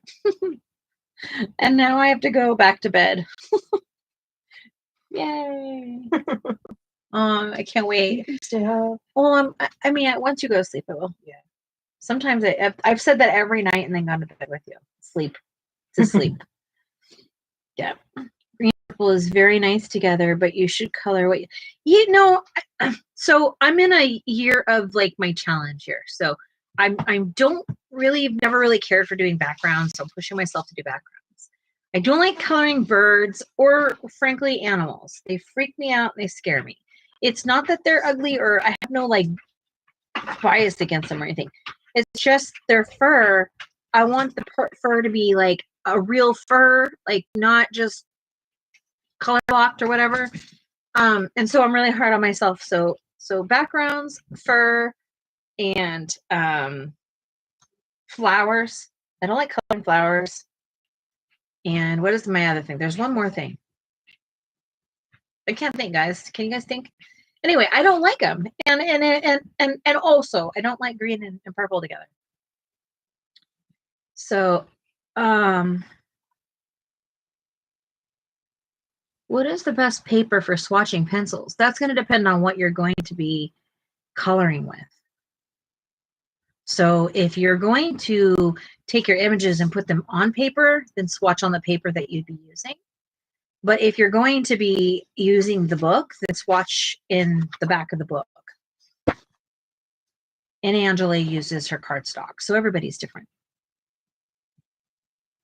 And now I have to go back to bed. Yay. I can't wait. Stay up. Well, I mean, once you go to sleep, I will. Yeah. Sometimes I've said that every night and then gone to bed with you. Sleep. To sleep. Yeah. Green and purple is very nice together, but you should color what you know. So I'm in a year of like my challenge here. So I don't really, never really cared for doing backgrounds. So I'm pushing myself to do backgrounds. I don't like coloring birds or frankly animals. They freak me out. They scare me. It's not that they're ugly or I have no like bias against them or anything. It's just their fur. I want the fur to be like a real fur, like not just color blocked or whatever. And so I'm really hard on myself. So backgrounds, fur, and flowers. I don't like coloring flowers. And what is my other thing? There's one more thing. I can't think, guys. Can you guys think? Anyway, I don't like them, and also I don't like green and purple together. So, what is the best paper for swatching pencils? That's going to depend on what you're going to be coloring with. So if you're going to take your images and put them on paper, then swatch on the paper that you'd be using. But if you're going to be using the book, then swatch in the back of the book. And Angela uses her cardstock, so everybody's different.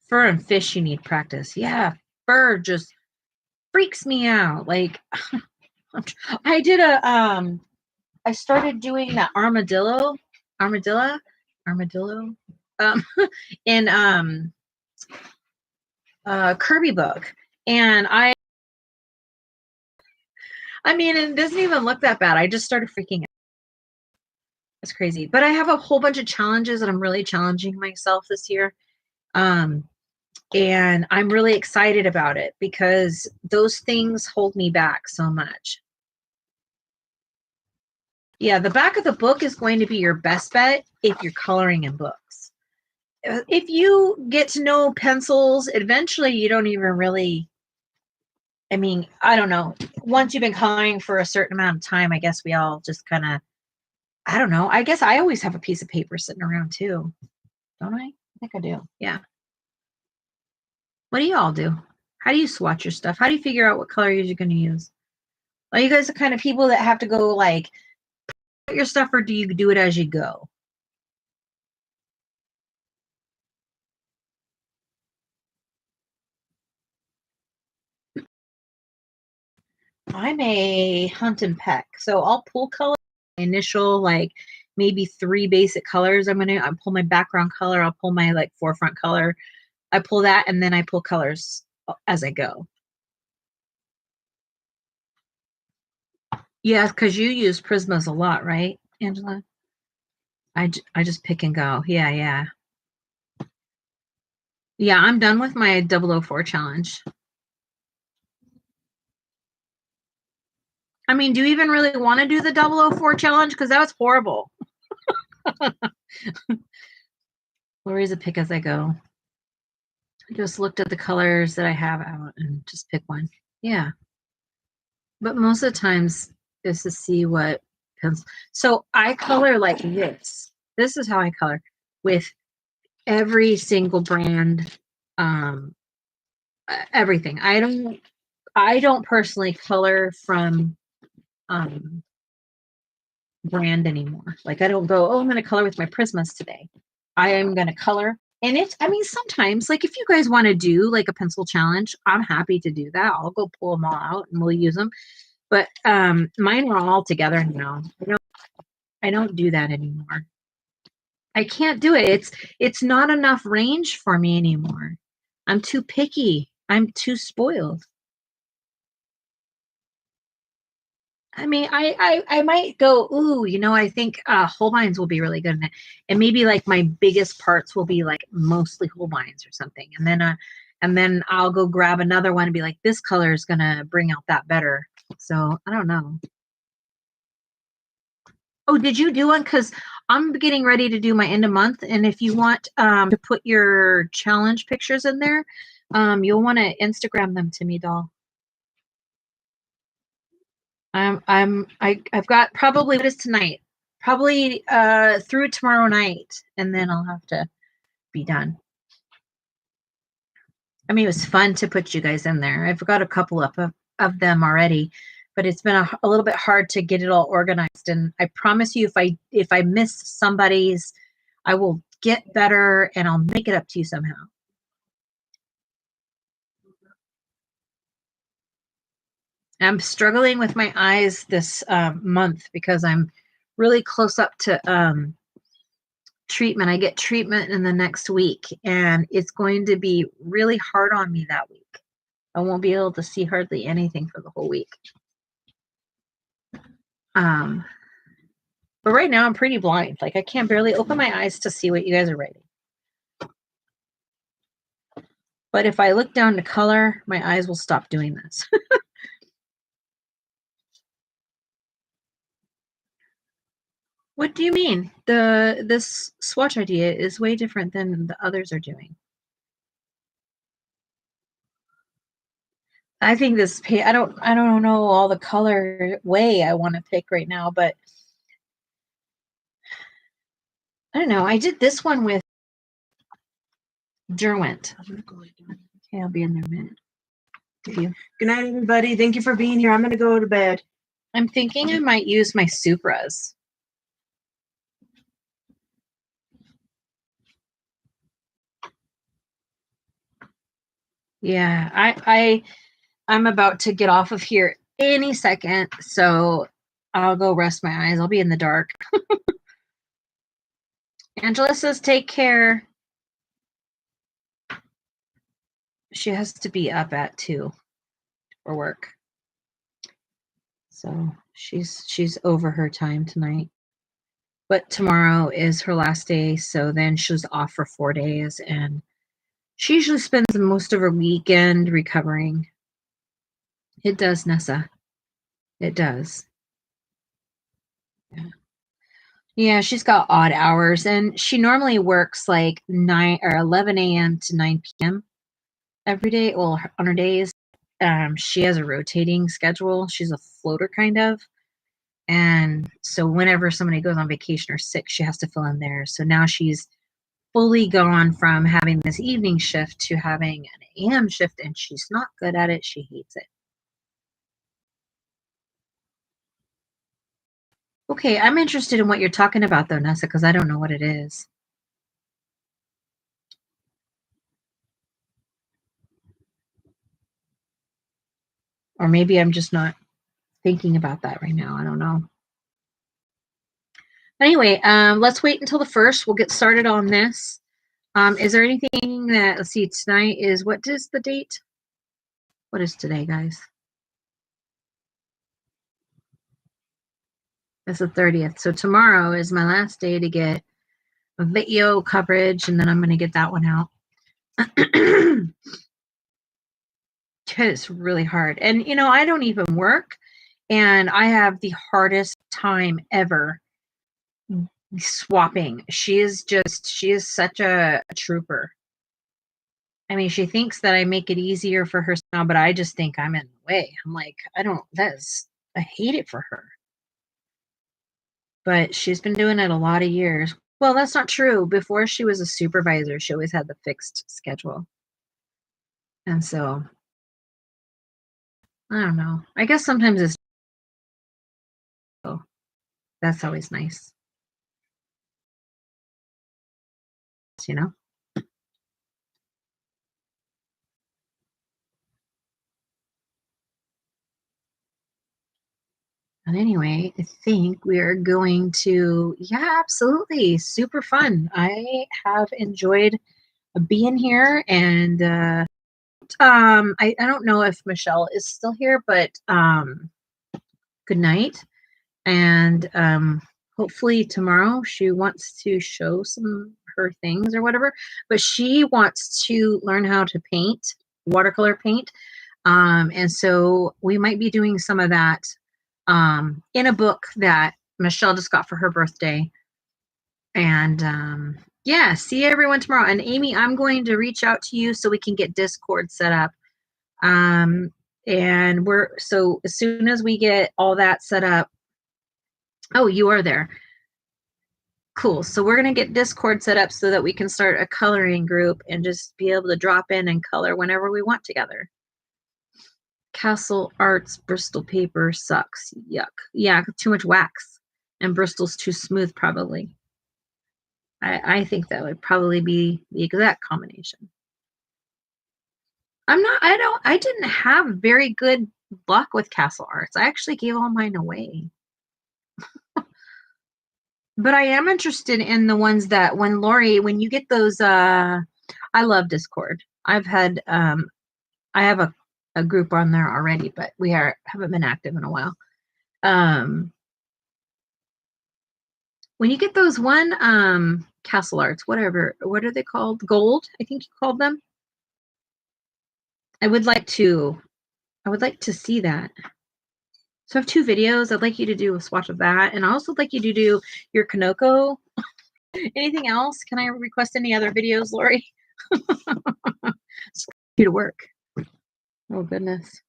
Fur and fish, you need practice. Yeah, fur just freaks me out. Like, I did I started doing that armadillo, in Kirby book, and I mean, it doesn't even look that bad. I just started freaking out. It's crazy. But I have a whole bunch of challenges and I'm really challenging myself this year. And I'm really excited about it because those things hold me back so much. Yeah, the back of the book is going to be your best bet if you're coloring in books. If you get to know pencils, eventually you don't even really, I mean, I don't know. Once you've been coloring for a certain amount of time, I guess we all just kind of, I don't know. I guess I always have a piece of paper sitting around too. Don't I? I think I do. Yeah. What do you all do? How do you swatch your stuff? How do you figure out what color you're going to use? Are you guys the kind of people that have to go like put your stuff, or do you do it as you go? I'm a hunt and peck. So I'll pull color, initial like maybe 3 basic colors. I pull my background color, I'll pull my like forefront color. I pull that and then I pull colors as I go. Yeah, because you use Prismas a lot, right, Angela? I just pick and go. Yeah, yeah. Yeah, I'm done with my 004 challenge. I mean, do you even really want to do the 004 challenge? Because that was horrible. Lori's a pick as I go. I just looked at the colors that I have out and just pick one. Yeah. But most of the times is to see what pencil. So I color like this. This is how I color with every single brand, everything. I don't personally color from brand anymore. Like I don't go, oh, I'm going to color with my Prismas today. I am going to color. And I mean, sometimes, like if you guys want to do like a pencil challenge, I'm happy to do that. I'll go pull them all out and we'll use them. But mine are all together now. I don't do that anymore. I can't do it. It's not enough range for me anymore. I'm too picky. I'm too spoiled. I mean, I might go, ooh, you know, I think Holbein's will be really good in it. And maybe like my biggest parts will be like mostly Holbein's or something. And then I'll go grab another one and be like, this color is gonna bring out that better. So I don't know. Oh, did you do one? Because I'm getting ready to do my end of month, and if you want to put your challenge pictures in there, you'll want to Instagram them to me, doll. I've got probably what is tonight? Probably through tomorrow night, and then I'll have to be done. I mean, it was fun to put you guys in there. I've got a couple of them already, but it's been a little bit hard to get it all organized. And I promise you, if I miss somebody's, I will get better and I'll make it up to you somehow. I'm struggling with my eyes this month because I'm really close up to treatment. I get treatment in the next week, and it's going to be really hard on me that week. I won't be able to see hardly anything for the whole week. But right now I'm pretty blind. Like I can't barely open my eyes to see what you guys are writing. But if I look down to color, my eyes will stop doing this. What do you mean? This swatch idea is way different than the others are doing. I think this I don't know all the color way I want to pick right now, but I don't know. I did this one with Derwent. Okay, I'll be in there a minute. Good night, everybody. Thank you for being here. I'm going to go to bed. I'm thinking I might use my Supras. Yeah, I'm about to get off of here any second, so I'll go rest my eyes. I'll be in the dark. Angela says take care. She has to be up at 2 for work. So she's over her time tonight. But tomorrow is her last day, so then she's off for 4 days, and she usually spends most of her weekend recovering. It does, Nessa. It does. Yeah. Yeah, she's got odd hours, and she normally works like 9 or 11 a.m. to 9 p.m. every day. Well, on her days, she has a rotating schedule. She's a floater kind of. And so whenever somebody goes on vacation or sick, she has to fill in there. So now she's fully gone from having this evening shift to having an AM shift, and she's not good at it. She hates it. Okay, I'm interested in what you're talking about though, Nessa, because I don't know what it is. Or maybe I'm just not thinking about that right now. I don't know. Anyway, let's wait until the 1st. We'll get started on this. Is there anything that, let's see, tonight is, what is the date? What is today, guys? It's the 30th. So tomorrow is my last day to get a video coverage, and then I'm going to get that one out. It's really hard. And, you know, I don't even work, and I have the hardest time ever swapping. She is such a trooper. I mean, she thinks that I make it easier for her now, but I just think I'm in the way. I'm like, I hate it for her. But she's been doing it a lot of years. Well, that's not true. Before she was a supervisor, she always had the fixed schedule. And so, I don't know. I guess sometimes it's, oh, that's always nice. You know? But anyway, I think we are going to, yeah, absolutely. Super fun. I have enjoyed being here, and I don't know if Michelle is still here, but good night. And hopefully tomorrow she wants to show some her things or whatever, but she wants to learn how to paint, watercolor paint. And so we might be doing some of that in a book that Michelle just got for her birthday. And yeah, see everyone tomorrow. And Amy, I'm going to reach out to you so we can get Discord set up. And so as soon as we get all that set up, oh, you are there. Cool. So we're going to get Discord set up so that we can start a coloring group and just be able to drop in and color whenever we want together. Castle Arts Bristol paper sucks. Yuck. Yeah, too much wax. And Bristol's too smooth, probably. I think that would probably be the exact combination. I didn't have very good luck with Castle Arts. I actually gave all mine away. But I am interested in the ones that when you get those, I love Discord. I've had, I have a group on there already, but we haven't been active in a while. When you get those Castle Arts, what are they called? Gold, I think you called them. I would like to see that. So I have 2 videos. I'd like you to do a swatch of that. And I also would like you to do your Kanoko. Anything else? Can I request any other videos, Lori? You to work. Oh, goodness.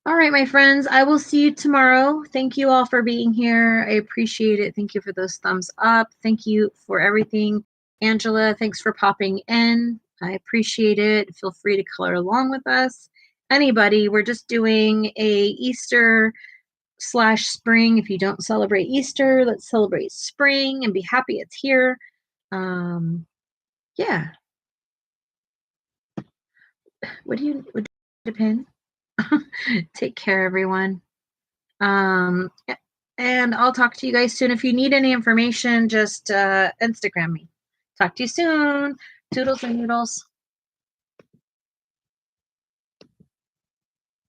All right, my friends. I will see you tomorrow. Thank you all for being here. I appreciate it. Thank you for those thumbs up. Thank you for everything. Angela, thanks for popping in. I appreciate it. Feel free to color along with us. Anybody, we're just doing a Easter/spring. If you don't celebrate Easter, let's celebrate spring and be happy it's here. Yeah. Would you pin? Take care, everyone. And I'll talk to you guys soon. If you need any information, just Instagram me. Talk to you soon. Toodles and noodles.